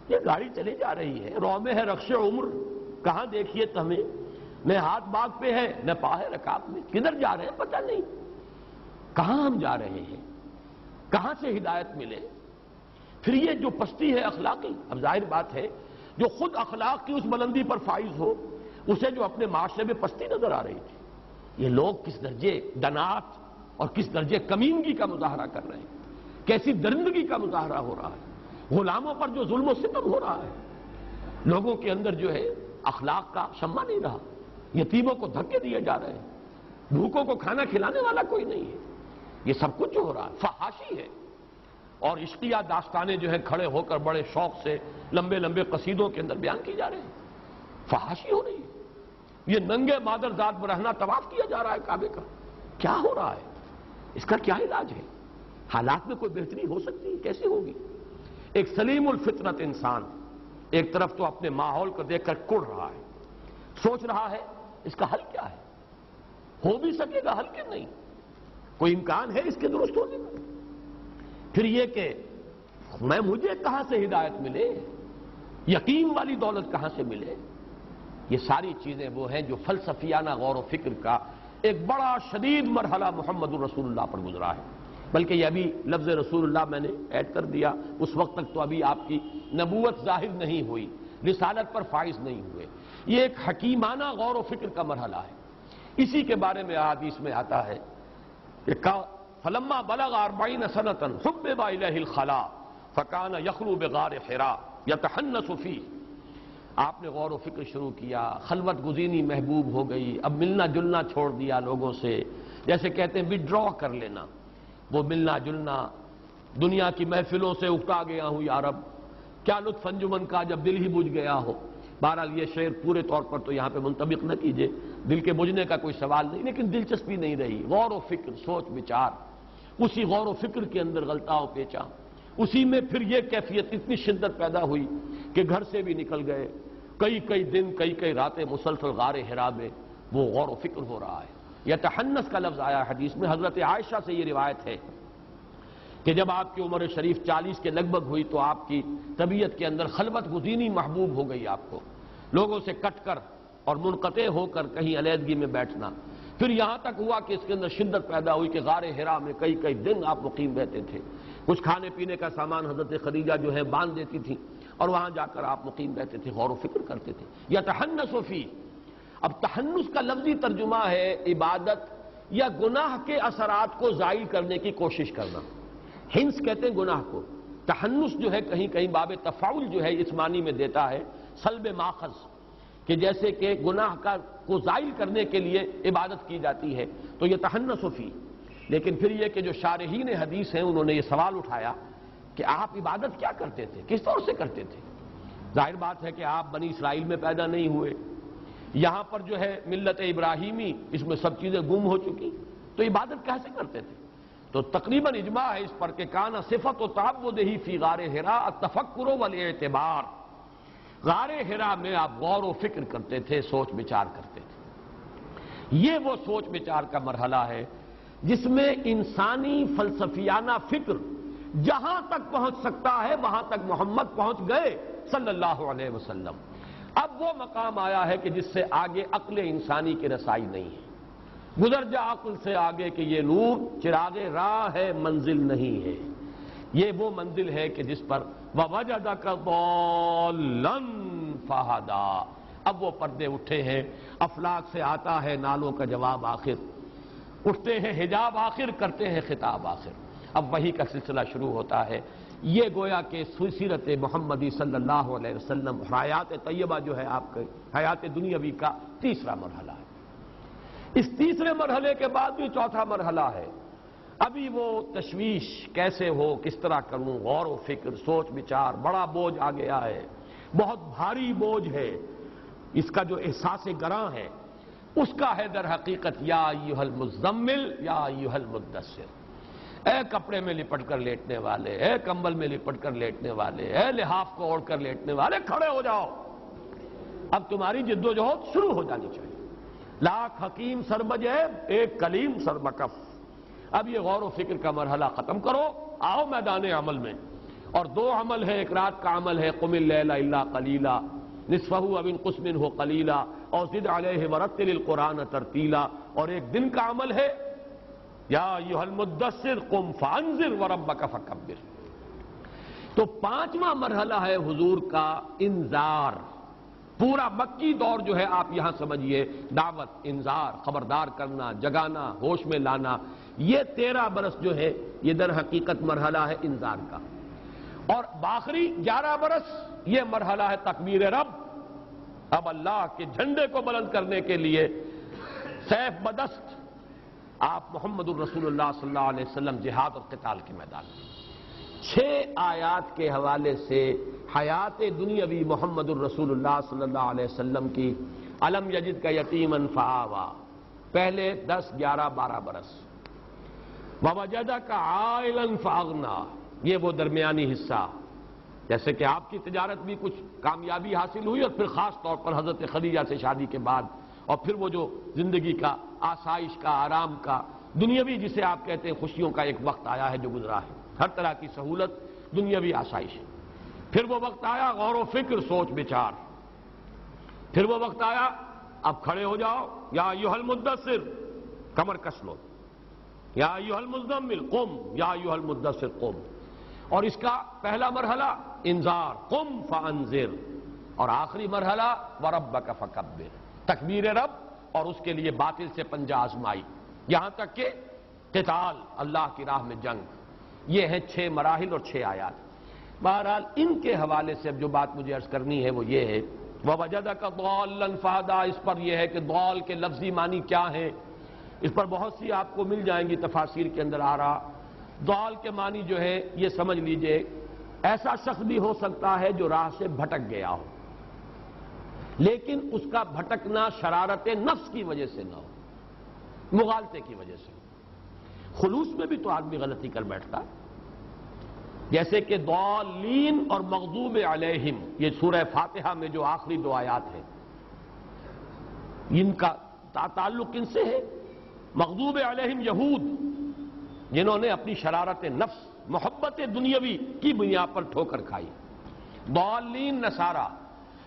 S1: یہ گاڑی چلے جا رہی ہے، رو میں ہے رخش عمر، کہاں دیکھیے ہمیں، نہ ہاتھ باغ پہ ہے نہ پا ہے رکاب میں، کدھر جا رہے ہیں پتہ نہیں، کہاں ہم جا رہے ہیں، کہاں سے ہدایت ملے؟ پھر یہ جو پستی ہے اخلاقی، اب ظاہر بات ہے جو خود اخلاق کی اس بلندی پر فائز ہو، اسے جو اپنے معاشرے میں پستی نظر آ رہی تھی۔ یہ لوگ کس درجے ڈنات اور کس درجے کمینگی کا مظاہرہ کر رہے ہیں، کیسی درندگی کا مظاہرہ ہو رہا ہے، غلاموں پر جو ظلم و ستم ہو رہا ہے، لوگوں کے اندر جو ہے اخلاق کا شمع نہیں رہا، یتیموں کو دھکے دیے جا رہے ہیں، بھوکوں کو کھانا کھلانے والا کوئی نہیں ہے، یہ سب کچھ جو ہو رہا ہے فحاشی ہے۔ اور عشقیہ داستانیں جو ہیں کھڑے ہو کر بڑے شوق سے لمبے لمبے قصیدوں کے اندر بیان کی جا رہے ہیں، فحاشی ہو رہی ہے۔ یہ ننگے مادر ذات برہنہ طواف کیا جا رہا ہے کعبے کا، کیا ہو رہا ہے؟ اس کا کیا علاج ہے؟ حالات میں کوئی بہتری ہو سکتی ہے؟ کیسے ہوگی؟ ایک سلیم الفطرت انسان ایک طرف تو اپنے ماحول کو دیکھ کر کڑ رہا ہے، سوچ رہا ہے اس کا حل کیا ہے، ہو بھی سکے گا حل کہ نہیں، کوئی امکان ہے اس کے درست ہونے کا؟ پھر یہ کہ مجھے کہاں سے ہدایت ملے، یقین والی دولت کہاں سے ملے؟ یہ ساری چیزیں وہ ہیں جو فلسفیانہ غور و فکر کا ایک بڑا شدید مرحلہ محمد الرسول اللہ پر گزرا ہے۔ بلکہ یہ ابھی لفظ رسول اللہ میں نے ایڈ کر دیا، اس وقت تک تو ابھی آپ کی نبوت ظاہر نہیں ہوئی، رسالت پر فائز نہیں ہوئے، یہ ایک حکیمانہ غور و فکر کا مرحلہ ہے۔ اسی کے بارے میں احادیث میں آتا ہے کہ فلما بلغ 40 سنة حبب إليه الخلاء فكان يخلو بغار حراء يتحنث فيه، آپ نے غور و فکر شروع کیا، خلوت گزینی محبوب ہو گئی، اب ملنا جلنا چھوڑ دیا لوگوں سے، جیسے کہتے ہیں وڈرا کر لینا، وہ ملنا جلنا، دنیا کی محفلوں سے اکتا گیا ہوں یا رب، کیا لطف انجمن کا جب دل ہی بجھ گیا ہو۔ بہرحال یہ شعر پورے طور پر تو یہاں پہ منطبق نہ کیجئے، دل کے بجھنے کا کوئی سوال نہیں، لیکن دلچسپی نہیں رہی، غور و فکر، سوچ بچار، اسی غور و فکر کے اندر غلطہ و پیچا، اسی میں پھر یہ کیفیت اتنی شدت پیدا ہوئی کہ گھر سے بھی نکل گئے، کئی دن کئی راتیں مسلسل غار حرا میں وہ غور و فکر ہو رہا ہے۔ یتحنس کا لفظ آیا حدیث میں، حضرت عائشہ سے یہ روایت ہے کہ جب آپ کی عمر شریف 40 کے لگ بھگ ہوئی تو آپ کی طبیعت کے اندر خلوت گزینی محبوب ہو گئی، آپ کو لوگوں سے کٹ کر اور منقطع ہو کر کہیں علیحدگی میں بیٹھنا، پھر یہاں تک ہوا کہ اس کے اندر شدت پیدا ہوئی کہ غار حرا میں کئی دن آپ مقیم رہتے تھے، کچھ کھانے پینے کا سامان حضرت خدیجہ جو ہے باندھ دیتی تھی اور وہاں جا کر آپ مقیم رہتے تھے، غور و فکر کرتے تھے. یتحنس فی، اب تحنس کا لفظی ترجمہ ہے عبادت یا گناہ کے اثرات کو زائل کرنے کی کوشش کرنا. ہنس کہتے ہیں گناہ کو. تحنس جو ہے کہیں کہیں باب تفاعل جو ہے اس معنی میں دیتا ہے سلب ماخذ، کہ جیسے کہ گناہ کو زائل کرنے کے لیے عبادت کی جاتی ہے، تو یہ تحنس فی. لیکن پھر یہ کہ جو شارحین حدیث ہیں انہوں نے یہ سوال اٹھایا کہ آپ عبادت کیا کرتے تھے، کس طور سے کرتے تھے؟ ظاہر بات ہے کہ آپ بنی اسرائیل میں پیدا نہیں ہوئے، یہاں پر جو ہے ملت ابراہیمی، اس میں سب چیزیں گم ہو چکی، تو عبادت کیسے کرتے تھے؟ تو تقریباً اجماع ہے اس پر کہ کانا صفت و تعبدہ فی غار حراء التفکر والاعتبار. غار حراء میں آپ غور و فکر کرتے تھے، سوچ بچار کرتے تھے. یہ وہ سوچ بچار کا مرحلہ ہے جس میں انسانی فلسفیانہ فکر جہاں تک پہنچ سکتا ہے وہاں تک محمد پہنچ گئے صلی اللہ علیہ وسلم. اب وہ مقام آیا ہے کہ جس سے آگے عقل انسانی کی رسائی نہیں ہے. گزر جا عقل سے آگے کہ یہ نور چراغ راہ ہے، منزل نہیں ہے. یہ وہ منزل ہے کہ جس پر وَوَجَدَكَ ضَالًّا فَهَدَىٰ. اب وہ پردے اٹھے ہیں، افلاک سے آتا ہے نالوں کا جواب آخر، اٹھتے ہیں حجاب آخر، کرتے ہیں خطاب آخر. اب وحی کا سلسلہ شروع ہوتا ہے. یہ گویا کہ سیرت محمدی صلی اللہ علیہ وسلم، حیات طیبہ جو ہے آپ کے حیات دنیاوی کا تیسرا مرحلہ ہے. اس تیسرے مرحلے کے بعد بھی چوتھا مرحلہ ہے. ابھی وہ تشویش کیسے ہو، کس طرح کروں، غور و فکر، سوچ بچار، بڑا بوجھ آ گیا ہے، بہت بھاری بوجھ ہے. اس کا جو احساس گراں ہے اس کا ہے در حقیقت یا ایھا المزمل یا ایھا المدثر. اے کپڑے میں لپٹ کر لیٹنے والے، اے کمبل میں لپٹ کر لیٹنے والے، اے لحاف کو اوڑھ کر لیٹنے والے، کھڑے ہو جاؤ. اب تمہاری جد و جہد شروع ہو جانی چاہیے. لاکھ حکیم سر بجیب، ایک کلیم سر بکف. اب یہ غور و فکر کا مرحلہ ختم کرو، آؤ میدان عمل میں. اور دو عمل ہے، ایک رات کا عمل ہے قم اللیل الا قلیلا نصفہ او انقص منہ قلیلا اور زد علیہ ورتل القرآن ترتیلا. اور ایک دن کا عمل ہے یا ایھا المدثر قم فانذر وربک فکبر. تو پانچواں مرحلہ ہے حضور کا انذار. پورا مکی دور جو ہے آپ یہاں سمجھیے دعوت، انذار، خبردار کرنا، جگانا، ہوش میں لانا. یہ 13 برس جو ہے یہ در حقیقت مرحلہ ہے انذار کا. اور باخری 11 برس یہ مرحلہ ہے تکبیر رب. اب اللہ کے جھنڈے کو بلند کرنے کے لیے سیف بدست آپ محمد الرسول اللہ صلی اللہ علیہ وسلم جہاد اور قتال کے میدان میں. 6 آیات کے حوالے سے حیات دنیاوی محمد الرسول اللہ صلی اللہ علیہ وسلم کی الم یجد کا یتیما فآوا، پہلے 10 11 12 برس. ووجدک عائلا فاغنا، یہ وہ درمیانی حصہ. جیسے کہ آپ کی تجارت بھی کچھ کامیابی حاصل ہوئی اور پھر خاص طور پر حضرت خدیجہ سے شادی کے بعد، اور پھر وہ جو زندگی کا آسائش کا، آرام کا، دنیاوی جسے آپ کہتے ہیں خوشیوں کا ایک وقت آیا ہے جو گزرا ہے، ہر طرح کی سہولت، دنیاوی آسائش. پھر وہ وقت آیا غور و فکر، سوچ بچار. پھر وہ وقت آیا اب کھڑے ہو جاؤ، یا ایھا المدثر، کمر کس لو، یا ایھا المزمل قم، یا ایھا المدثر قم. اور اس کا پہلا مرحلہ انذار، قم فانذر. اور آخری مرحلہ وربک فکبر، تکبیر رب اور اس کے لیے باطل سے پنجہ آزمائی، یہاں تک کہ قتال، اللہ کی راہ میں جنگ. یہ ہیں 6 مراحل اور 6 آیات. بہرحال ان کے حوالے سے اب جو بات مجھے عرض کرنی ہے وہ یہ ہے وَوَجَدَكَ ضَالًّا فَهَدَىٰ. اس پر یہ ہے کہ ضال کے لفظی معنی کیا ہیں، اس پر بہت سی آپ کو مل جائیں گی تفاسیر کے اندر آ رہا. ضال کے معنی جو ہے یہ سمجھ لیجئے ایسا شخص بھی ہو سکتا ہے جو راہ سے بھٹک گیا ہو، لیکن اس کا بھٹکنا شرارت نفس کی وجہ سے نہ ہو، مغالطے کی وجہ سے. خلوص میں بھی تو آدمی غلطی کر بیٹھتا، جیسے کہ ضالین اور مغضوب علیہم، یہ سورہ فاتحہ میں جو آخری 2 آیات ہیں ان کا تعلق ان سے ہے. مغضوب علیہم یہود، جنہوں نے اپنی شرارت نفس، محبت دنیاوی کی بنیاد پر ٹھوکر کھائی. ضالین نصارہ،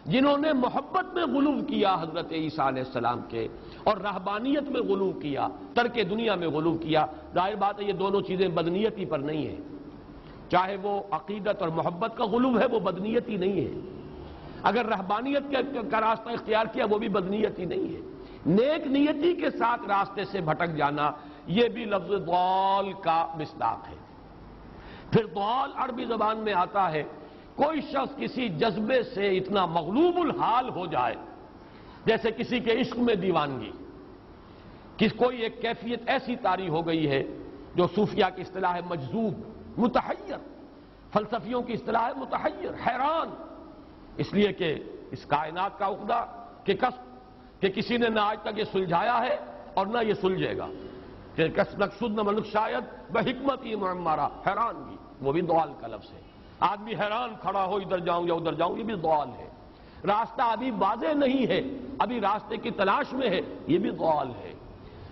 S1: جنہوں نے محبت میں غلو کیا حضرت عیسیٰ علیہ السلام کے، اور رہبانیت میں غلو کیا، ترک دنیا میں غلو کیا. ظاہر بات ہے یہ دونوں چیزیں بدنیتی پر نہیں ہیں. چاہے وہ عقیدت اور محبت کا غلو ہے وہ بدنیتی نہیں ہے، اگر رہبانیت کا راستہ اختیار کیا وہ بھی بدنیتی نہیں ہے، نیک نیتی کے ساتھ راستے سے بھٹک جانا یہ بھی لفظ ضال کا مصداق ہے۔ پھر ضال عربی زبان میں آتا ہے کوئی شخص کسی جذبے سے اتنا مغلوب الحال ہو جائے، جیسے کسی کے عشق میں دیوانگی، کوئی ایک کیفیت ایسی طاری ہو گئی ہے جو صوفیہ کی اصطلاح ہے مجذوب، متحیر، فلسفیوں کی اصطلاح ہے متحیر، حیران، اس لیے کہ اس کائنات کا عقدہ کہ کسی نے نہ آج تک یہ سلجھایا ہے اور نہ یہ سلجھے گا، کہ کس نقصد نہ ملک شاید بحکمت ہی معمارہ، حیرانگی، وہ بھی ضال کا لفظ ہے۔ آدمی حیران کھڑا ہو ادھر جاؤں یا ادھر جاؤں، یہ بھی ضال ہے۔ راستہ ابھی واضح نہیں ہے، ابھی راستے کی تلاش میں ہے، یہ بھی ضال ہے۔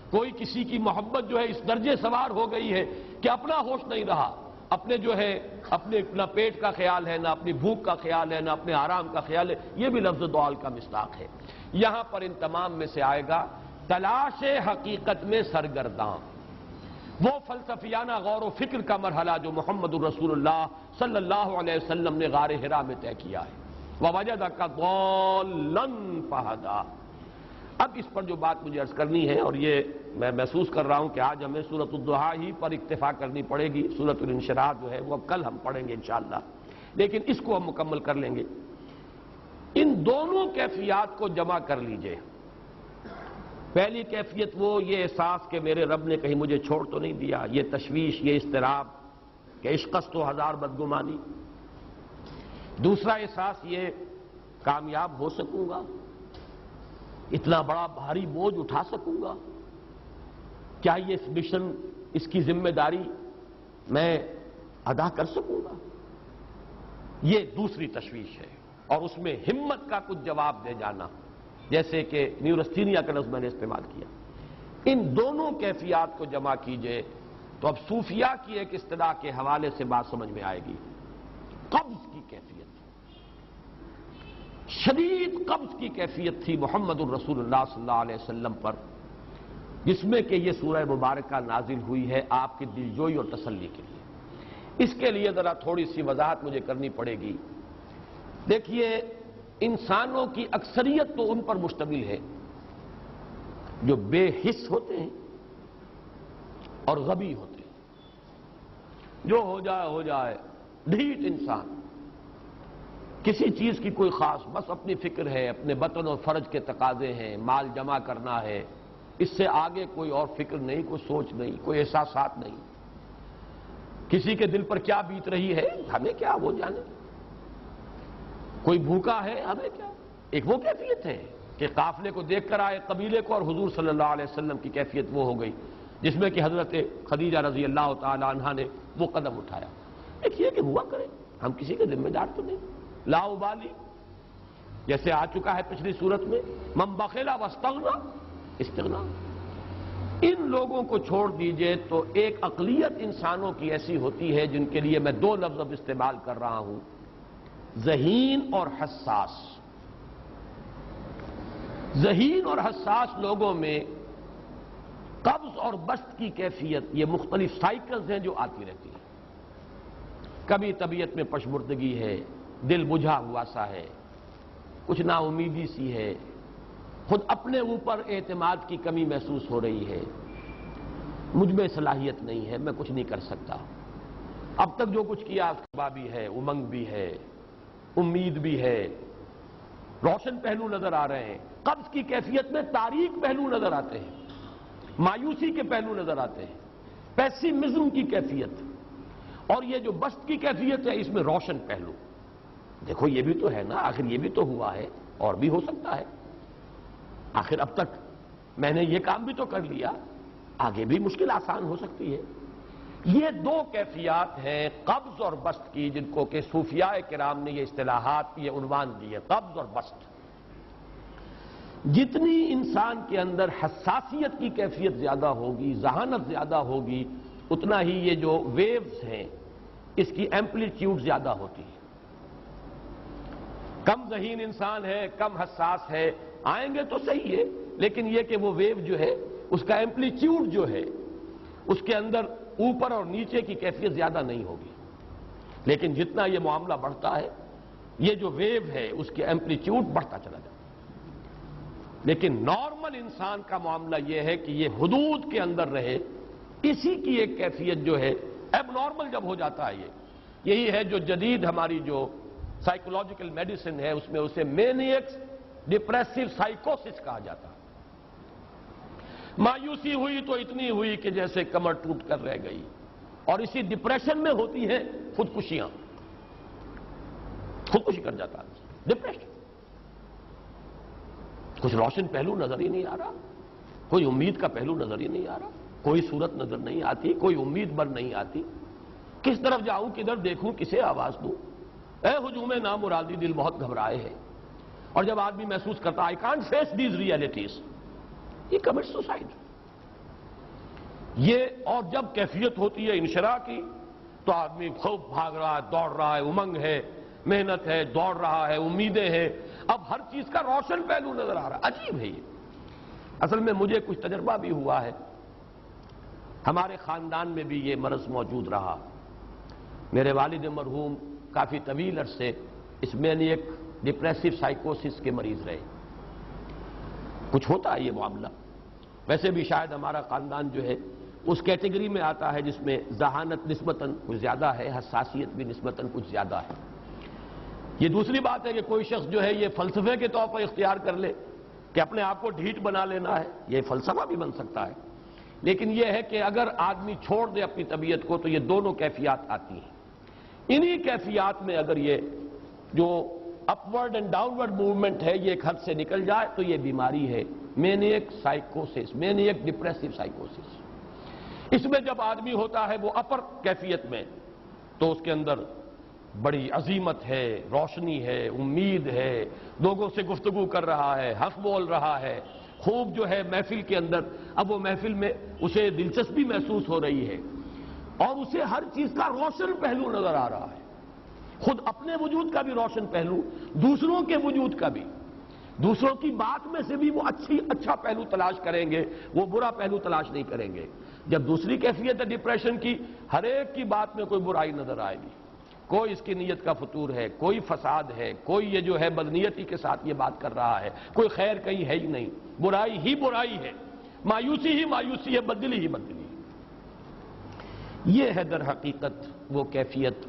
S1: کوئی کسی کی محبت جو ہے اس درجے سوار ہو گئی ہے کہ اپنا ہوش نہیں رہا، اپنے جو ہے اپنے نہ پیٹ کا خیال ہے، نہ اپنی بھوک کا خیال ہے، نہ اپنے آرام کا خیال ہے، یہ بھی لفظ ضال کا مصداق ہے۔ یہاں پر ان تمام میں سے آئے گا تلاش حقیقت میں سرگرداں، وہ فلسفیانہ غور و فکر کا مرحلہ جو محمد الرسول اللہ صلی اللہ علیہ وسلم نے غار حرا میں طے کیا ہے۔ وَوَجَدَكَ ضَالًّا فَهَدَىٰ۔ اب اس پر جو بات مجھے عرض کرنی ہے، اور یہ میں محسوس کر رہا ہوں کہ آج ہمیں سورۃ الضحیٰ ہی پر اکتفا کرنی پڑے گی، سورۃ الانشراح جو ہے وہ اب کل ہم پڑھیں گے انشاءاللہ، لیکن اس کو ہم مکمل کر لیں گے۔ ان دونوں کیفیات کو جمع کر لیجئے۔ پہلی کیفیت وہ یہ احساس کہ میرے رب نے کہیں مجھے چھوڑ تو نہیں دیا، یہ تشویش، یہ اضطراب کہ عشقست و ہزار بدگمانی۔ دوسرا احساس یہ کامیاب ہو سکوں گا، اتنا بڑا بھاری بوجھ اٹھا سکوں گا، کیا یہ اس مشن، اس کی ذمہ داری میں ادا کر سکوں گا، یہ دوسری تشویش ہے، اور اس میں ہمت کا کچھ جواب دے جانا، جیسے کہ نیورستینیا کا لفظ میں نے استعمال کیا۔ ان دونوں کیفیات کو جمع کیجئے تو اب صوفیہ کی ایک اصطلاح کے حوالے سے بات سمجھ میں آئے گی۔ قبض کی کیفیت، شدید قبض کی کیفیت تھی محمد الرسول اللہ صلی اللہ علیہ وسلم پر، جس میں کہ یہ سورہ مبارکہ نازل ہوئی ہے آپ کی دلجوئی اور تسلی کے لیے۔ اس کے لیے ذرا تھوڑی سی وضاحت مجھے کرنی پڑے گی۔ دیکھیے، انسانوں کی اکثریت تو ان پر مشتمل ہے جو بے حس ہوتے ہیں اور غبی ہوتے ہیں، جو ہو جائے ڈھیٹ انسان، کسی چیز کی کوئی خاص، بس اپنی فکر ہے، اپنے بطن اور فرج کے تقاضے ہیں، مال جمع کرنا ہے، اس سے آگے کوئی اور فکر نہیں، کوئی سوچ نہیں، کوئی احساسات نہیں۔ کسی کے دل پر کیا بیت رہی ہے ہمیں کیا، وہ جانے۔ کوئی بھوکا ہے ہمیں کیا۔ ایک وہ کیفیت ہے کہ قافلے کو دیکھ کر آئے قبیلے کو، اور حضور صلی اللہ علیہ وسلم کی کیفیت وہ ہو گئی جس میں کہ حضرت خدیجہ رضی اللہ تعالی عنہا نے وہ قدم اٹھایا۔ ایک یہ کہ ہوا کرے، ہم کسی کے ذمہ دار تو نہیں، لا ابالی، جیسے آ چکا ہے پچھلی صورت میں، من بخل واستغنی استغنا۔ ان لوگوں کو چھوڑ دیجئے تو ایک اقلیت انسانوں کی ایسی ہوتی ہے جن کے لیے میں دو لفظ اب استعمال کر رہا ہوں، ذہین اور حساس۔ ذہین اور حساس لوگوں میں قبض اور بسط کی کیفیت، یہ مختلف سائیکلز ہیں جو آتی رہتی ہیں۔ کبھی طبیعت میں پشمردگی ہے، دل بجھا ہوا سا ہے، کچھ نا امیدی سی ہے، خود اپنے اوپر اعتماد کی کمی محسوس ہو رہی ہے، مجھ میں صلاحیت نہیں ہے، میں کچھ نہیں کر سکتا، اب تک جو کچھ کیا صبح بھی ہے، امنگ بھی ہے، امید بھی ہے، روشن پہلو نظر آ رہے ہیں۔ قبض کی کیفیت میں تاریک پہلو نظر آتے ہیں، مایوسی کے پہلو نظر آتے ہیں، پیسیمزم کی کیفیت، اور یہ جو بسط کی کیفیت ہے اس میں روشن پہلو۔ دیکھو یہ بھی تو ہے نا، آخر یہ بھی تو ہوا ہے، اور بھی ہو سکتا ہے، آخر اب تک میں نے یہ کام بھی تو کر لیا، آگے بھی مشکل آسان ہو سکتی ہے۔ یہ دو کیفیات ہیں قبض اور بسط کی، جن کو کہ صوفیاء کرام نے یہ اصطلاحات، یہ عنوان دیے، قبض اور بسط۔ جتنی انسان کے اندر حساسیت کی کیفیت زیادہ ہوگی، ذہانت زیادہ ہوگی، اتنا ہی یہ جو ویوز ہیں اس کی ایمپلیٹیوڈ زیادہ ہوتی ہے۔ کم ذہین انسان ہے، کم حساس ہے، آئیں گے تو صحیح ہے، لیکن یہ کہ وہ ویو جو ہے اس کا ایمپلیٹیوڈ جو ہے اس کے اندر اوپر اور نیچے کی کیفیت زیادہ نہیں ہوگی۔ لیکن جتنا یہ معاملہ بڑھتا ہے یہ جو ویو ہے اس کی ایمپلیٹیوڈ بڑھتا چلا جاتا ہے۔ لیکن نارمل انسان کا معاملہ یہ ہے کہ یہ حدود کے اندر رہے، اسی کی ایک کیفیت جو ہے ایب نارمل جب ہو جاتا ہے یہی ہے جو جدید ہماری جو سائیکولوجیکل میڈیسن ہے اس میں اسے مینیکس ڈپریسو سائیکوسس کہا جاتا ہے۔ مایوسی ہوئی تو اتنی ہوئی کہ جیسے کمر ٹوٹ کر رہ گئی، اور اسی ڈپریشن میں ہوتی ہیں خودکشیاں، خودکشی کر جاتا ہے ڈپریشن۔ کچھ روشن پہلو نظر ہی نہیں آ رہا، کوئی امید کا پہلو نظر ہی نہیں آ رہا، کوئی صورت نظر نہیں آتی، کوئی امید بر نہیں آتی، کس طرف جاؤں کدھر دیکھوں کسے آواز دوں، اے ہجوم نامرادی دل بہت گھبرائے ہے۔ اور جب آدمی محسوس کرتا I can't face these realities, یہ کمٹ سوسائڈ۔ یہ اور جب کیفیت ہوتی ہے انشراح کی تو آدمی خوب بھاگ رہا ہے، دوڑ رہا ہے، امنگ ہے، محنت ہے، دوڑ رہا ہے، امیدیں ہیں، اب ہر چیز کا روشن پہلو نظر آ رہا ہے۔ عجیب ہے یہ۔ اصل میں مجھے کچھ تجربہ بھی ہوا ہے، ہمارے خاندان میں بھی یہ مرض موجود رہا۔ میرے والد مرحوم کافی طویل عرصے اس مینیک ڈپریسو سائیکوسس کے مریض رہے۔ کچھ ہوتا ہے یہ معاملہ، ویسے بھی شاید ہمارا خاندان جو ہے اس کیٹیگری میں آتا ہے جس میں ذہانت نسبتاً کچھ زیادہ ہے، حساسیت بھی نسبتاً کچھ زیادہ ہے۔ یہ دوسری بات ہے کہ کوئی شخص جو ہے یہ فلسفے کے طور پر اختیار کر لے کہ اپنے آپ کو ڈھیٹ بنا لینا ہے، یہ فلسفہ بھی بن سکتا ہے، لیکن یہ ہے کہ اگر آدمی چھوڑ دے اپنی طبیعت کو تو یہ دونوں کیفیات آتی ہیں۔ انہی کیفیات میں اگر یہ جو اپورڈ اینڈ ڈاؤنورڈ موومنٹ ہے یہ ایک حد سے نکل جائے تو یہ بیماری ہے مینیک سائیکوسس، مینیک ڈپریسو سائیکوسس۔ اس میں جب آدمی ہوتا ہے وہ اپر کیفیت میں تو اس کے اندر بڑی عظیمت ہے، روشنی ہے، امید ہے، لوگوں سے گفتگو کر رہا ہے، حق بول رہا ہے، خوب جو ہے محفل کے اندر، اب وہ محفل میں اسے دلچسپی محسوس ہو رہی ہے اور اسے ہر چیز کا روشن پہلو نظر آ رہا ہے، خود اپنے وجود کا بھی روشن پہلو، دوسروں کے وجود کا بھی، دوسروں کی بات میں سے بھی وہ اچھا پہلو تلاش کریں گے، وہ برا پہلو تلاش نہیں کریں گے۔ جب دوسری کیفیت ہے ڈپریشن کی، ہر ایک کی بات میں کوئی برائی نظر آئے گی، کوئی اس کی نیت کا فطور ہے، کوئی فساد ہے، کوئی یہ جو ہے بدنیتی کے ساتھ یہ بات کر رہا ہے، کوئی خیر کہیں ہے ہی نہیں، برائی ہی برائی ہے، مایوسی ہی مایوسی ہے، بدلی ہی بدلی ہے۔ یہ ہے در حقیقت وہ کیفیت،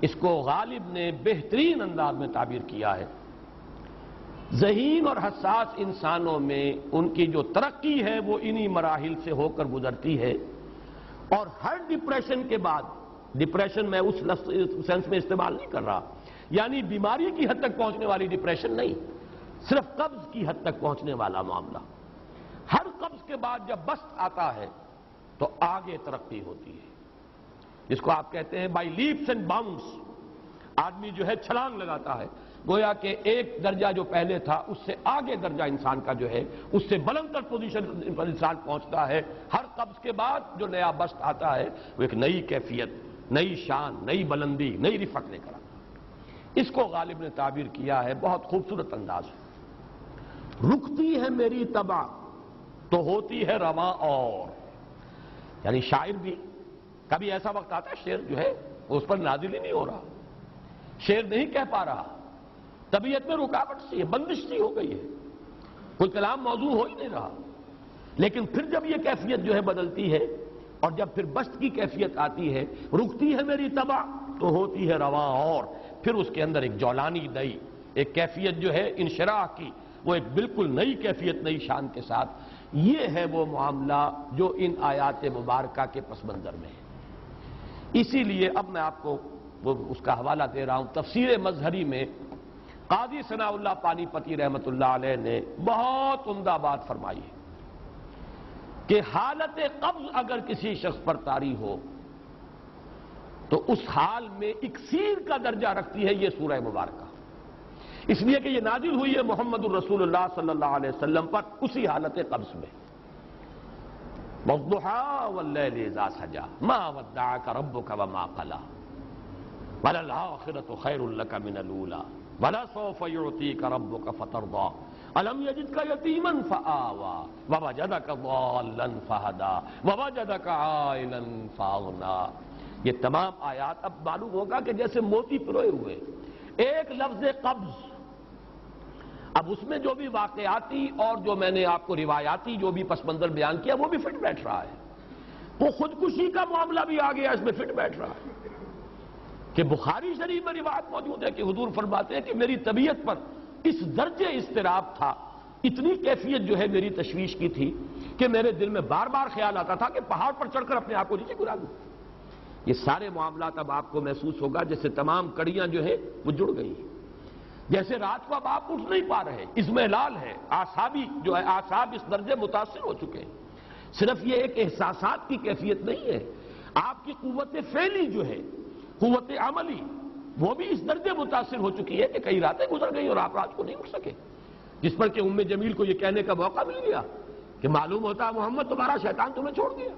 S1: اس کو غالب نے بہترین انداز میں تعبیر کیا ہے۔ ذہین اور حساس انسانوں میں ان کی جو ترقی ہے وہ انہی مراحل سے ہو کر گزرتی ہے، اور ہر ڈپریشن کے بعد، ڈپریشن میں اس سینس میں استعمال نہیں کر رہا یعنی بیماری کی حد تک پہنچنے والی ڈپریشن نہیں، صرف قبض کی حد تک پہنچنے والا معاملہ۔ ہر قبض کے بعد جب بست آتا ہے تو آگے ترقی ہوتی ہے، جس کو آپ کہتے ہیں بائی لیپس اینڈ باؤنڈس، آدمی جو ہے چھلانگ لگاتا ہے، گویا کہ ایک درجہ جو پہلے تھا اس سے آگے درجہ انسان کا جو ہے اس سے بلند تر پوزیشن پر انسان پہنچتا ہے۔ ہر قبض کے بعد جو نیا بست آتا ہے وہ ایک نئی کیفیت، نئی شان، نئی بلندی، نئی رفعت لے کر آتا ہے۔ اس کو غالب نے تعبیر کیا ہے بہت خوبصورت انداز ہے، رکتی ہے میری طبع تو ہوتی ہے رواں اور، یعنی شاعر بھی کبھی ایسا وقت آتا ہے شعر جو ہے وہ اس پر نازل ہی نہیں ہو رہا، شعر نہیں کہہ پا رہا، طبیعت میں رکاوٹ سی ہے، بندش سی ہو گئی ہے، کوئی کلام موضوع ہو ہی نہیں رہا، لیکن پھر جب یہ کیفیت جو ہے بدلتی ہے اور جب پھر بست کی کیفیت آتی ہے، رکتی ہے میری طبع تو ہوتی ہے رواں اور، پھر اس کے اندر ایک جولانی نئی ایک کیفیت جو ہے انشراح کی، وہ ایک بالکل نئی کیفیت، نئی شان کے ساتھ۔ یہ ہے وہ معاملہ جو ان آیات مبارکہ کے پس منظر میں ہے۔ اسی لیے اب میں آپ کو اس کا حوالہ دے رہا ہوں، تفسیر مظہری میں قاضی ثناء اللہ پانی پتی رحمۃ اللہ علیہ نے بہت عمدہ بات فرمائی ہے کہ حالت قبض اگر کسی شخص پر طاری ہو تو اس حال میں اکسیر کا درجہ رکھتی ہے یہ سورہ مبارکہ، اس لیے کہ یہ نازل ہوئی ہے محمد الرسول اللہ صلی اللہ علیہ وسلم پر اسی حالت قبض میں۔ وَالضُّحَىٰ وَاللَّيْلِ إِذَا سَجَىٰ مَا وَدَّعَكَ رَبُّكَ وَمَا قَلَىٰ وَلَلْآخِرَةُ خَيْرٌ لَكَ مِنَ الْأُولَىٰ وَلَسَوْفَ يُعْطِيكَ رَبُّكَ فَتَرْضَىٰ أَلَمْ يَجِدْكَ يَتِيمًا فَآوَىٰ وَوَجَدَكَ ضَالًّا فَهَدَىٰ وَوَجَدَكَ عَائِلًا فَأَغْنَىٰ یہ تمام آیات اب معلوم ہوگا کہ جیسے موتی پروئے ہوئے. ایک لفظ قبض، اب اس میں جو بھی واقعاتی اور جو میں نے آپ کو روایاتی جو بھی پس منظر بیان کیا وہ بھی فٹ بیٹھ رہا ہے. وہ خودکشی کا معاملہ بھی آ گیا، اس میں فٹ بیٹھ رہا ہے کہ بخاری شریف میں روایت موجود ہے کہ حضور فرماتے ہیں کہ میری طبیعت پر اس درجے اضطراب تھا، اتنی کیفیت جو ہے میری تشویش کی تھی کہ میرے دل میں بار بار خیال آتا تھا کہ پہاڑ پر چڑھ کر اپنے آپ کو نیچے گرا دوں. یہ سارے معاملات اب آپ کو محسوس ہوگا جیسے تمام کڑیاں جو ہے وہ جڑ گئی ہیں. جیسے رات کو اب آپ اٹھ نہیں پا رہے، اضمحلال ہے، اعصابی جو ہے اعصاب اس درجے متاثر ہو چکے ہیں. صرف یہ ایک احساسات کی کیفیت نہیں ہے، آپ کی قوت فعلی جو ہے، قوت عملی، وہ بھی اس درجے متاثر ہو چکی ہے کہ کئی راتیں گزر گئی اور آپ رات کو نہیں اٹھ سکے، جس پر کہ ام جمیل کو یہ کہنے کا موقع مل گیا کہ معلوم ہوتا ہے محمد تمہارا شیطان تمہیں چھوڑ گیا.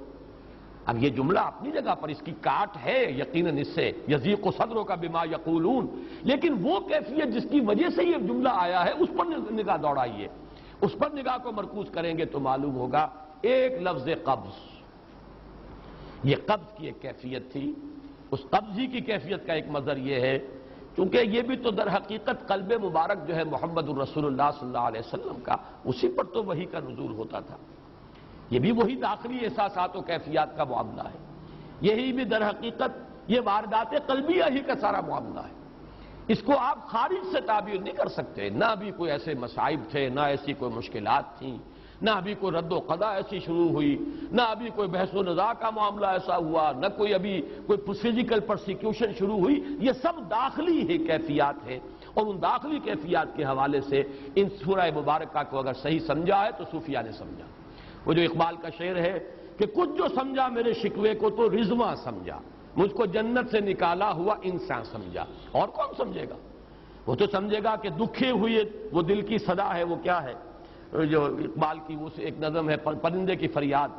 S1: اب یہ جملہ اپنی جگہ پر اس کی کاٹ ہے یقیناً اس سے یضیق صدرک بما یقولون، لیکن وہ کیفیت جس کی وجہ سے یہ جملہ آیا ہے اس پر نگاہ دوڑائیے، اس پر نگاہ کو مرکوز کریں گے تو معلوم ہوگا ایک لفظ قبض، یہ قبض کی ایک کیفیت تھی. اس قبض ہی کی کیفیت کا ایک مظہر یہ ہے کیونکہ یہ بھی تو در حقیقت قلب مبارک جو ہے محمد الرسول اللہ صلی اللہ علیہ وسلم کا، اسی پر تو وحی کا نزول ہوتا تھا. یہ بھی وہی داخلی احساسات و کیفیات کا معاملہ ہے. یہی بھی در حقیقت یہ واردات قلبیہ ہی کا سارا معاملہ ہے. اس کو آپ خارج سے تعبیر نہیں کر سکتے. نہ ابھی کوئی ایسے مصائب تھے، نہ ایسی کوئی مشکلات تھیں، نہ ابھی کوئی رد و قضا ایسی شروع ہوئی، نہ ابھی کوئی بحث و نزاع کا معاملہ ایسا ہوا، نہ کوئی ابھی کوئی فزیکل پرسیکیوشن شروع ہوئی. یہ سب داخلی ہی کیفیات ہیں اور ان داخلی کیفیات کے حوالے سے ان سورہ مبارکہ کو اگر صحیح سمجھا ہے تو صوفیہ نے سمجھا. وہ جو اقبال کا شعر ہے کہ کچھ جو سمجھا میرے شکوے کو تو رضواں سمجھا، مجھ کو جنت سے نکالا ہوا انسان سمجھا. اور کون سمجھے گا؟ وہ تو سمجھے گا کہ دکھے ہوئے وہ دل کی صدا ہے. وہ کیا ہے جو اقبال کی وہ ایک نظم ہے پرندے کی فریاد،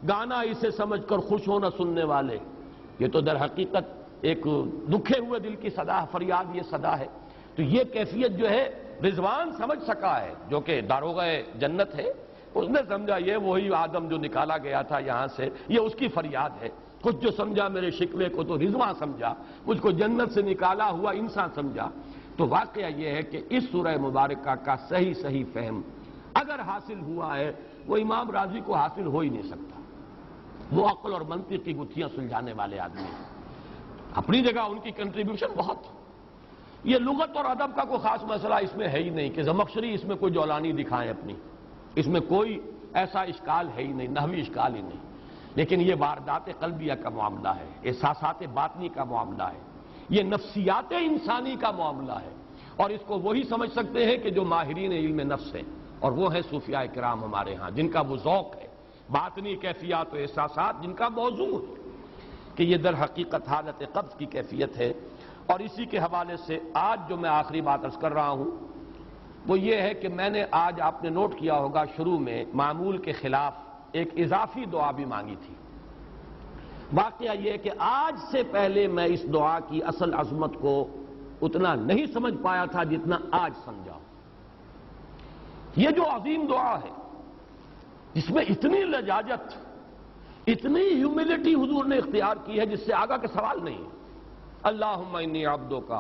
S1: گانا اسے سمجھ کر خوش ہونا سننے والے. یہ تو در حقیقت ایک دکھے ہوئے دل کی صدا، فریاد یہ صدا ہے. تو یہ کیفیت جو ہے رضوان سمجھ سکا ہے جو کہ داروغہ جنت ہے. اس نے سمجھا یہ وہی آدم جو نکالا گیا تھا یہاں سے، یہ اس کی فریاد ہے. کچھ جو سمجھا میرے شکوے کو تو رضواں سمجھا، مجھ کو جنت سے نکالا ہوا انسان سمجھا. تو واقعہ یہ ہے کہ اس سورہ مبارکہ کا صحیح فہم اگر حاصل ہوا ہے وہ امام راضی کو حاصل ہو ہی نہیں سکتا. وہ عقل اور منطق کی گتھیاں سلجھانے والے آدمی ہیں. اپنی جگہ ان کی کنٹریبیوشن بہت. یہ لغت اور ادب کا کوئی خاص مسئلہ اس میں ہے ہی نہیں کہ زمخشری اس میں کوئی جولانی دکھائیں اپنی، اس میں کوئی ایسا اشکال ہے ہی نہیں، نحوی اشکال ہی نہیں. لیکن یہ واردات قلبیہ کا معاملہ ہے، احساسات باطنی کا معاملہ ہے، یہ نفسیات انسانی کا معاملہ ہے. اور اس کو وہی سمجھ سکتے ہیں کہ جو ماہرین علم نفس ہیں، اور وہ ہیں صوفیاء کرام ہمارے ہاں جن کا وہ ذوق ہے، باطنی کیفیات و احساسات جن کا موضوع ہے کہ یہ در حقیقت حالت قبض کی کیفیت ہے. اور اسی کے حوالے سے آج جو میں آخری بات عرض کر رہا ہوں وہ یہ ہے کہ میں نے آج آپ نے نوٹ کیا ہوگا شروع میں معمول کے خلاف ایک اضافی دعا بھی مانگی تھی. واقعہ یہ ہے کہ آج سے پہلے میں اس دعا کی اصل عظمت کو اتنا نہیں سمجھ پایا تھا جتنا آج سمجھا. یہ جو عظیم دعا ہے جس میں اتنی لجاجت، اتنی ہیوملٹی حضور نے اختیار کی ہے جس سے آگا کے سوال نہیں ہے. اللہم انی عبدک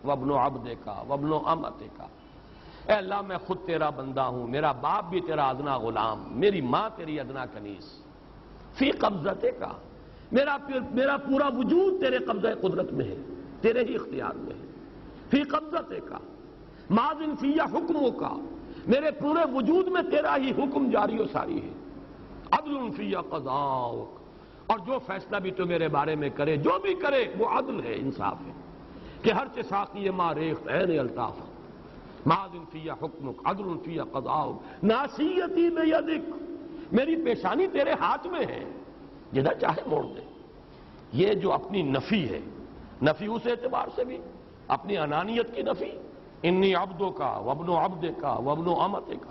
S1: وابن عبدک وابن امتک. اے اللہ میں خود تیرا بندہ ہوں، میرا باپ بھی تیرا ادنا غلام، میری ماں تیری ادنا کنیز. فی قبضتک، میرا پورا وجود تیرے قبضہ قدرت میں ہے، تیرے ہی اختیار میں ہے. فی قبضتک ماضٍ فی حکمک، میرے پورے وجود میں تیرا ہی حکم جاری و ساری ہے. عدل فی قضاؤک، اور جو فیصلہ بھی تو میرے بارے میں کرے، جو بھی کرے وہ عدل ہے، انصاف ہے. کہ ہر چہ ساقی ما ریخت عین الطاف، ماضٍ فی حکمک عدل فی قضاؤک ناصیتی بیدک، میری پیشانی تیرے ہاتھ میں ہے، جدھر چاہے موڑ دے. یہ جو اپنی نفی ہے، نفی اس اعتبار سے بھی اپنی انانیت کی نفی، انی عبدک وابن عبدک وابن امتک.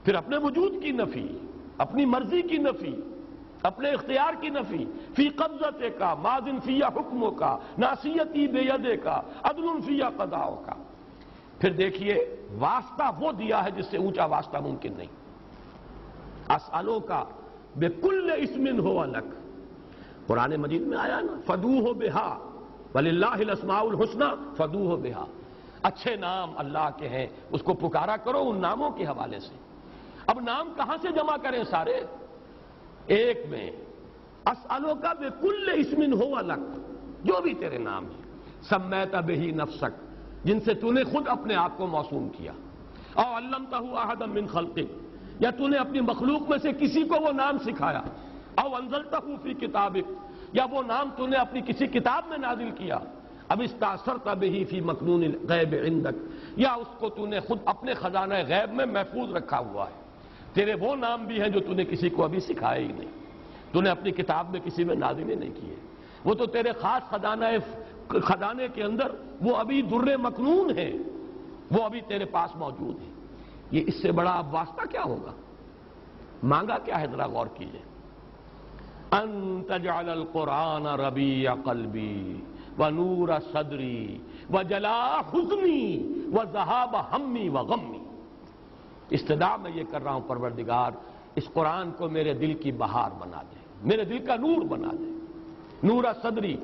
S1: پھر اپنے وجود کی نفی، اپنی مرضی کی نفی، اپنے اختیار کی نفی. فی قبضتک ماضٍ فی حکمک ناصیتی بیدک عدل فی قضاؤک. پھر دیکھیے واسطہ وہ دیا ہے جس سے اونچا واسطہ ممکن نہیں. اسألوک بکل اسم ہو لک، قرآن مجید میں آیا نا، فدوہ بہا وللہ الاسماء الحسنی فدوہ بہا، اچھے نام اللہ کے ہیں، اس کو پکارا کرو ان ناموں کے حوالے سے۔ اب نام کہاں سے جمع کریں سارے؟ ایک میں اسألوک بکل اسم ہو لک، جو بھی تیرے نام ہیں، سمیت بہ نفسک، جن سے تو نے خود اپنے آپ کو موسوم کیا، او علمتہ احدا من خلقک، یا تو نے اپنی مخلوق میں سے کسی کو وہ نام سکھایا، او انزلتہ فی کتابک، یا وہ نام تو نے اپنی کسی کتاب میں نازل کیا، اب استاثرت بہ فی مکنون الغیب عندک، یا اس کو تو نے خود اپنے خزانہ غیب میں محفوظ رکھا ہوا ہے۔ تیرے وہ نام بھی ہیں جو تو نے کسی کو ابھی سکھائے ہی نہیں، تو نے اپنی کتاب میں کسی میں نازل ہی نہیں کیے، وہ تو تیرے خاص خزانے کے اندر وہ ابھی در مکنون ہے، وہ ابھی تیرے پاس موجود ہے۔ یہ اس سے بڑا اب واسطہ کیا ہوگا؟ مانگا کیا ہے ذرا غور کیجئے۔ ان تجعل القرآن ربیع قلبی ونور صدری وجلاء حزنی وذہاب ہمی وغمی۔ استدعا میں یہ کر رہا ہوں پروردگار، اس قرآن کو میرے دل کی بہار بنا دے، میرے دل کا نور بنا دے۔ نور صدری،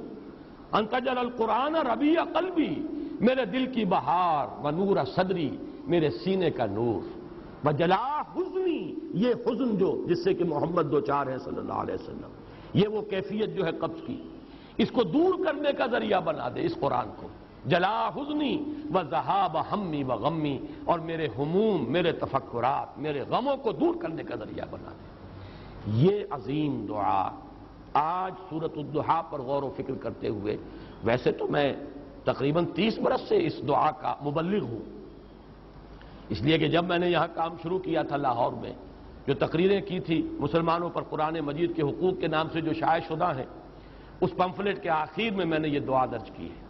S1: ان تجعل القرآن ربیع قلبی، میرے دل کی بہار، ونور صدری، میرے سینے کا نور، وجلاء حزنی، یہ حزن جو جس سے کہ محمد دوچار ہے صلی اللہ علیہ وسلم، یہ وہ کیفیت جو ہے قبض کی، اس کو دور کرنے کا ذریعہ بنا دے اس قرآن کو۔ جلاء حزنی وذہاب ہمی وغمی، اور میرے ہموم، میرے تفکرات، میرے غموں کو دور کرنے کا ذریعہ بنا دے۔ یہ عظیم دعا آج سورۃ الضحیٰ پر غور و فکر کرتے ہوئے، ویسے تو میں تقریباً 30 برس سے اس دعا کا مبلغ ہوں، اس لیے کہ جب میں نے یہاں کام شروع کیا تھا لاہور میں، جو تقریریں کی تھی مسلمانوں پر قرآن مجید کے حقوق کے نام سے جو شائع شدہ ہیں، اس پمفلٹ کے آخر میں نے یہ دعا درج کی ہے۔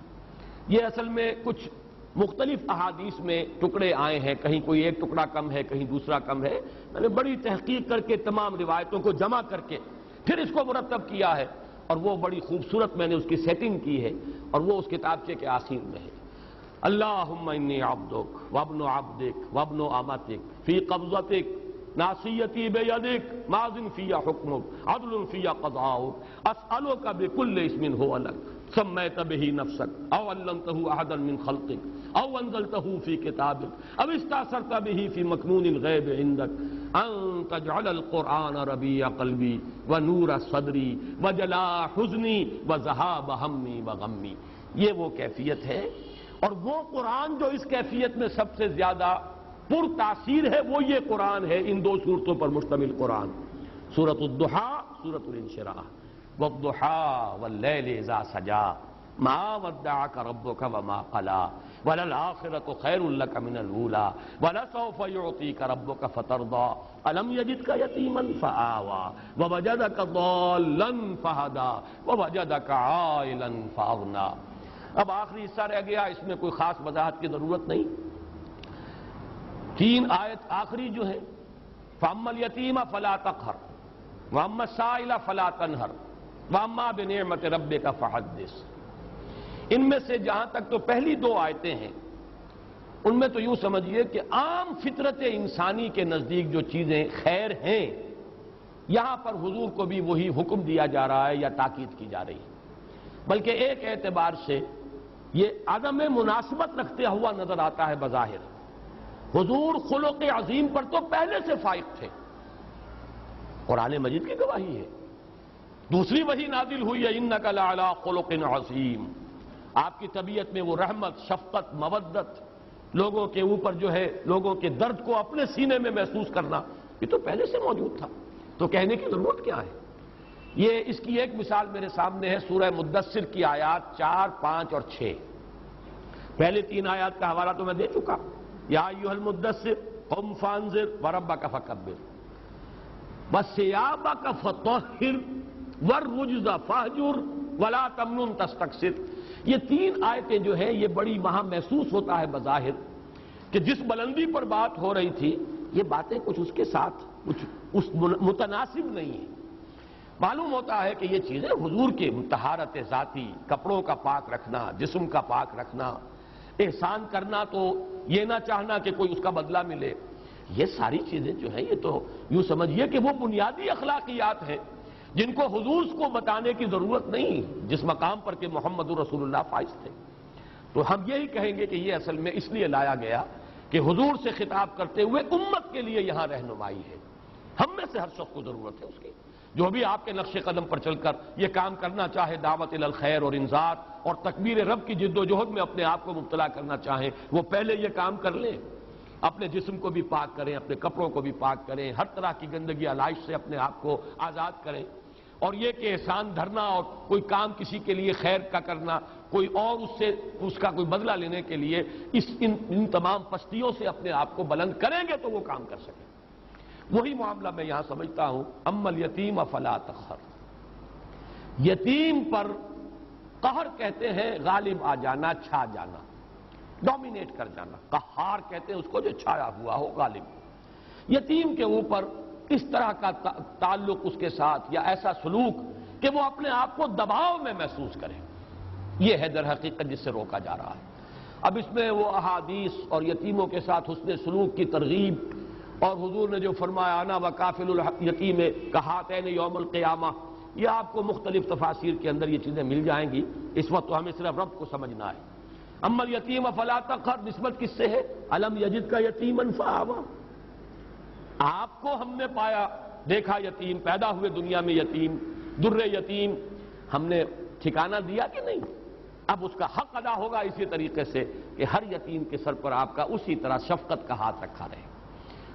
S1: یہ اصل میں کچھ مختلف احادیث میں ٹکڑے آئے ہیں، کہیں کوئی ایک ٹکڑا کم ہے، کہیں دوسرا کم ہے، میں نے بڑی تحقیق کر کے تمام روایتوں کو جمع کر کے پھر اس کو مرتب کیا ہے، اور وہ بڑی خوبصورت میں نے اس کی سیٹنگ کی ہے، اور وہ اس کتابچے کے آخر میں ہے۔ اللہم انی عبدک وابن عبدک وابن امتک فی قبضتک ناصیتی بیدک ماض فی حکمک عدل فی قضاؤک اسألک بکل اسم ہو لک سمیت بہ نفسک او علمتہ احدا من خلقک او انزلتہ فی کتابک او استاثرت بہ فی مکنون الغیب عندک ان تجعل القرآن ربیع قلبی ونور صدری وجلاء حزنی وذہاب ہمی وغمی۔ یہ وہ کیفیت ہے، اور وہ قرآن جو اس کیفیت میں سب سے زیادہ پر تاثیر ہے وہ یہ قرآن ہے، ان دو صورتوں پر مشتمل قرآن، سورۃ الضحیٰ، سورۃ الانشراح۔ والضحیٰ واللیل اذا سجا ما ودعک ربک وما قلی وللآخرۃ خیر لک من الاولی ولسوف یعطیک ربک فترضی الم یجدک یتیما فآوی ووجدک ضالا فہدی ووجدک عائلا فاغنی۔ اب آخری حصہ رہ گیا، اس میں کوئی خاص وضاحت کی ضرورت نہیں۔ 3 آیت آخری جو ہے، فَأَمَّا الْيَتِيمَ فَلَا تَقْهَرْ وَأَمَّا السَّائِلَ فَلَا تَنْهَرْ وَأَمَّا بِنِعْمَةِ رَبِّكَ فَحَدِّثْ۔ ان میں سے جہاں تک تو پہلی 2 آیتیں ہیں، ان میں تو یوں سمجھیے کہ عام فطرت انسانی کے نزدیک جو چیزیں خیر ہیں، یہاں پر حضور کو بھی وہی حکم دیا جا رہا ہے یا تاکید کی جا رہی ہے، بلکہ ایک اعتبار سے یہ عدم مناسبت رکھتے ہوا نظر آتا ہے بظاہر۔ حضور خلق عظیم پر تو پہلے سے فائق تھے، قرآن مجید کی گواہی ہے، دوسری وحی نازل ہوئی ہے انک لعلی خلق عظیم۔ آپ کی طبیعت میں وہ رحمت، شفقت، مودت، لوگوں کے اوپر جو ہے لوگوں کے درد کو اپنے سینے میں محسوس کرنا، یہ تو پہلے سے موجود تھا، تو کہنے کی ضرورت کیا ہے؟ یہ اس کی ایک مثال میرے سامنے ہے، سورہ مدثر کی آیات 4، 5 اور 6۔ پہلے 3 آیات کا حوالہ تو میں دے چکا، یا ایھا المدثر قم فانذر وربک فکبر وثیابک فطہر والرجز فاہجر ولا تمنن تستکثر۔ یہ 3 آیتیں جو ہیں یہ بڑی وہاں محسوس ہوتا ہے بظاہر کہ جس بلندی پر بات ہو رہی تھی یہ باتیں کچھ اس کے ساتھ کچھ اس متناسب نہیں ہیں۔ معلوم ہوتا ہے کہ یہ چیزیں حضور کی طہارت ذاتی، کپڑوں کا پاک رکھنا، جسم کا پاک رکھنا، احسان کرنا، تو یہ نہ چاہنا کہ کوئی اس کا بدلہ ملے، یہ ساری چیزیں جو ہیں یہ تو یوں سمجھیے کہ وہ بنیادی اخلاقیات ہیں جن کو حضور کو بتانے کی ضرورت نہیں جس مقام پر کہ محمد رسول اللہ فائز تھے۔ تو ہم یہی کہیں گے کہ یہ اصل میں اس لیے لایا گیا کہ حضور سے خطاب کرتے ہوئے امت کے لیے یہاں رہنمائی ہے۔ ہم میں سے ہر شخص کو ضرورت ہے اس کی، جو بھی آپ کے نقش قدم پر چل کر یہ کام کرنا چاہے، دعوت الی الخیر اور انذار اور تکبیر رب کی جد و جہد میں اپنے آپ کو مبتلا کرنا چاہیں، وہ پہلے یہ کام کر لیں، اپنے جسم کو بھی پاک کریں، اپنے کپڑوں کو بھی پاک کریں، ہر طرح کی گندگی علائش سے اپنے آپ کو آزاد کریں، اور یہ کہ احسان دھرنا اور کوئی کام کسی کے لیے خیر کا کرنا، کوئی اور اس کا کوئی بدلہ لینے کے لیے ان تمام پستیوں سے اپنے آپ کو بلند کریں گے تو وہ کام کر سکیں۔ وہی معاملہ میں یہاں سمجھتا ہوں، اما الیتیم فلا تقہر، یتیم پر قہر کہتے ہیں غالب آ جانا، چھا جانا، ڈومینیٹ کر جانا، قہار کہتے ہیں اس کو جو چھایا ہوا ہو، غالب۔ یتیم کے اوپر اس طرح کا تعلق اس کے ساتھ یا ایسا سلوک کہ وہ اپنے آپ کو دباؤ میں محسوس کرے، یہ ہے در حقیقت جس سے روکا جا رہا ہے۔ اب اس میں وہ احادیث اور یتیموں کے ساتھ حسن سلوک کی ترغیب، اور حضور نے جو فرمایا انا وکافل الیتیم کہاتین یوم القیامہ، یہ آپ کو مختلف تفاسیر کے اندر یہ چیزیں مل جائیں گی، اس وقت تو ہمیں صرف رب کو سمجھنا ہے۔ اما الیتیم فلا تقہر نسبت کس سے ہے؟ الم یجدک یتیما فآویٰ، آپ کو ہم نے پایا، دیکھا یتیم، پیدا ہوئے دنیا میں یتیم، در یتیم، ہم نے ٹھکانہ دیا کہ نہیں؟ اب اس کا حق ادا ہوگا اسی طریقے سے کہ ہر یتیم کے سر پر آپ کا اسی طرح شفقت کا ہاتھ رکھا رہے،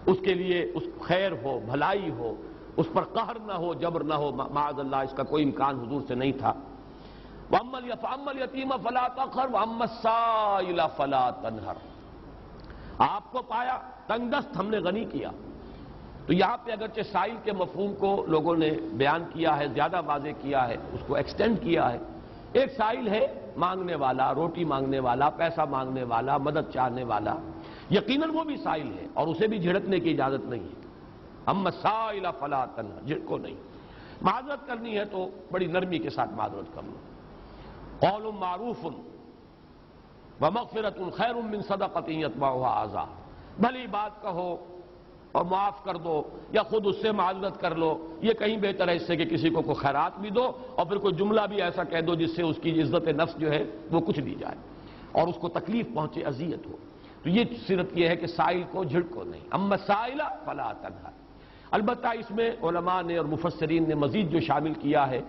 S1: اس کے لیے اس خیر ہو، بھلائی ہو، اس پر قہر نہ ہو، جبر نہ ہو، معاذ اللہ اس کا کوئی امکان حضور سے نہیں تھا۔ وَأَمَّا الْيَتِيمَ فَلَا تَقْهَرْ وَأَمَّا السَّائِلَ فَلَا تَنْهَرْ، آپ کو پایا تنگ دست ہم نے غنی کیا۔ تو یہاں پہ اگرچہ سائل کے مفہوم کو لوگوں نے بیان کیا ہے، زیادہ واضح کیا ہے، اس کو ایکسٹینڈ کیا ہے۔ ایک سائل ہے مانگنے والا، روٹی مانگنے والا، پیسہ مانگنے والا، مدد چاہنے والا، یقیناً وہ بھی سائل ہے اور اسے بھی جھڑکنے کی اجازت نہیں ہے۔ اما السائل فلا تنہر، جھڑکو نہیں، معذرت کرنی ہے تو بڑی نرمی کے ساتھ معذرت کر لو۔ قول معروف ومغفرۃ خیر من صدقۃ یتبعها اذى، بھلی بات کہو اور معاف کر دو یا خود اس سے معذرت کر لو، یہ کہیں بہتر ہے اس سے کہ کسی کو کوئی خیرات بھی دو اور پھر کوئی جملہ بھی ایسا کہہ دو جس سے اس کی عزت نفس جو ہے وہ کچھ دی جائے اور اس کو تکلیف پہنچے، اذیت ہو۔ تو یہ سیرت یہ ہے کہ سائل کو جھڑکو نہیں، اما السائل فلا تنہر۔ البتہ اس میں علماء نے اور مفسرین نے مزید جو شامل کیا ہے،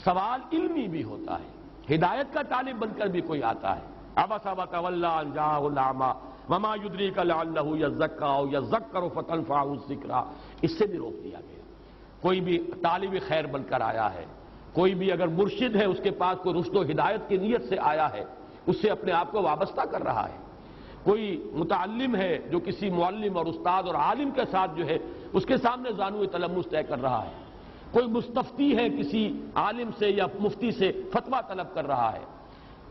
S1: سوال علمی بھی ہوتا ہے، ہدایت کا طالب بن کر بھی کوئی آتا ہے، عبس وتولی ان جاءہ الاعمی وما یدریک لعلہ یزکی او یذکر فتنفعہ الذکریٰ، اس سے بھی روک دیا گیا۔ کوئی بھی طالب خیر بن کر آیا ہے، کوئی بھی اگر مرشد ہے، اس کے پاس کوئی رشد و ہدایت کی نیت سے آیا ہے، اس سے اپنے آپ کو وابستہ کر رہا ہے، کوئی متعلم ہے جو کسی معلم اور استاد اور عالم کے ساتھ جو ہے اس کے سامنے زانو تلمس طے کر رہا ہے، کوئی مستفتی ہے کسی عالم سے یا مفتی سے فتویٰ طلب کر رہا ہے،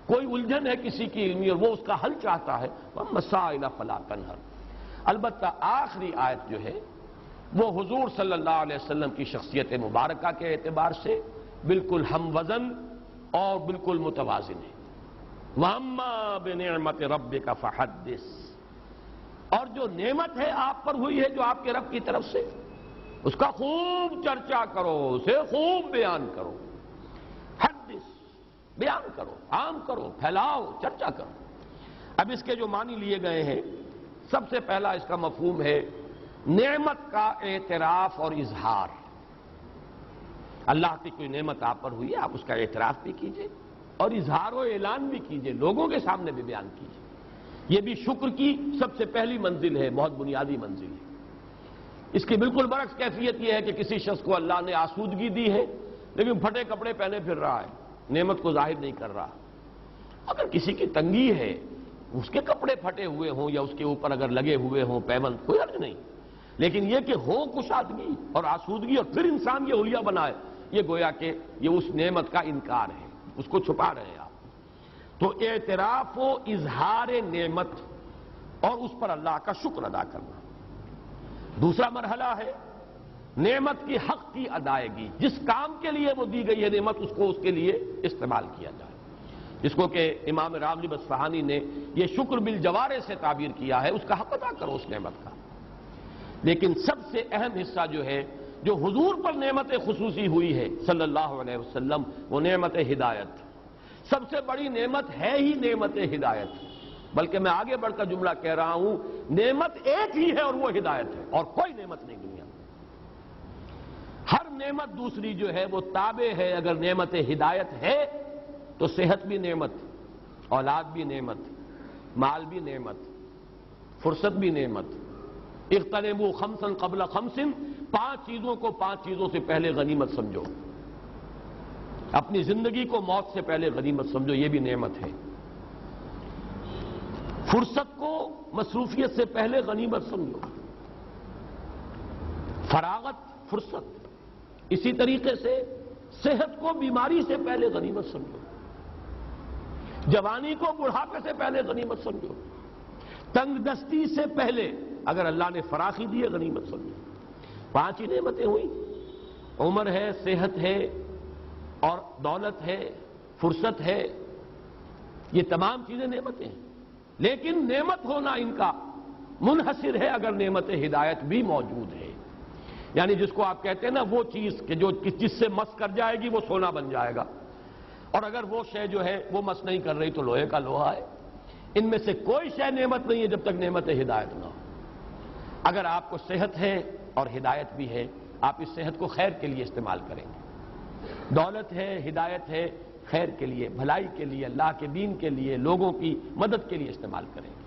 S1: کوئی الجھن ہے کسی کی علمی اور وہ اس کا حل چاہتا ہے، وَأَمَّا السَّائِلَ فَلَا تَنْهَرْ۔ البتہ آخری آیت جو ہے وہ حضور صلی اللہ علیہ وسلم کی شخصیت مبارکہ کے اعتبار سے بالکل ہم وزن اور بالکل متوازن ہے۔ وَأَمَّا بِنِعْمَةِ رَبِّكَ فَحَدِّثْ، اور جو نعمت ہے آپ پر ہوئی ہے جو آپ کے رب کی طرف سے، اس کا خوب چرچا کرو، اسے خوب بیان کرو، حدث، بیان کرو، عام کرو، پھیلاؤ، چرچا کرو۔ اب اس کے جو معنی لیے گئے ہیں، سب سے پہلا اس کا مفہوم ہے نعمت کا اعتراف اور اظہار۔ اللہ کی کوئی نعمت آپ پر ہوئی ہے، آپ اس کا اعتراف بھی کیجئے اور اظہار و اعلان بھی کیجئے، لوگوں کے سامنے بھی بیان کیجئے۔ یہ بھی شکر کی سب سے پہلی منزل ہے، بہت بنیادی منزل ہے۔ اس کی بالکل برعکس کیفیت یہ ہے کہ کسی شخص کو اللہ نے آسودگی دی ہے لیکن پھٹے کپڑے پہنے پھر رہا ہے، نعمت کو ظاہر نہیں کر رہا۔ اگر کسی کی تنگی ہے، اس کے کپڑے پھٹے ہوئے ہوں یا اس کے اوپر اگر لگے ہوئے ہوں پیبند، کوئی حرج نہیں، لیکن یہ کہ ہو کشادگی اور آسودگی اور پھر انسان یہ حلیہ بنائے، یہ گویا کہ یہ اس نعمت کا انکار ہے، اس کو چھپا رہے ہیں آپ۔ تو اعتراف و اظہار نعمت اور اس پر اللہ کا شکر ادا کرنا۔ دوسرا مرحلہ ہے نعمت کی حق کی ادائیگی، جس کام کے لیے وہ دی گئی ہے نعمت اس کو اس کے لیے استعمال کیا جائے، جس کو کہ امام راغب اصفہانی نے یہ شکر بالجوارح سے تعبیر کیا ہے، اس کا حق ادا کرو اس نعمت کا۔ لیکن سب سے اہم حصہ جو ہے جو حضور پر نعمت خصوصی ہوئی ہے صلی اللہ علیہ وسلم، وہ نعمت ہدایت۔ سب سے بڑی نعمت ہے ہی نعمت ہدایت، بلکہ میں آگے بڑھ کر جملہ کہہ رہا ہوں، نعمت ایک ہی ہے اور وہ ہدایت ہے، اور کوئی نعمت نہیں دنیا میں۔ ہر نعمت دوسری جو ہے وہ تابع ہے۔ اگر نعمت ہدایت ہے تو صحت بھی نعمت، اولاد بھی نعمت، مال بھی نعمت، فرصت بھی نعمت۔ اغتنموا خمسا قبل خمس، 5 چیزوں کو 5 چیزوں سے پہلے غنیمت سمجھو، اپنی زندگی کو موت سے پہلے غنیمت سمجھو، یہ بھی نعمت ہے۔ فرصت کو مصروفیت سے پہلے غنیمت سمجھو، فراغت فرصت۔ اسی طریقے سے صحت کو بیماری سے پہلے غنیمت سمجھو، جوانی کو بڑھاپے سے پہلے غنیمت سمجھو، تنگ دستی سے پہلے اگر اللہ نے فراخی دی ہے غنیمت سمجھو۔ 5 ہی نعمتیں ہوئی، عمر ہے، صحت ہے، اور دولت ہے، فرصت ہے، یہ تمام چیزیں نعمتیں ہیں۔ لیکن نعمت ہونا ان کا منحصر ہے اگر نعمت ہدایت بھی موجود ہے، یعنی جس کو آپ کہتے ہیں نا وہ چیز کہ جو جس سے مس کر جائے گی وہ سونا بن جائے گا، اور اگر وہ شے جو ہے وہ مس نہیں کر رہی تو لوہے کا لوہا ہے۔ ان میں سے کوئی شے نعمت نہیں ہے جب تک نعمت ہدایت نہ ہو۔ اگر آپ کو صحت ہے اور ہدایت بھی ہے، آپ اس صحت کو خیر کے لیے استعمال کریں گے، دولت ہے، ہدایت ہے، خیر کے لیے، بھلائی کے لیے، اللہ کے دین کے لیے، لوگوں کی مدد کے لیے استعمال کریں گے۔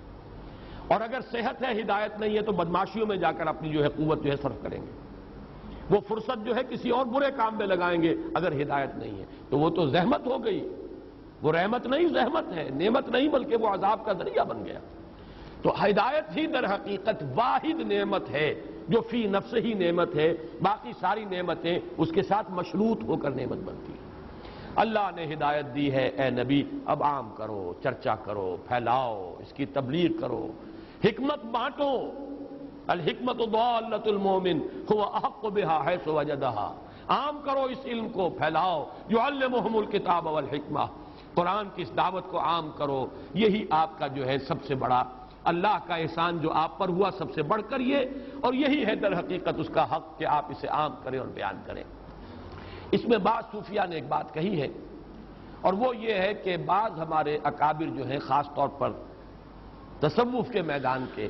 S1: اور اگر صحت ہے، ہدایت نہیں ہے تو بدماشیوں میں جا کر اپنی جو ہے قوت جو ہے صرف کریں گے، وہ فرصت جو ہے کسی اور برے کام میں لگائیں گے۔ اگر ہدایت نہیں ہے تو وہ تو زحمت ہو گئی، وہ رحمت نہیں زحمت ہے، نعمت نہیں بلکہ وہ عذاب کا ذریعہ بن گیا۔ تو ہدایت ہی در حقیقت واحد نعمت ہے جو فی نفس ہی نعمت ہے، باقی ساری نعمتیں اس کے ساتھ مشروط ہو کر نعمت بنتی ہیں۔ اللہ نے ہدایت دی ہے، اے نبی اب عام کرو، چرچا کرو، پھیلاؤ، اس کی تبلیغ کرو، حکمت بانٹو۔ الحکمت ضالۃ المومن هو احق بها حیث وجدها، عام کرو اس علم کو، پھیلاؤ۔ یعلمہم الکتاب والحکمہ، قرآن کی اس دعوت کو عام کرو، یہی آپ کا جو ہے سب سے بڑا اللہ کا احسان جو آپ پر ہوا، سب سے بڑھ کر یہ، اور یہی ہے در حقیقت اس کا حق کہ آپ اسے عام کریں اور بیان کریں۔ اس میں بعض صوفیاء نے ایک بات کہی ہے، اور وہ یہ ہے کہ بعض ہمارے اکابر جو ہیں خاص طور پر تصوف کے میدان کے،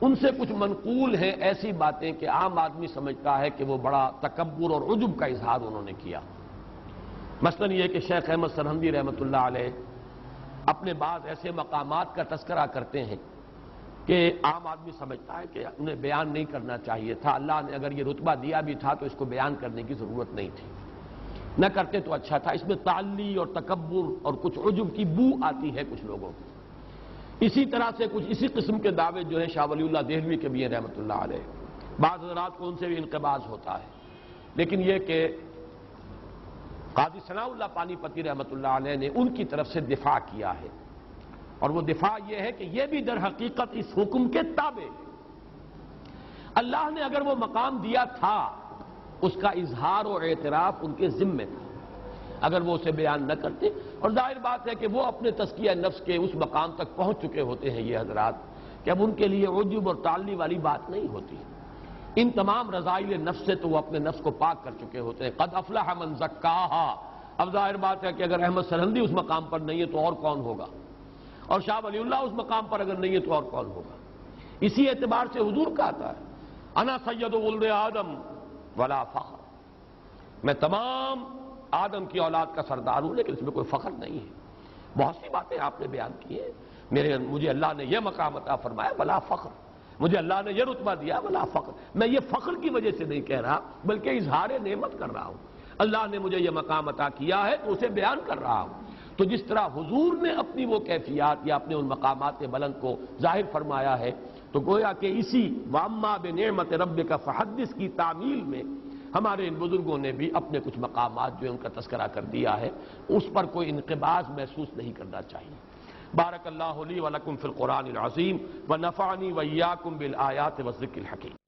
S1: ان سے کچھ منقول ہیں ایسی باتیں کہ عام آدمی سمجھتا ہے کہ وہ بڑا تکبر اور عجب کا اظہار انہوں نے کیا۔ مثلا یہ کہ شیخ احمد سرہندی رحمۃ اللہ علیہ اپنے بعض ایسے مقامات کا تذکرہ کرتے ہیں کہ عام آدمی سمجھتا ہے کہ انہیں بیان نہیں کرنا چاہیے تھا، اللہ نے اگر یہ رتبہ دیا بھی تھا تو اس کو بیان کرنے کی ضرورت نہیں تھی، نہ کرتے تو اچھا تھا۔ اس میں تعلی اور تکبر اور کچھ عجب کی بو آتی ہے کچھ لوگوں کو۔ اسی طرح سے کچھ اسی قسم کے دعوے جو ہیں شاہ ولی اللہ دہلوی کے بھی ہیں رحمۃ اللہ علیہ، بعض حضرات کو ان سے بھی انقباض ہوتا ہے۔ لیکن یہ کہ قاضی ثناء اللہ پانی پتی رحمۃ اللہ علیہ نے ان کی طرف سے دفاع کیا ہے، اور وہ دفاع یہ ہے کہ یہ بھی در حقیقت اس حکم کے تابع ہے۔ اللہ نے اگر وہ مقام دیا تھا، اس کا اظہار و اعتراف ان کے ذمے تھا، اگر وہ اسے بیان نہ کرتے، اور ظاہر بات ہے کہ وہ اپنے تزکیہ نفس کے اس مقام تک پہنچ چکے ہوتے ہیں یہ حضرات کہ اب ان کے لیے عجب اور تعلی والی بات نہیں ہوتی۔ ان تمام رذائل نفس سے تو وہ اپنے نفس کو پاک کر چکے ہوتے ہیں۔ قد افلح من زکاہا۔ اب ظاہر بات ہے کہ اگر احمد سرہندی اس مقام پر نہیں ہے تو اور کون ہوگا، اور شاہ ولی اللہ اس مقام پر اگر نہیں ہے تو اور کون ہوگا۔ اسی اعتبار سے حضور کہتا ہے انا سید ولد آدم ولا فخر، میں تمام آدم کی اولاد کا سردار ہوں لیکن اس میں کوئی فخر نہیں ہے۔ بہت سی باتیں آپ نے بیان کی ہیں، مجھے اللہ نے یہ مقام عطا فرمایا ولا فخر، مجھے اللہ نے یہ رتبہ دیا ولا فخر، میں یہ فخر کی وجہ سے نہیں کہہ رہا بلکہ اظہار نعمت کر رہا ہوں۔ اللہ نے مجھے یہ مقام عطا کیا ہے تو اسے بیان کر رہا ہوں۔ تو جس طرح حضور نے اپنی وہ کیفیات یا اپنے ان مقامات بلند کو ظاہر فرمایا ہے، تو گویا کہ اسی وَأَمَّا بِنِعْمَةِ رَبِّكَ فَحَدِّثْ کی تعمیل میں ہمارے ان بزرگوں نے بھی اپنے کچھ مقامات جو ان کا تذکرہ کر دیا ہے، اس پر کوئی انقباض محسوس نہیں کرنا چاہیے۔ بارک اللہ لی ولکم فی القرآن العظیم ونفعنی وإیاکم بالآیات والذکر الحکیم۔